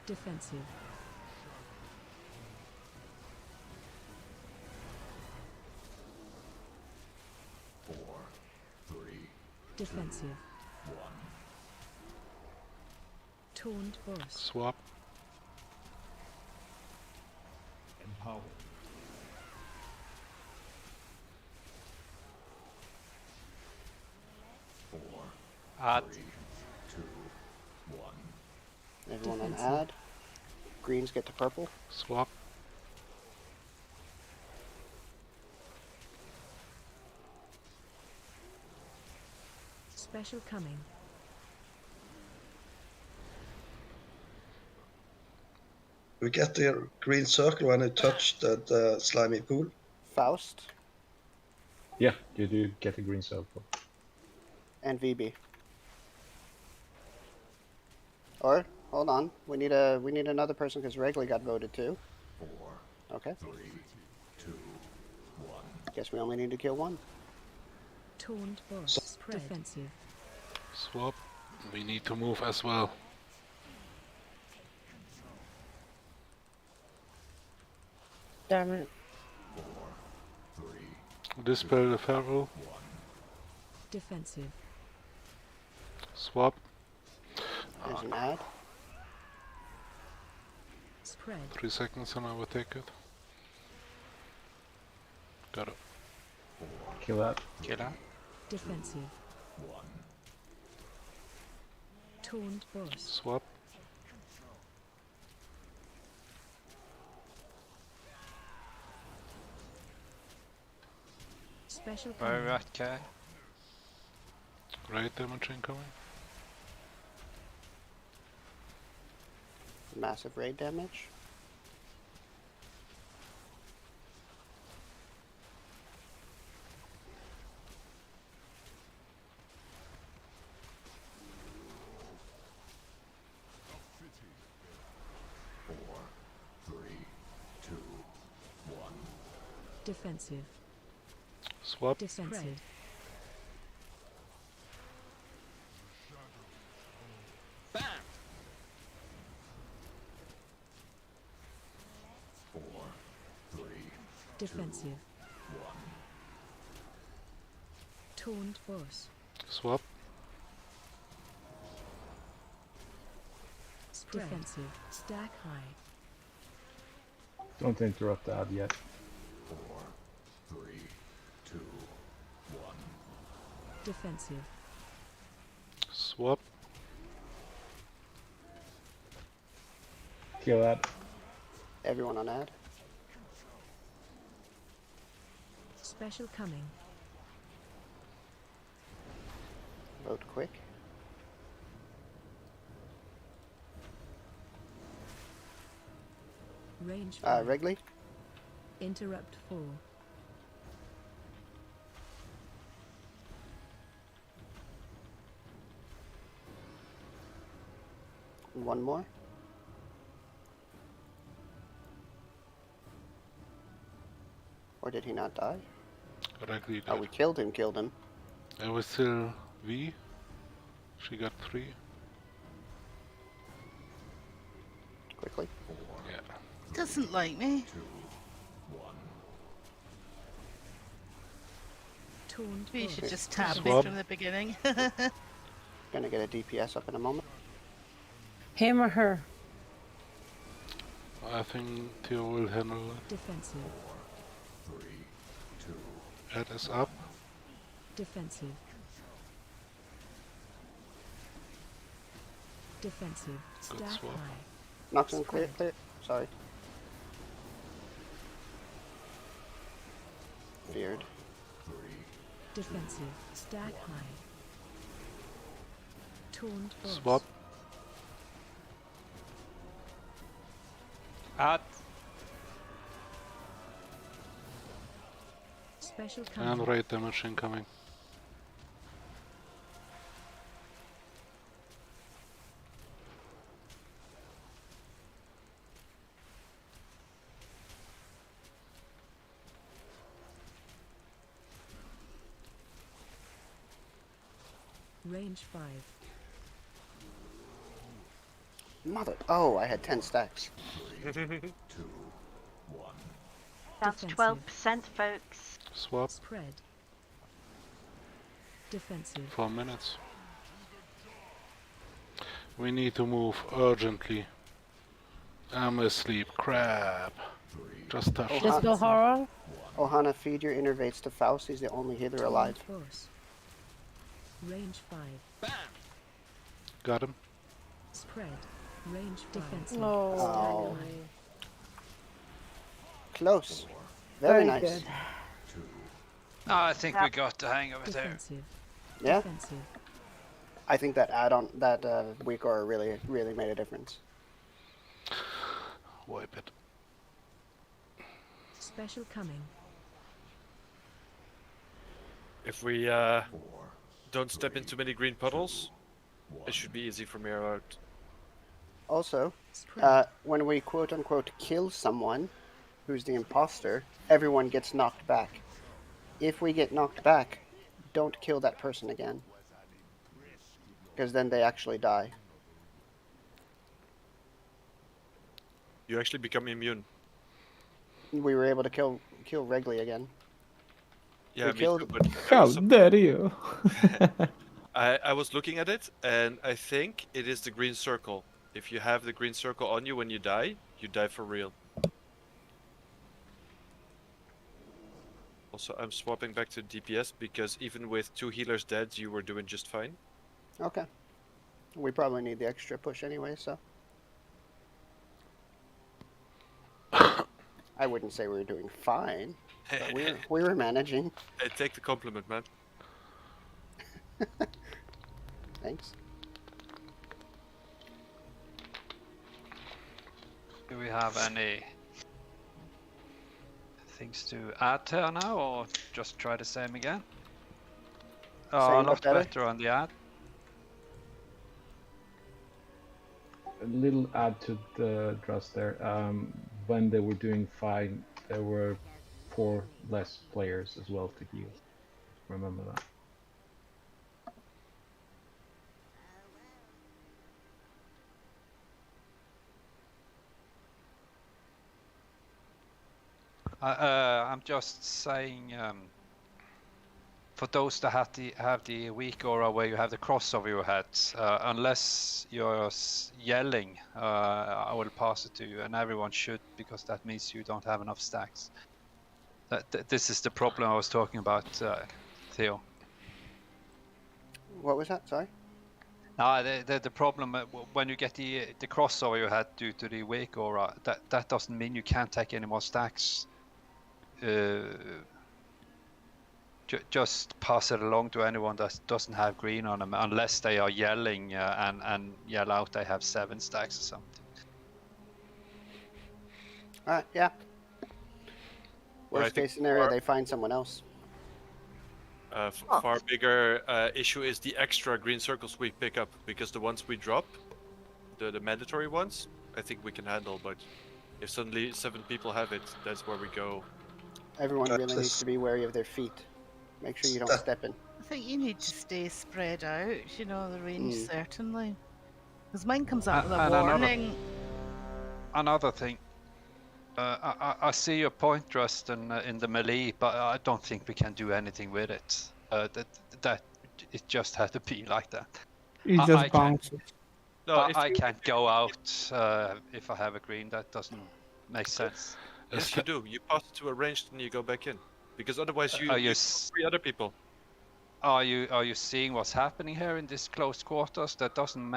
L: Defensive. Defensive. Taunt boss.
H: Swap.
K: Empower.
G: Add.
F: Everyone on
L: Defensive.
F: add. Greens get to purple.
H: Swap.
L: Special coming.
C: We get the green circle when you touch the slimy pool.
F: Faust
I: Yeah, you do get a green circle.
F: and VB. Or hold on, we need another person because Wrigley got voted too. Okay. Guess we only need to kill one.
L: Taunt boss. Spread. Defensive.
H: Swap. We need to move as well.
B: Damn it.
H: Dispel the feral.
L: Defensive.
H: Swap.
F: There's an add.
L: Spread.
H: 3 seconds and I will take it. Got it.
I: Kill that.
G: Kill that.
L: Defensive. Taunt boss.
H: Swap.
L: Special
G: Where are
L: coming.
G: we at, Kai?
H: Right damage incoming.
F: Massive raid damage.
L: Defensive.
H: Swap.
L: Defensive. Defensive. Taunt boss.
H: Swap.
L: Defensive. Stack high.
I: Don't interrupt the ad yet.
L: Defensive.
H: Swap.
I: Kill that.
F: Everyone on ad.
L: Special coming.
F: Vote quick.
L: Range 5.
F: Wrigley.
L: Interrupt 4.
F: One more. Or did he not die?
H: Correctly
F: Oh,
H: dead.
F: we killed him.
H: There was still V. She got 3.
F: Quickly.
H: Yeah.
D: Doesn't like me.
L: Taunt
D: We
L: bush.
D: should just tab me
H: Swap.
D: from the beginning.
F: Gonna get a DPS up in a moment.
B: Him or her?
H: I think Theo will handle it.
L: Defensive.
H: Head is up.
L: Defensive. Defensive.
H: Good
L: Stack
H: swap.
L: high.
F: Noxon, clear. Sorry. Feared.
L: Defensive. Stack high. Taunt boss.
H: Swap.
G: Add.
L: Special coming.
H: And raid damage incoming.
L: Range 5.
F: Mother. Oh, I had 10 stacks.
E: That's
L: Defensive.
E: 12%, folks.
H: Swap.
L: Spread. Defensive.
H: 4 minutes. We need to move urgently. I'm asleep. Crap. Just touch.
F: Oh,
B: Dispel horror?
F: Ohana, feed your innervates to Faust. He's the only healer alive.
L: Taunt boss. Range 5.
H: Got him.
L: Spread. Range defensive.
F: Oh. Close. Very nice.
B: Good.
G: I think we got the hang of it there.
L: Defensive.
F: Yeah?
L: Defensive.
F: I think that add-on, that weak aura really made a difference.
H: Wipe it.
L: Special coming.
A: If we don't step into many green puddles, it should be easy from here out.
F: Also,
L: Spread.
F: when we quote-unquote kill someone who's the imposter, everyone gets knocked back. If we get knocked back, don't kill that person again. Because then they actually die.
A: You actually become immune.
F: We were able to kill Wrigley again.
A: Yeah,
F: We
A: me
F: killed-
A: too, but
J: How dare you?
A: I was looking at it, and I think it is the green circle. If you have the green circle on you when you die for real. Also, I'm swapping back to DPS because even with 2 healers dead, you were doing just fine.
F: Okay. We probably need the extra push anyway, so. I wouldn't say we were doing fine, but we were managing.
A: Hey, take the compliment, man.
F: Thanks.
G: Do we have any things to add here now, or just try the same again?
F: Same
G: A
F: but
G: lot
F: better?
G: better on the ad.
I: A little add to the Drust there. When they were doing fine, there were 4 less players as well to heal. Remember that.
G: I'm just saying, for those that have the weak aura where you have the cross over your head, unless you're yelling, I will pass it to you, and everyone should, because that means you don't have enough stacks. This is the problem I was talking about, Theo.
F: What was that? Sorry?
G: The problem when you get the crossover you had due to the wake aura, that doesn't mean you can't take any more stacks. Just pass it along to anyone that doesn't have green on them, unless they are yelling and yell out they have 7 stacks or something.
F: Yeah.
A: Or I
F: Worst
A: think
F: case scenario, they find someone else.
A: Far bigger issue is the extra green circles we pick up, because the ones we drop, the mandatory ones, I think we can handle, but if suddenly 7 people have it, that's where we go.
F: Everyone really needs to be wary of their feet. Make sure you don't step in.
D: I think you need to stay spread out, you know, the range certainly. Because mine comes up with a
G: And
D: warning.
G: Another thing, I see your point, Justin, in the melee, but I don't think we can do anything with it. That it just had to be like that.
J: It just bounces.
G: I can't go out if I have a green. That doesn't make sense.
A: Yes, you do. You pass it to a ranged and you go back in, because otherwise you
G: Are you
A: 3 other people.
G: Are you seeing what's happening here in this close quarters? That doesn't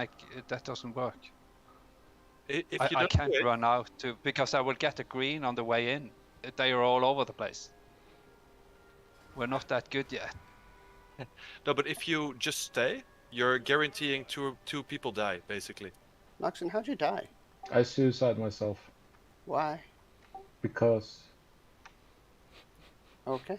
G: work.
A: If you
G: I
A: don't
G: can't
A: do it,
G: run out because I will get a green on the way in. They are all over the place. We're not that good yet.
A: No, but if you just stay, you're guaranteeing two people die, basically.
F: Noxon, how'd you die?
I: I suicide myself.
F: Why?
I: Because.
F: Okay.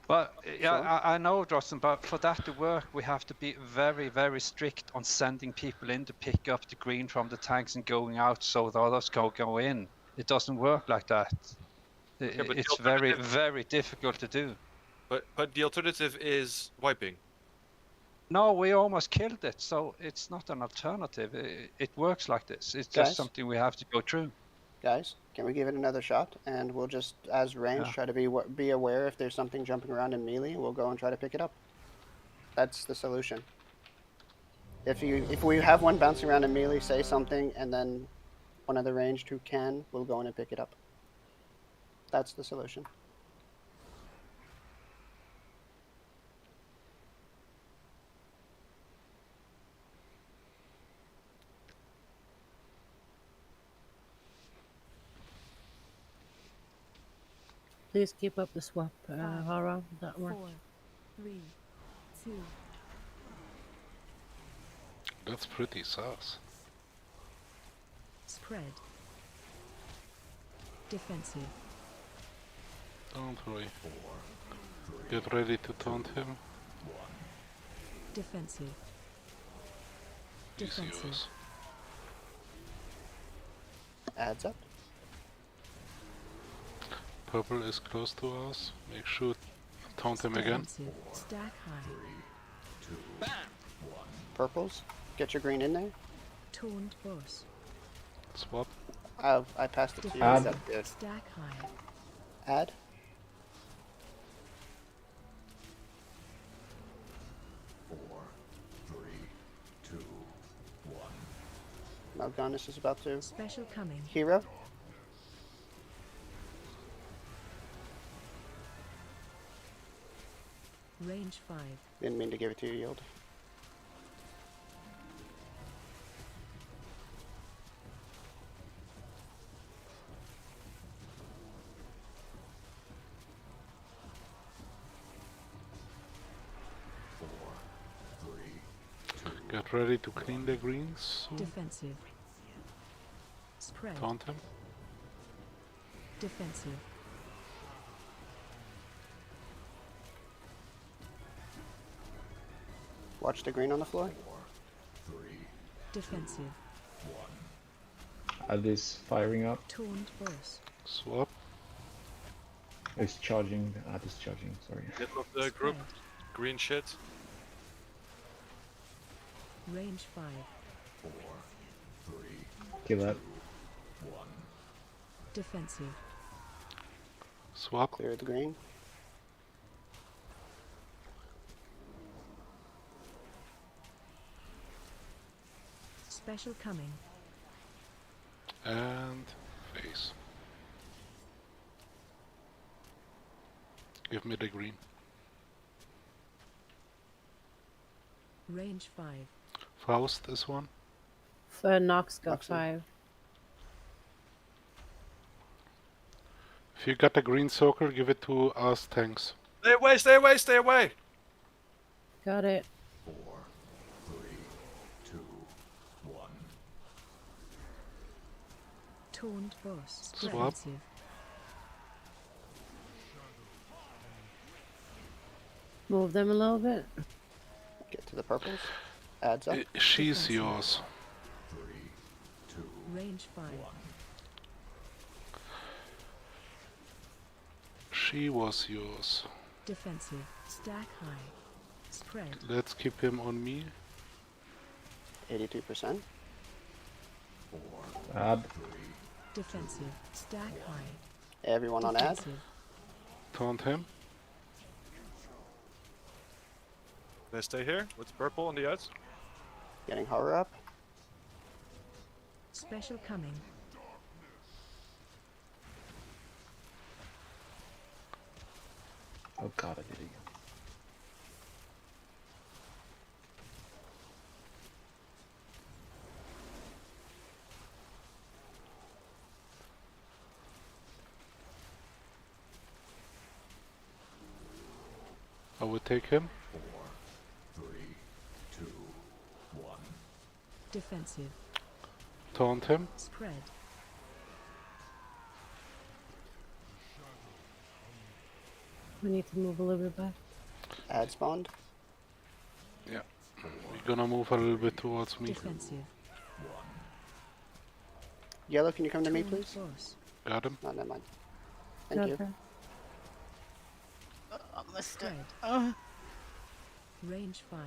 G: But yeah,
F: Sure.
G: I know, Justin, but for that to work, we have to be very, very strict on sending people in to pick up the green from the tanks and going out so the others go in. It doesn't work like that. It's very, very difficult to do.
A: But the alternative is wiping.
G: No, we almost killed it, so it's not an alternative. It works like this. It's just
F: Guys?
G: something we have to go through.
F: Guys, can we give it another shot? And we'll just, as range, try to be aware if there's something jumping around in melee. We'll go and try to pick it up. That's the solution. If we have one bouncing around in melee, say something, and then one of the ranged who can will go in and pick it up. That's the solution.
B: Please keep up the swap, Hara. That worked.
L: 4, 3, 2.
H: That's pretty sus.
L: Spread. Defensive.
H: Don't worry. Get ready to taunt him.
L: Defensive.
H: He's
L: Defensive.
H: yours.
F: Adds up.
H: Purple is close to us. Make sure taunt him again.
L: Defensive. Stack high.
F: Purples, get your green in there.
L: Taunt boss.
H: Swap.
F: I passed it to you.
I: Add.
F: That's good.
L: Stack high.
F: Add. Noughtyness is about to.
L: Special coming.
F: Hero.
L: Range 5.
F: Didn't mean to give it to you, Yield.
H: Get ready to clean the greens.
L: Defensive. Spread.
H: Taunt him.
L: Defensive.
F: Watch the green on the floor.
L: Defensive.
I: Add is firing up.
L: Taunt boss.
H: Swap.
I: It's charging. Add is charging. Sorry.
A: Middle of the group, green shit.
L: Range 5.
I: Kill that.
L: Defensive.
H: Swap.
F: Clear the green.
L: Special coming.
H: And face. Give me the green.
L: Range 5.
H: Faust is one.
B: Nox got
F: Noxy.
B: 5.
H: If you got a green circle, give it to us tanks.
A: Stay away, stay away, stay away!
B: Got it.
K: 4, 3, 2, 1.
L: Taunt boss.
H: Swap.
L: Defensive.
B: Move them a little bit.
F: Get to the purples. Adds up.
H: She's
L: Defensive.
H: yours.
K: 3, 2,
L: Range 5.
K: 1.
H: She was yours.
L: Defensive. Stack high. Spread.
H: Let's keep him on me.
F: 82%.
K: 4,
I: Add.
K: 3,
L: Defensive. Stack high.
F: Everyone on ad.
L: Defensive.
H: Taunt him.
A: Can I stay here with the purple on the outs?
F: Getting horror up.
L: Special coming.
I: Oh god, I did it again.
H: I would take him.
K: 4, 3, 2, 1.
L: Defensive.
H: Taunt him.
L: Spread.
B: We need to move a little bit back.
F: Ad spawned.
H: Yeah. We're gonna move a little bit towards me.
L: Defensive.
F: Yellow, can you come to me,
L: Taunt
F: please?
L: boss.
H: Got him.
F: No, never mind. Thank you.
B: Okay.
D: I missed it.
L: Spread. Range 5.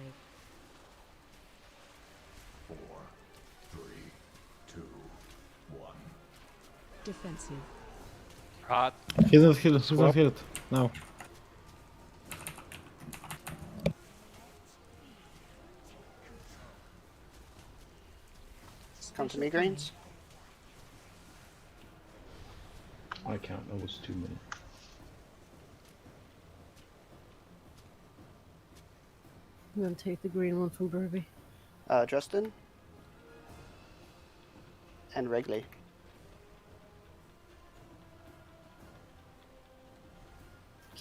K: 4, 3, 2, 1.
L: Defensive.
G: Hot.
M: Heal, heal, heal,
H: Swap.
M: heal. Now.
F: Come to
L: Special
F: me,
L: coming.
F: greens.
I: I can't. That was too many.
B: I'm gonna take the green one from Burby.
F: Justin. And Wrigley.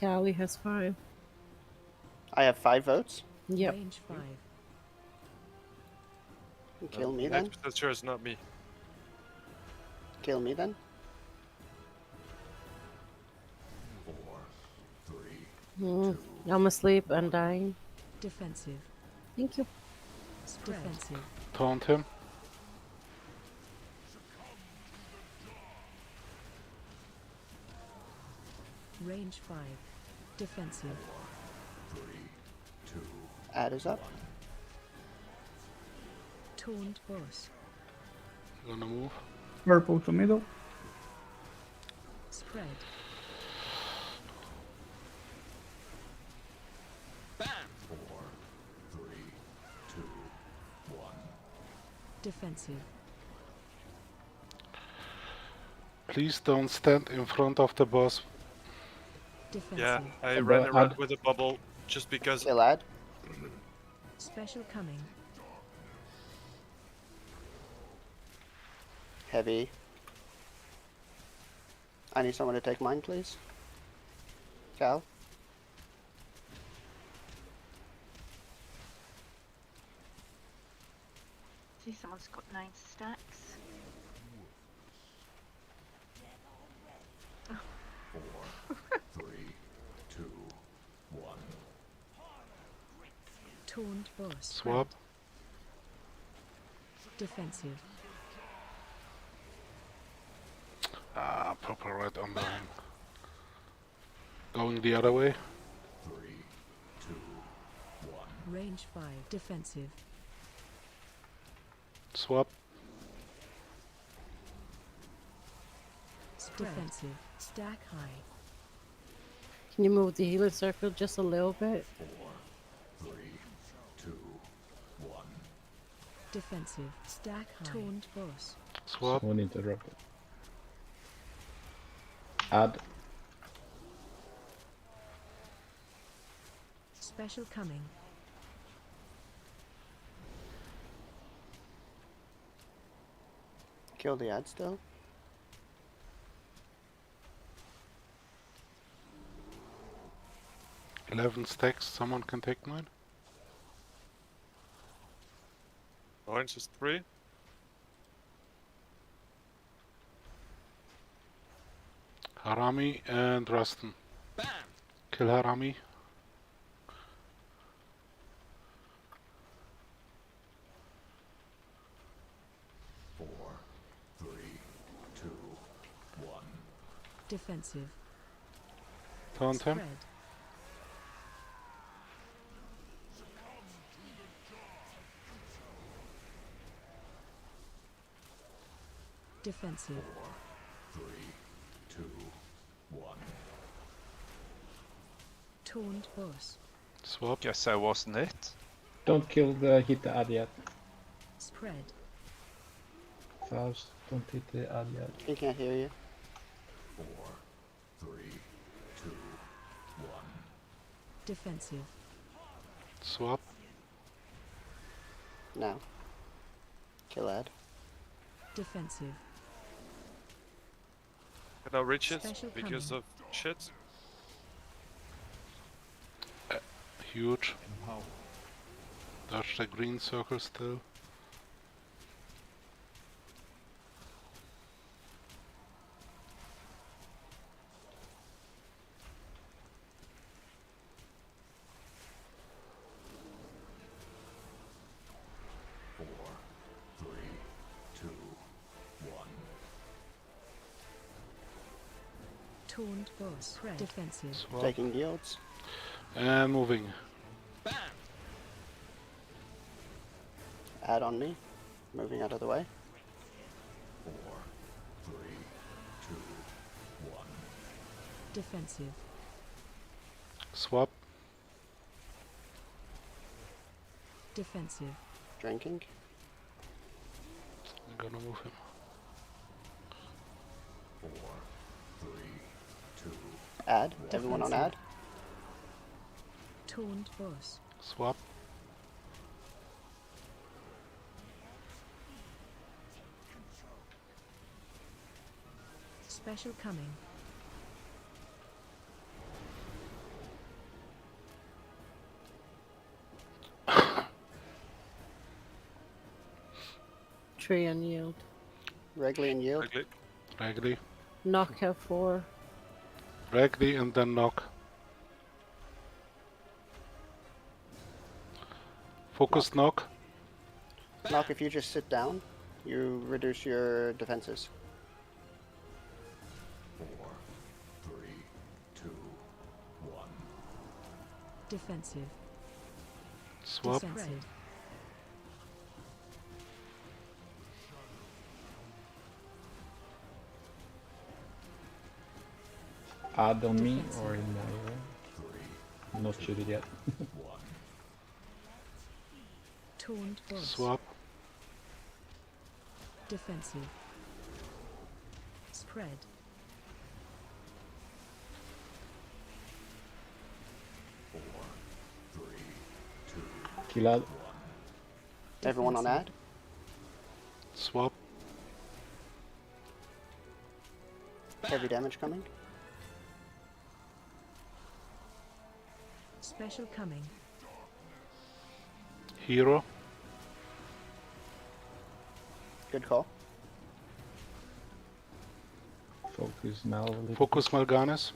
B: Callie has 5.
F: I have 5 votes.
B: Yep.
L: Range 5.
F: Kill me then.
A: 90% sure it's not me.
F: Kill me then.
K: 4, 3,
B: I'm asleep and dying.
L: Defensive.
B: Thank you.
L: Spread. Defensive.
H: Taunt him.
L: Range 5. Defensive.
K: 3, 2,
F: Ad is up.
L: Taunt boss.
H: Gonna move.
J: Purple to middle.
L: Spread.
K: 4, 3, 2, 1.
L: Defensive.
H: Please don't stand in front of the boss.
L: Defensive.
A: Yeah, I
I: Umbrella
A: ran around
I: ad.
A: with a bubble just because.
F: Kill ad.
L: Special coming.
F: Heavy. I need someone to take mine, please. Cal.
E: See, someone's got 9 stacks.
K: 4, 3, 2, 1.
L: Taunt boss.
H: Swap.
L: Defensive.
H: Ah, purple right on the line. Going the other way.
K: 3, 2, 1.
L: Range 5. Defensive.
H: Swap.
L: Defensive. Stack high.
B: Can you move the healer circle just a little bit?
K: 4, 3, 2, 1.
L: Defensive. Stack high. Taunt boss.
H: Swap.
I: Someone interrupted. Add.
L: Special coming.
F: Kill the ad still.
H: $11 stacks, someone can take mine.
A: Orange is 3.
H: Harami and Rustin. Kill Harami.
K: Four, three, two, one.
L: Defensive.
H: Taunt him.
L: Spread. Defensive.
K: Four, three, two, one.
L: Taunt boss.
H: Swap.
G: Guess that wasn't it.
I: Don't hit the ad yet.
L: Spread.
I: Faust, don't hit the ad yet.
F: He can't hear you.
K: Four, three, two, one.
L: Defensive.
H: Swap.
F: Now. Kill ad.
L: Defensive.
A: Now riches
L: Special
A: because
L: coming.
A: of shit.
H: Huge. Dodge the green circle still.
K: Four, three, two, one.
L: Taunt boss. Spread. Defensive.
H: Swap.
F: Taking yields.
H: And moving.
F: Ad on me. Moving out of the way.
K: Four, three, two, one.
L: Defensive.
H: Swap.
L: Defensive.
F: Drinking.
H: I'm gonna move him.
K: Four, three, two.
F: Ad. Everyone on ad.
L: Taunt boss.
H: Swap.
L: Special coming.
B: Tree and yield.
F: Regly and yield.
A: Ugly.
H: Regli.
B: Knock have 4.
H: Regli and then knock. Focus knock.
F: Knock, if you just sit down, you reduce your defenses.
K: Four, three, two, one.
L: Defensive.
H: Swap.
L: Defensive.
I: Ad on me
L: Defensive.
I: or in my I'm not sure yet.
L: Taunt boss.
H: Swap.
L: Defensive. Spread.
K: Four, three, two.
I: Kill ad.
F: Everyone on ad.
H: Swap.
F: Heavy damage coming.
L: Special coming.
H: Hero.
F: Good call.
I: Focus Mal a little.
H: Focus Mal'Ganis.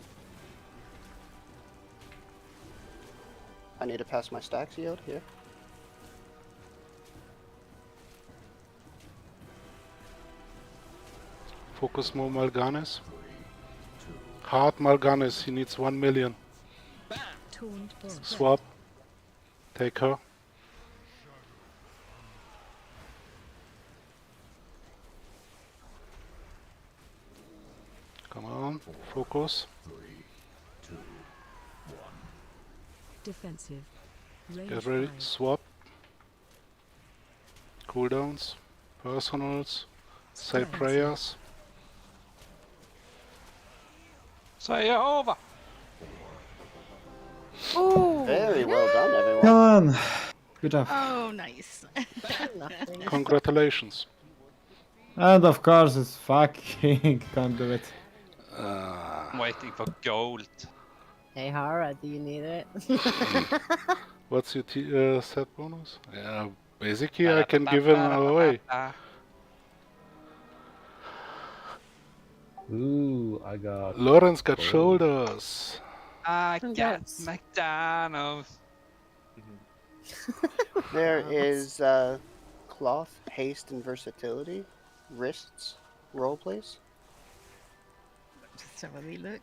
F: I need to pass my stacks yield here.
H: Focus more Mal'Ganis. Hard Mal'Ganis. He needs 1 million.
L: Taunt boss.
H: Swap. Take her. Come on. Focus.
L: Defensive. Range
H: Get ready.
L: 5.
H: Swap. Cooldowns. Personals. Say
L: Defensive.
H: prayers.
G: Say over.
B: Oh,
F: Very well done, everyone.
M: Come on. Good job.
D: Oh, nice.
B: nothing.
H: Congratulations.
M: And of course it's fucking can't do it.
G: I'm waiting for gold.
B: Hey Hara, do you need it?
H: What's your set bonus? Yeah, basically I can give him away.
I: Ooh, I got.
H: Lawrence got
I: gold.
H: shoulders.
G: I got
B: Congrats.
G: McDonald's.
F: There is cloth, haste, and versatility. Wrists. Roll, please.
D: Just have a wee look.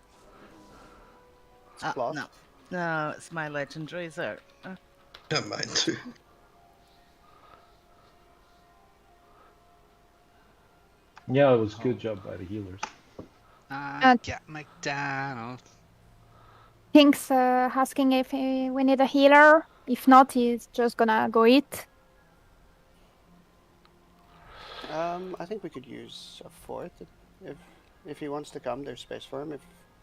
F: It's cloth.
D: No. No, it's my legendaries are.
C: Yeah, mine too.
I: Yeah, it was good job by the healers.
G: I got McDonald's.
N: Pink's asking if we need a healer. If not, he's just gonna go eat.
F: I think we could use a fourth if he wants to come. There's space for him. If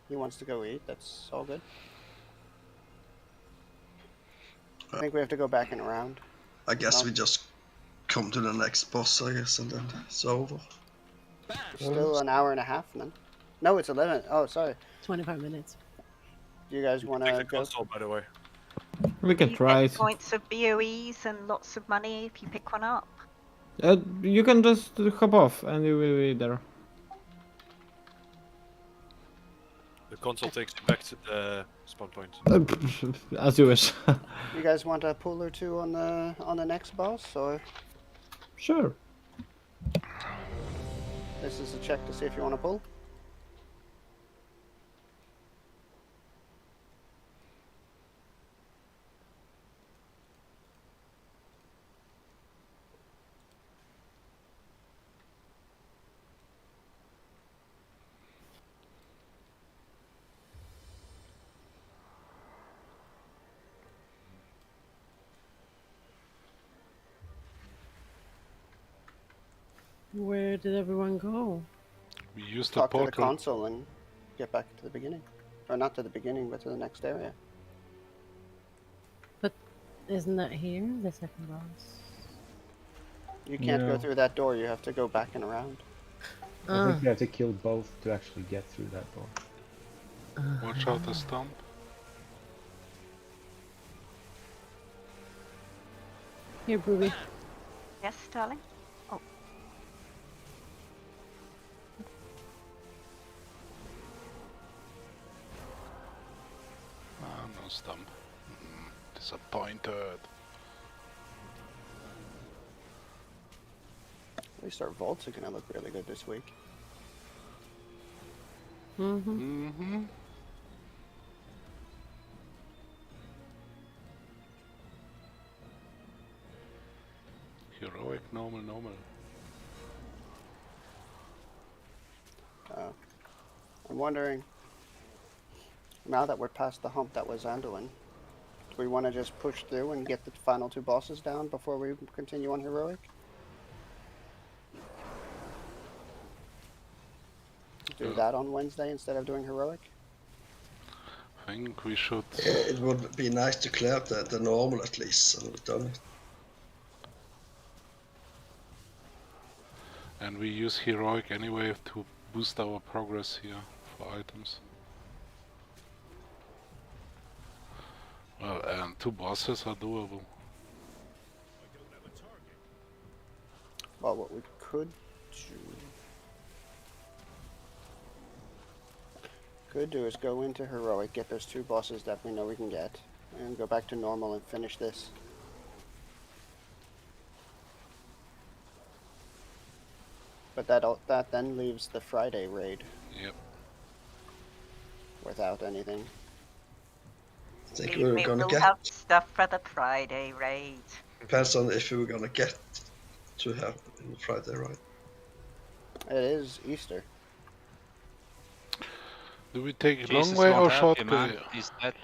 F: he wants to go eat, that's all good. I think we have to go back and around.
C: I guess we just come to the next boss, I guess, and then it's over.
F: Still an hour and a half, then. No, it's 11. Oh, sorry.
B: 25 minutes.
F: Do you guys want
A: Take
F: to
A: the
F: go?
A: console, by the way.
M: We can
E: You
M: try
E: get
M: it.
E: points of BOEs and lots of money if you pick one up.
M: You can just hop off and you will be there.
A: The console takes you back to the spawn point.
M: As you wish.
F: You guys want a pull or two on the next boss, or
M: Sure.
F: this is a check to see if you want to pull?
B: Where did everyone go?
H: We used the
F: Talk to the
H: portal.
F: console and get back to the beginning, or not to the beginning, but to the next area.
B: But isn't that here, the second boss?
F: You can't go
I: No.
F: through that door. You have to go back and around.
I: I think you have to kill both to actually get through that door.
H: Watch out the stump.
B: Here, Booby.
E: Yes, darling? Oh,
H: Ah, no stump. Disappointed.
F: At least our vaults are gonna look really good this week.
H: Mm-hmm. Heroic, normal.
F: I'm wondering, now that we're past the hump that was Anduin, do we want to just push through and get the final two bosses down before we continue on Heroic? Do that on Wednesday instead of doing Heroic?
H: I think we should.
C: It would be nice to clear the normal at least, so we've done it.
H: And we use heroic anyway to boost our progress here for items. Well, and two bosses are doable.
F: Well, what we could do is go into Heroic, get those two bosses that we know we can get, and go back to normal and finish this. But that then leaves the Friday raid.
H: Yep.
F: Without anything.
C: I think we were
E: we
C: gonna
E: will
C: get.
E: have stuff for the Friday raid.
C: Depends on if we were gonna get to have in Friday, right?
F: It is Easter.
H: Do we take
G: Jesus
H: long way or
G: won't help you,
H: shortcut?
G: man. He's dead.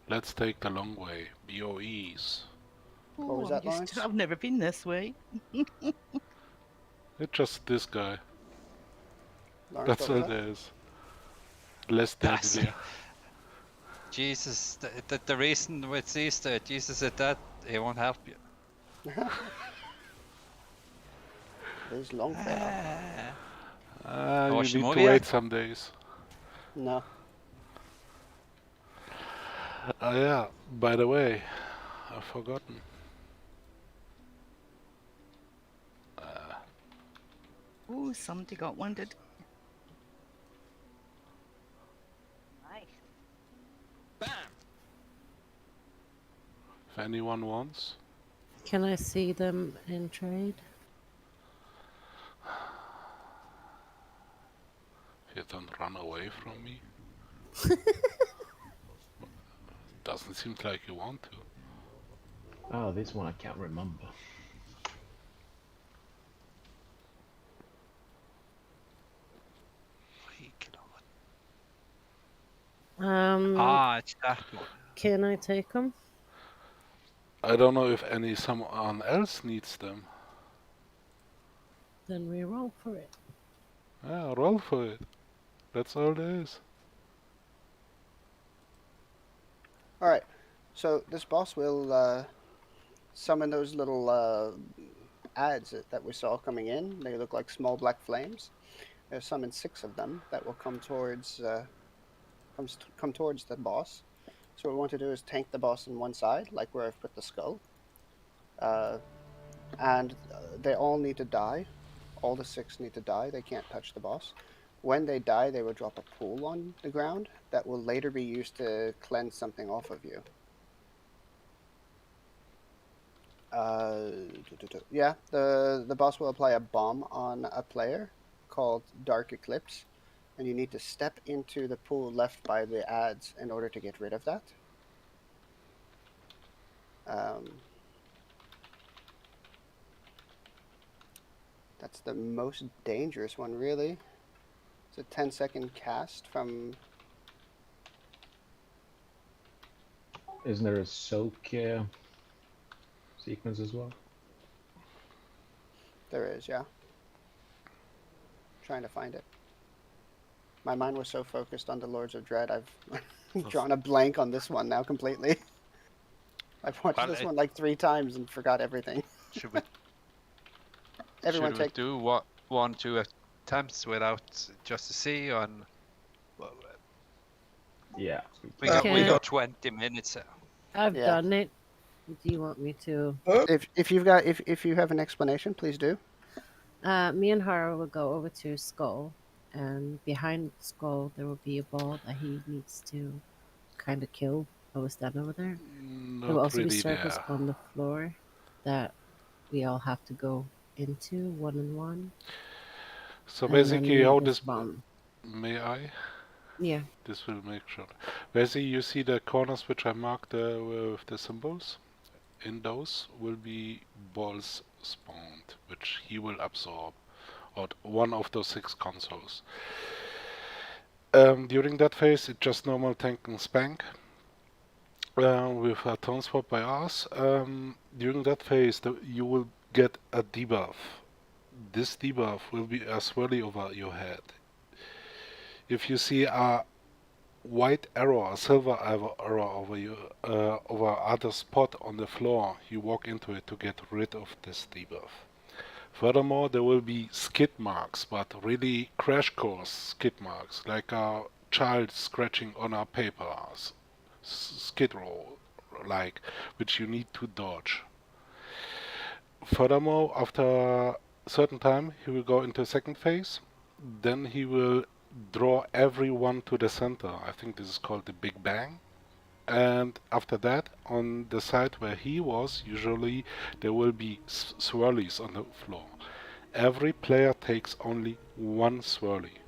H: Let's take the long way. BOEs.
F: What was
D: Oh,
F: that,
D: I'm used
F: Lawrence?
D: to- I've never been this way.
H: It's just this guy.
F: Lawrence,
H: That's
F: what
H: what
F: was
H: it is. Less
G: That's-
H: deadly.
G: Jesus, the reason it's Easter, Jesus said that he won't help you.
F: that? It is long fair.
H: You
G: Watch the
H: need to
G: movie
H: wait
G: yet?
H: some days.
F: No.
H: Yeah, by the way, I've forgotten.
D: Oh, somebody got wounded.
E: Nice.
H: If anyone wants.
B: Can I see them in trade?
H: You don't run away from me. Doesn't seem like you want to.
I: Oh, this one I can't remember.
G: It's that one.
B: Can I take them?
H: I don't know if someone else needs them.
B: Then we roll for it.
H: Yeah, roll for it. That's all there is.
F: Alright, so this boss will summon those little ads that we saw coming in. They look like small black flames. There's summon 6 of them that will come towards come towards the boss. So what we want to do is tank the boss on one side, like where I've put the skull. And they all need to die. All the 6 need to die. They can't touch the boss. When they die, they will drop a pool on the ground that will later be used to cleanse something off of you. Yeah, the boss will apply a bomb on a player called Dark Eclipse, and you need to step into the pool left by the ads in order to get rid of that. That's the most dangerous one, really. It's a 10-second cast from...
I: Isn't there a soak sequence as well?
F: There is, yeah. Trying to find it. My mind was so focused on the Lords of Dread, I've drawn a blank on this one now completely. I've watched this one like 3 times and forgot everything.
G: Should we?
F: Everyone
G: should we
F: take...
G: do 1-2 attempts without just to see on?
I: Yeah.
G: We got 20 minutes.
B: I've done it. Do you want me to?
F: If you have an explanation, please do.
B: Me and Hara will go over to Skull, and behind Skull there will be a ball that he needs to kind of kill. What was that over there? There will also be circles on the floor that we all have to go into one on one.
H: So basically, how this
B: bomb?
H: May I?
B: Yeah.
H: This will make sure. Basically, you see the corners which I marked with the symbols. In those will be balls spawned, which he will absorb, or one of those 6 consoles. During that phase, it's just normal tank and spank with a tone swap by us. During that phase, you will get a debuff. This debuff will be a swirly over your head. If you see a white arrow, a silver arrow over you, over other spot on the floor, you walk into it to get rid of this debuff. Furthermore, there will be skid marks, but really crash course skid marks, like a child scratching on a paper, skid row, like, which you need to dodge. Furthermore, after a certain time, he will go into second phase. Then he will draw everyone to the center. I think this is called the Big Bang. And after that, on the side where he was, usually there will be swirlies on the floor. Every player takes only 1 swirly,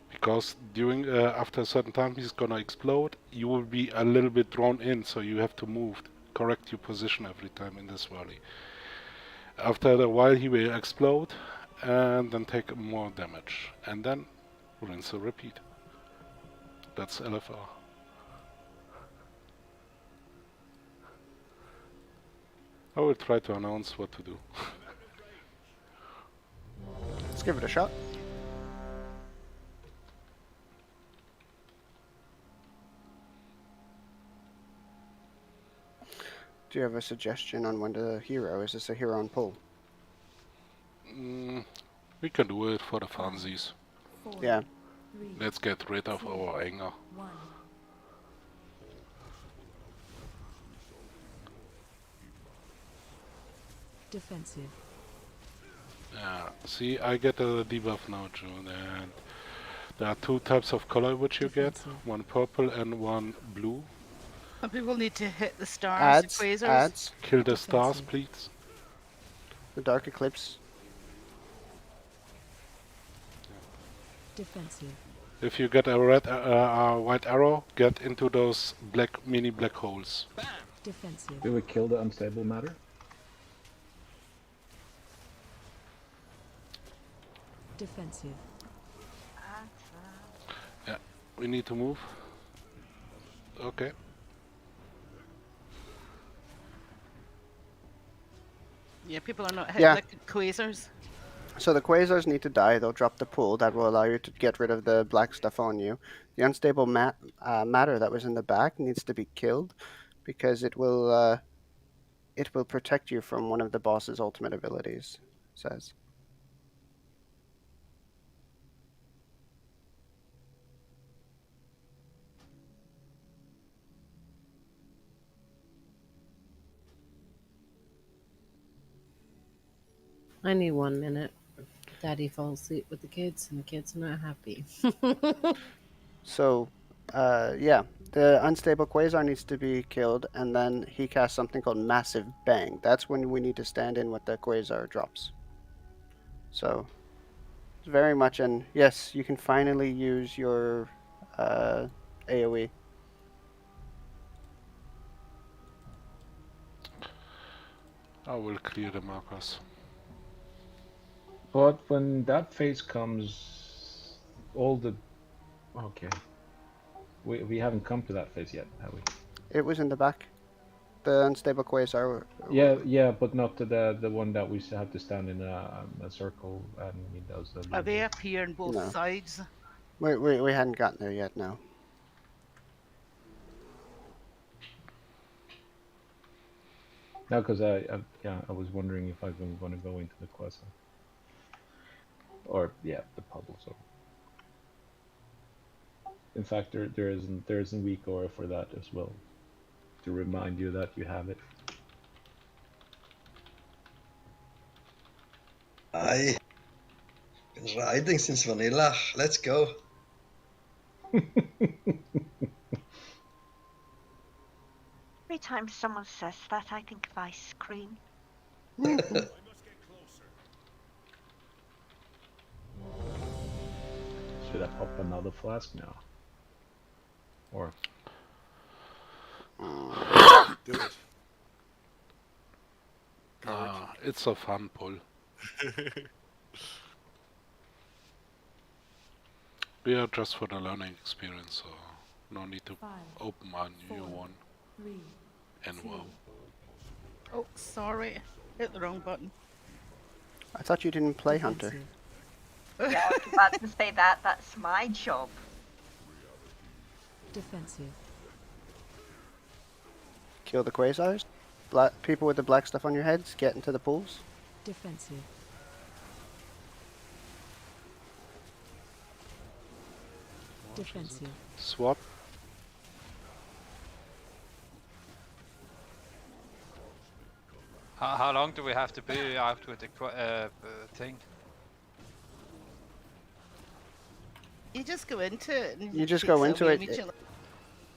H: because during after a certain time he's gonna explode. You will be a little bit drawn in, so you have to move, correct your position every time in the swirly. After a while he will explode and then take more damage, and then rinse and repeat. That's LFR. I will try to announce what to do.
F: Let's give it a shot. Do you have a suggestion on when to hero? Is this a hero on pull?
H: We can do it for the funsies.
F: Yeah.
H: Let's get rid of our anger.
L: Defensive.
H: See, I get a debuff now, June, and there are 2 types of color which you get. One purple and one blue.
D: Some people need to hit the stars,
F: Adds,
D: the quasars.
F: adds.
H: Kill the stars, please.
F: The Dark Eclipse.
L: Defensive.
H: If you get a red, white arrow, get into those mini black holes.
L: Defensive.
I: Do we kill the unstable matter?
L: Defensive.
H: Yeah, we need to move. Okay.
D: Yeah, people are not hitting
F: Yeah.
D: the quasars.
F: So the quasars need to die. They'll drop the pool. That will allow you to get rid of the black stuff on you. The unstable matter that was in the back needs to be killed because it will protect you from one of the boss's ultimate abilities. It says.
B: I need 1 minute. Daddy falls asleep with the kids, and the kids are not happy.
F: So, yeah, the unstable quasar needs to be killed, and then he casts something called Massive Bang. That's when we need to stand in what the quasar drops. So, it's very much an yes, you can finally use your AoE.
H: I will clear the markers.
I: But when that phase comes, all the... Okay. We haven't come to that phase yet, have we?
F: It was in the back. The unstable quasar.
I: Yeah, but not to the one that we have to stand in a circle and he does the...
D: Are they up here on both
F: No.
D: sides?
F: We hadn't gotten there yet, no.
I: No, because I was wondering if I was going to go into the quasar. Or yeah, the puddle. So, in fact, there is a weak aura for that as well, to remind you that you have it.
C: Aye. Been riding since vanilla. Let's go.
E: Every time someone says that, I think of ice cream.
I: Should I pop another flask now? Or
A: Do it.
H: It's a fun pull. We are just for the learning experience, so no need to open a new one.
L: 3,
H: And wow.
D: Oh, sorry. Hit the wrong button.
F: I thought you didn't play Hunter.
E: Yeah, I was about to say that. That's my job.
L: Defensive.
F: Kill the quasars. People with the black stuff on your heads, get into the pools.
L: Defensive. Defensive.
H: Swap.
G: How long do we have to be out with the thing?
D: You just go into it. And
F: You just
D: take
F: go into
D: Sylvie
F: it.
D: immediately.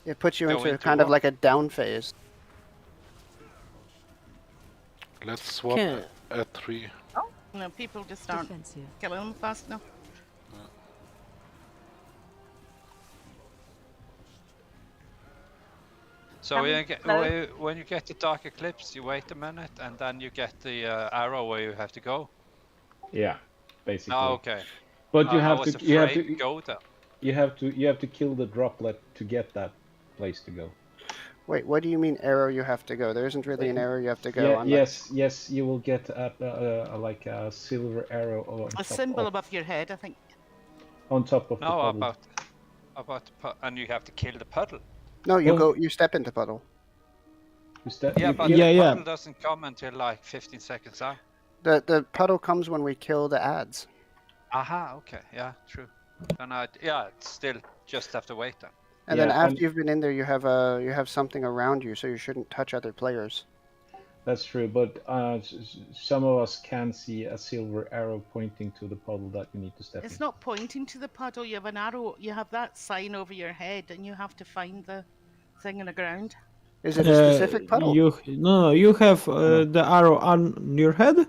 F: It puts you
G: Go
F: into
G: into
F: kind of
G: what?
F: like a down phase.
H: Let's swap
B: Okay.
H: at 3.
D: No, people just aren't
L: Defensive.
D: killing them fast enough.
G: So when you get the Dark Eclipse, you wait a minute, and then you get the arrow where you have to go.
I: yeah, basically.
G: Oh, okay.
I: But you
G: I
I: have
G: was
I: to you have
G: afraid
I: to
G: go there.
I: you have to kill the droplet to get that place to go.
F: Wait, what do you mean arrow you have to go? There isn't really an arrow you have to go on.
I: Yes, you will get like a silver arrow on
D: A symbol above your head, I think.
I: on top of the
G: No,
I: puddle.
G: and you have to kill the puddle.
F: No, you step into puddle.
G: Yeah, but
M: Yeah,
G: the
M: yeah.
G: puddle doesn't come until like 15 seconds out.
F: The puddle comes when we kill the ads.
G: Aha, okay, yeah, true. Then it's still just have to wait then.
F: And
I: Yeah,
F: then after
I: and-
F: you've been in there, you have something around you, so you shouldn't touch other players.
I: That's true, but some of us can see a silver arrow pointing to the puddle that you need to step
D: It's
I: in.
D: not pointing to the puddle. You have an arrow. You have that sign over your head, and you have to find the thing in the ground.
F: Is it a specific puddle?
M: You have the arrow on your head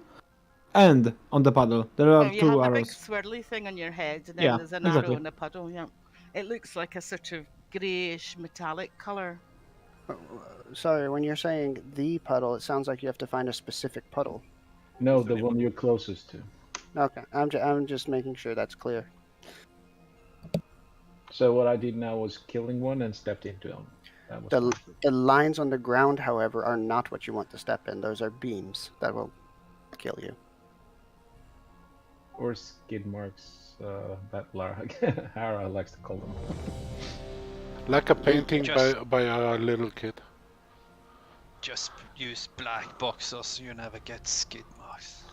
M: and on the paddle. There are
D: You
M: two
D: have the big
M: arrows.
D: swirly thing on your head, and then
M: Yeah,
D: there's an
M: exactly.
D: arrow in the puddle. Yeah, it looks like a sort of greyish metallic color.
F: Sorry, when you're saying the puddle, it sounds like you have to find a specific puddle.
I: No, the one you're closest to.
F: Okay, I'm just making sure that's clear.
I: So what I did now was killing one and stepped into them. That was
F: The lines on the ground, however, are not what you want to step in. Those are beams that will kill you.
I: or skid marks that Hara likes to call them.
H: Like a painting by a little kid.
G: Just use black boxers, you never get skid marks.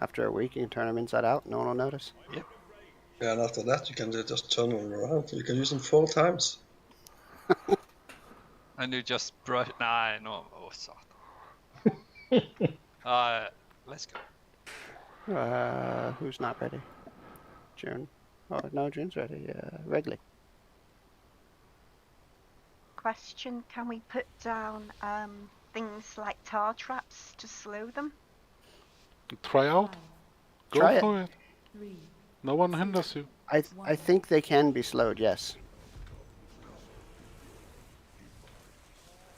F: After a week, you can turn them inside out. No one will notice.
G: Yep.
C: Yeah, and after that, you can just turn them around. You can use them 4 times.
G: And you just brush. Nah, no. Oh, sorry. Let's go.
F: Who's not ready? June. Oh no, June's ready. Wrigley.
E: Question: can we put down things like tar traps to slow them?
H: Try out. Go
F: Try
H: for it. No one hinders you.
F: I think they can be slowed. Yes.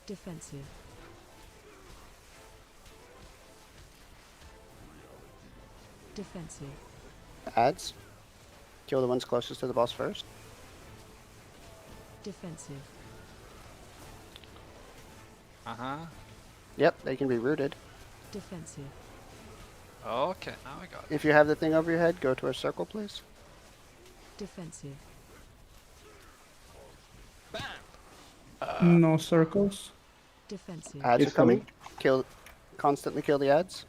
L: Defensive. Defensive.
F: Ads. Kill the ones closest to the boss first.
L: Defensive.
F: Yep, they can be rooted.
L: Defensive.
G: Okay, now I got it.
F: If you have the thing over your head, go to a circle, please.
L: Defensive.
J: No circles.
L: Defensive.
F: Ads
I: It's
F: are coming. Constantly kill the ads.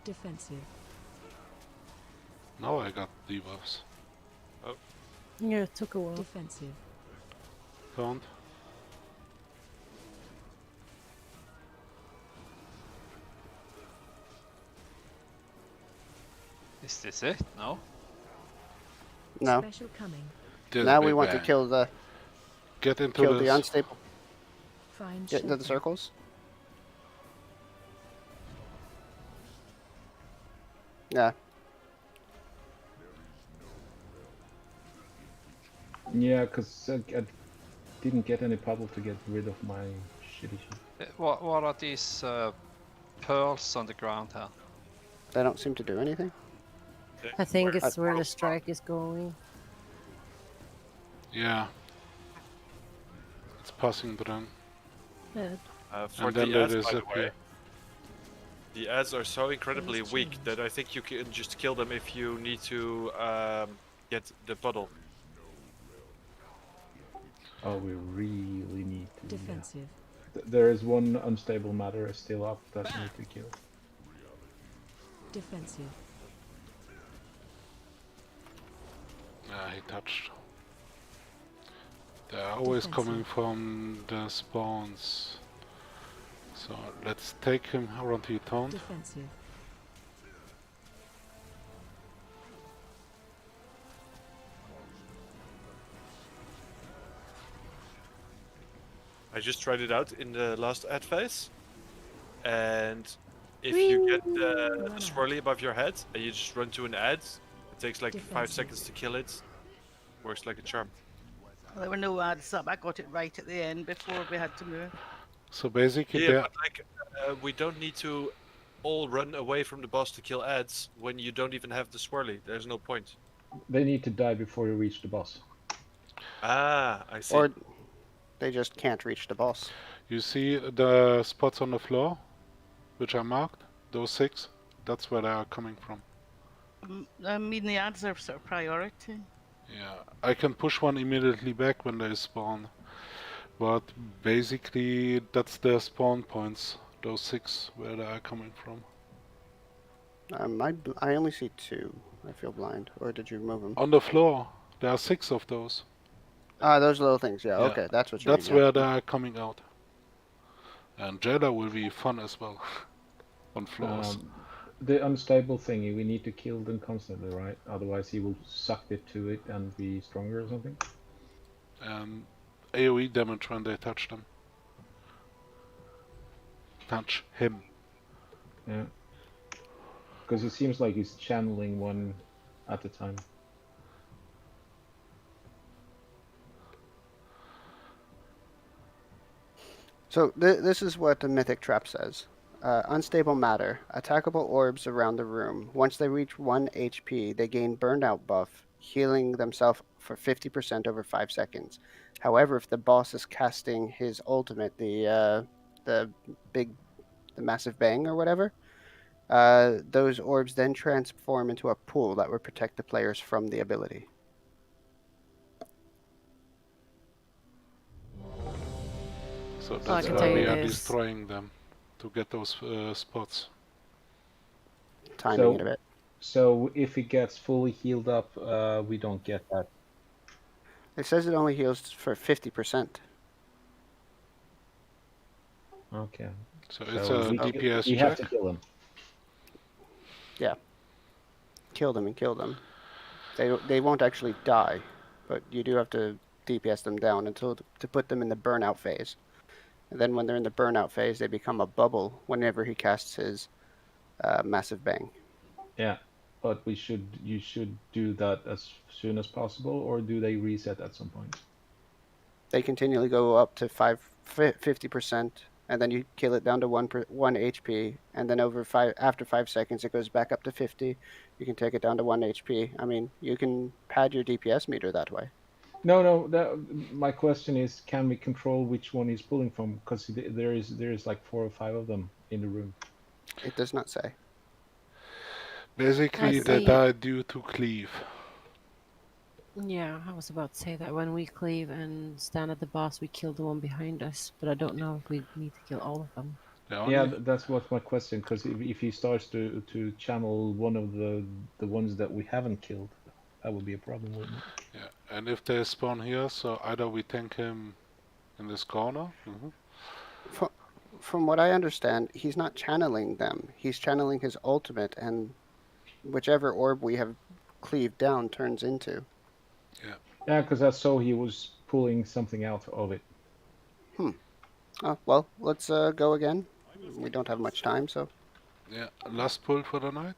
L: Defensive.
H: Now I got debuffs. Oh,
B: Yeah, it took a while.
L: Defensive.
H: don't.
G: Is this it? No?
F: No.
L: Special coming.
F: Now we want to kill the
H: Get into
F: kill the
H: this.
F: unstable.
L: Find
F: Get into the
L: shelter.
F: circles. Yeah.
I: Yeah, because I didn't get any puddle to get rid of my shitty shit.
G: What are these pearls on the ground here?
F: They don't seem to do anything.
B: I think it's where the strike is going.
H: Yeah. It's passing Bren.
A: For
H: And then
A: the
H: they
A: ads, by the way,
H: disappear.
A: the ads are so incredibly weak that I think you can just kill them if you need to get the puddle.
I: Oh, we really need to.
L: Defensive.
I: There is one unstable matter still up that we need to kill.
L: Defensive.
H: Yeah, he touched. They're always coming from the spawns. So let's take him around to town.
L: Defensive.
A: I just tried it out in the last ad phase, and if you get the swirly above your head and you just run to an ad, it takes like 5 seconds to kill it. Works like a charm.
D: There were no ads up. I got it right at the end before we had to move.
H: So basically,
A: Yeah,
H: they're-
A: but like we don't need to all run away from the boss to kill ads when you don't even have the swirly. There's no point.
I: They need to die before you reach the boss.
A: Ah, I see.
F: Or they just can't reach the boss.
H: you see the spots on the floor, which are marked. Those 6. That's where they are coming from.
D: I mean, the ads are sort of priority.
H: Yeah, I can push one immediately back when they spawn. but basically that's their spawn points. Those 6 where they are coming from.
F: I only see 2. I feel blind. Or did you move them?
H: On the floor, there are 6 of those.
F: Ah, those little things. Yeah,
H: Yeah,
F: okay, that's what you
H: That's
F: mean.
H: where they are coming out. And Jailer will be fun as well. On floors.
I: The unstable thingy, we need to kill them constantly, right? Otherwise he will suck it to it and be stronger or something?
H: AoE damage when they touch them. Touch him.
I: Yeah. Because it seems like he's channeling one at a time.
F: So this is what the Mythic Trap says. Unstable matter. Attackable orbs around the room. Once they reach 1 HP, they gain burnout buff, healing themselves for 50% over 5 seconds. However, if the boss is casting his ultimate, the massive bang or whatever, those orbs then transform into a pool that will protect the players from the ability.
H: So
B: I
H: that's
B: can
H: why
B: tell
H: we
B: you
H: are
B: this.
H: destroying them. To get those spots.
F: Timing it a bit.
I: So if it gets fully healed up, we don't get that.
F: It says it only heals for 50%.
I: Okay.
H: So it's a DPS
I: we
H: check.
I: have to kill him.
F: Yeah. Kill them and kill them. They won't actually die, but you do have to DPS them down until to put them in the burnout phase. And then when they're in the burnout phase, they become a bubble whenever he casts his massive bang.
I: Yeah, but you should do that as soon as possible, or do they reset at some point?
F: They continually go up to 50%, and then you kill it down to 1 HP, and then after 5 seconds it goes back up to 50. You can take it down to 1 HP. I mean, you can pad your DPS meter that way.
I: No. My question is, can we control which one he's pulling from? Because there is like 4 or 5 of them in the room.
F: It does not say.
H: Basically, they die due to cleave.
B: Yeah, I was about to say that when we cleave and stand at the boss, we kill the one behind us, but I don't know if we need to kill all of them.
I: Yeah, that's what my question. Because if he starts to channel one of the ones that we haven't killed, that would be a problem, wouldn't it?
H: Yeah, and if they spawn here, so either we tank him in this corner.
F: From what I understand, he's not channeling them. He's channeling his ultimate, and whichever orb we have cleaved down turns into.
I: Yeah, because I saw he was pulling something out of it.
F: Oh, well, let's go again. We don't have much time, so.
H: Yeah, last pull for the night.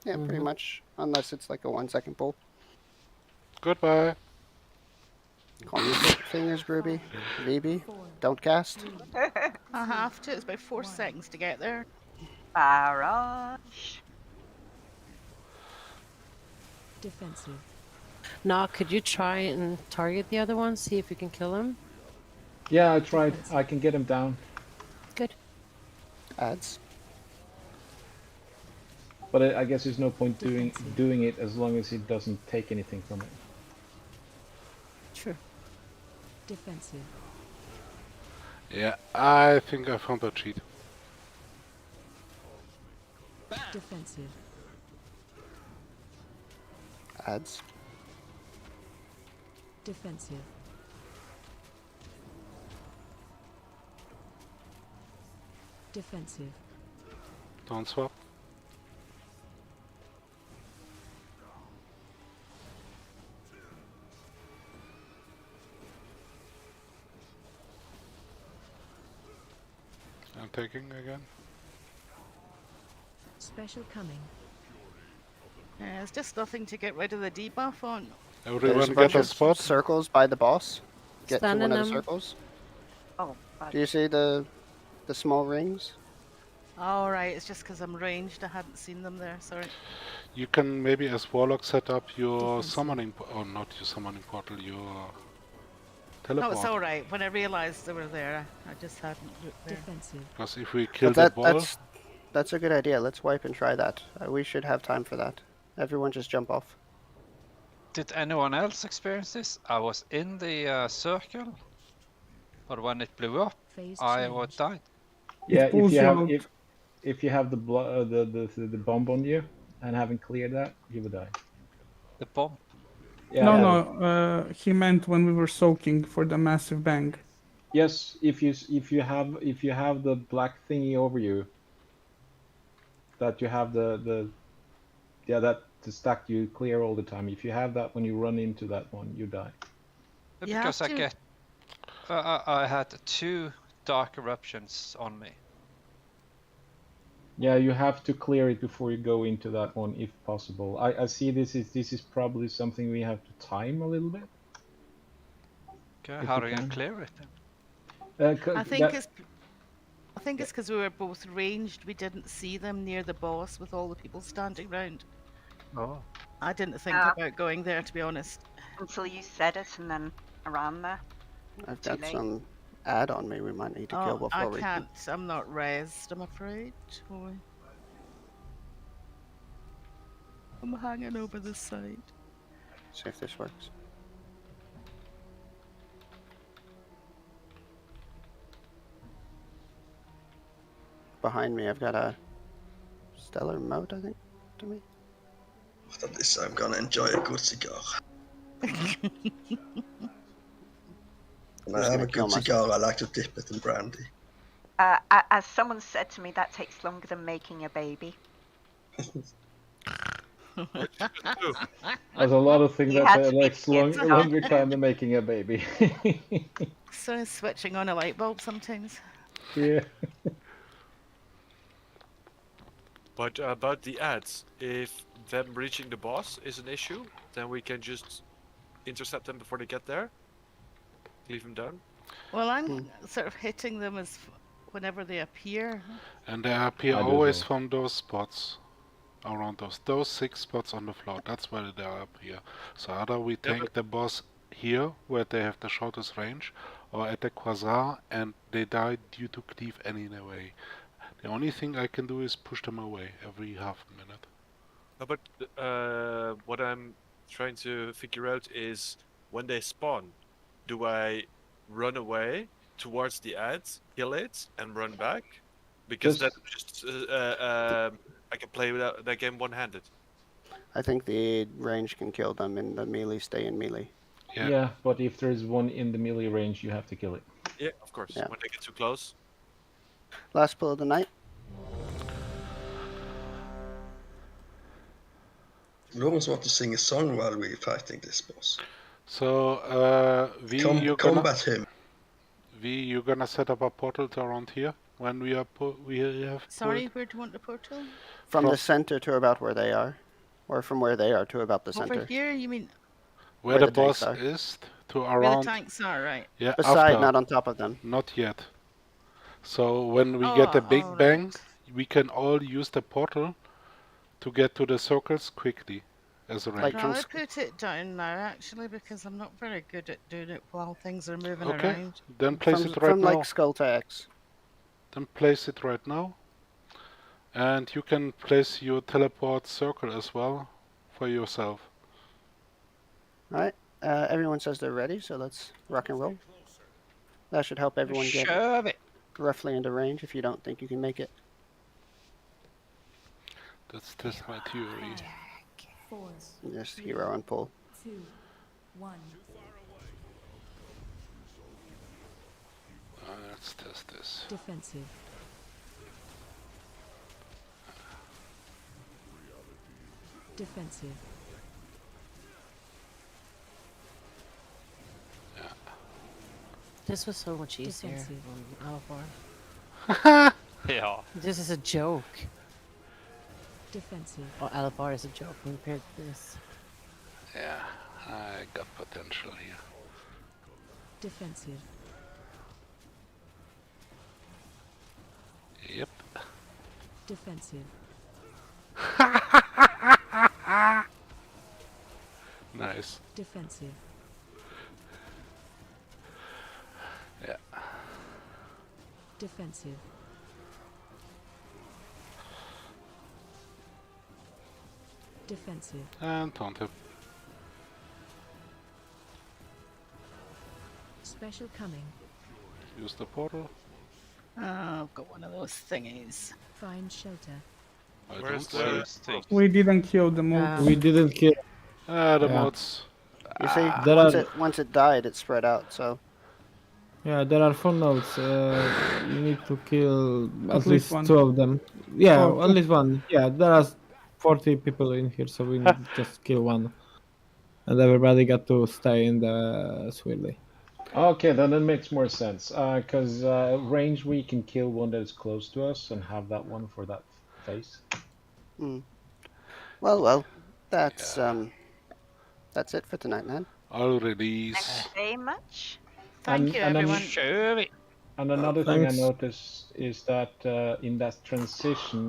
F: Yeah, pretty much. Unless it's like a 1 second pull.
H: Goodbye.
F: Call me fingers, Ruby. VB, don't cast.
D: I have to. It's about 4 seconds to get there.
E: Barrage.
L: Defensive.
B: Nah, could you try and target the other one, see if you can kill him?
I: Yeah, I tried. I can get him down.
B: Good.
F: Adds.
I: But I guess there's no point doing it as long as he doesn't take anything from it.
B: True.
L: Defensive.
H: Yeah, I think I found a cheat.
L: Defensive.
F: Adds.
L: Defensive. Defensive.
H: Don't swap. I'm taking again.
L: Special coming.
D: Yeah, it's just nothing to get rid of the debuff on.
F: There's
H: Everyone
F: a
H: get
F: bunch
H: a
F: of
H: spot.
F: circles by the boss. Get
B: Stand
F: to
B: in
F: one of the
B: them.
F: circles.
E: Oh,
F: Do you see the small rings?
D: All right, it's just because I'm ranged. I hadn't seen them there. Sorry.
H: You can maybe as Warlock set up your summoning, or not your summoning portal, your teleport.
D: No, it's all right. When I realised they were there, I just hadn't looked there.
L: Defensive.
H: Because if we kill
F: But
H: the ball,
F: that's a good idea. Let's wipe and try that. We should have time for that. Everyone just jump off.
G: Did anyone else experience this? I was in the circle, But when it blew up,
L: Phase
G: I
L: change.
G: died.
I: Yeah,
J: It pulls you out.
I: if you have the bomb on you and haven't cleared that, you would die.
G: The bomb.
I: Yeah.
J: No,
I: yeah.
J: no. He meant when we were soaking for the massive bang.
I: Yes, if you have the black thingy over you, that you have the stack you clear all the time. If you have that when you run into that one, you die.
D: You have
G: Because I
D: to-
G: get, I had 2 dark eruptions on me.
I: Yeah, you have to clear it before you go into that one, if possible. I see this is probably something we have to time a little bit.
G: Okay,
I: If
G: how
I: we
G: do you
I: can.
G: clear it then?
D: I think it's because we were both ranged. We didn't see them near the boss with all the people standing round.
G: Oh.
D: I didn't think
E: Ah.
D: about going there, to be honest.
E: Until you said it, and then around there.
F: I've
E: Too
F: got
E: late.
F: some add on me we might need to kill
D: Oh, I
F: before we
D: can't. I'm not rezzed, I'm afraid. Oh, I'm hanging over the side.
F: see if this works. Behind me, I've got a stellar moat, I think, to me.
C: After this, I'm gonna enjoy a good cigar. When I have a good cigar, I like to dip it in brandy.
E: As someone said to me, that takes longer than making a baby.
I: There's a lot of things
E: You
I: that
E: had to be
I: takes
E: kids
I: longer
E: after.
I: time than making a baby.
D: So switching on a light bulb sometimes.
I: Yeah.
A: But about the ads, if them reaching the boss is an issue, then we can just intercept them before they get there. Leave them down.
D: Well, I'm sort of hitting them as whenever they appear.
H: And they appear
I: I do
H: always
I: as well.
H: from those spots. Around those 6 spots on the floor. That's where they appear. So either we tank the boss here, where they have the shortest range, or at the quasar, and they die due to cleave anyway. The only thing I can do is push them away every half a minute.
A: No, but what I'm trying to figure out is when they spawn, do I run away towards the ads, kill it, and run back? Because that just I can play without that game one-handed.
F: I think the range can kill them and the melee stay in melee.
I: Yeah, but if there's one in the melee range, you have to kill it.
A: Yeah, of course.
F: Yeah.
A: When they get too close.
F: Last pull of the night.
C: Lawrence wants to sing a song while we're fighting this boss.
H: So, you're
C: combat him.
H: you're gonna set up a portal to around here when we have
D: Sorry, where do you want the portal?
F: From the center to about where they are. Or from where they are to about the
D: Over
F: center.
D: here, you mean?
H: where the
F: tanks
H: boss
F: are.
H: is to
D: Where the
H: around.
D: tanks are, right?
H: Yeah,
F: Beside,
H: after.
F: not on top of them.
H: Not yet. So when we get the big
D: right.
H: bang, we can all use the portal to get to the circles quickly as a range.
F: Like
D: I'd
F: from
D: rather put it down now, actually, because I'm not very good at doing it while things are moving
H: Okay,
D: around.
H: then place
F: from,
H: it right
F: from
H: now.
F: like skull to X.
H: Then place it right now. And you can place your teleport circle as well for yourself.
F: Alright, everyone says they're ready, so let's rock and roll. That should help everyone get
G: Shove it.
F: roughly into range if you don't think you can make it.
H: Let's test my theory.
L: 4,
F: Just hero and pull.
L: 2, 1.
H: Let's test this.
L: Defensive. Defensive.
B: This was so much easier
L: Defensive.
B: on Alvar.
G: Yeah.
B: This is a joke.
L: Defensive.
B: Well, Alvar is a joke compared to this.
H: Yeah, I got potential here.
L: Defensive.
H: Yep.
L: Defensive.
H: Nice.
L: Defensive.
H: Yeah.
L: Defensive. Defensive.
H: And taunt him.
L: Special coming.
H: Use the portal.
D: Oh, I've got one of those thingies.
L: Find shelter.
H: I
A: Where's
H: don't
A: the-
H: see.
J: We didn't kill the mods.
M: We didn't kill.
H: The
M: Yeah.
H: mods.
F: You see,
M: There
F: once it died, it spread out. So
M: Yeah, there are 4 nodes. You need to kill at
J: At least
M: least
J: one.
M: 2 of them. Yeah,
J: Oh,
M: at
J: two.
M: least one. Yeah, there are 40 people in here, so we need to just kill one. And everybody got to stay in the swirly.
I: Okay, then it makes more sense. Because range, we can kill one that is close to us and have that one for that phase.
F: well, that's it for tonight, man.
H: I'll
E: Thank
H: release.
E: you very much.
D: Thank you, everyone.
I: And another thing I
M: Thanks.
I: noticed is that in that transition,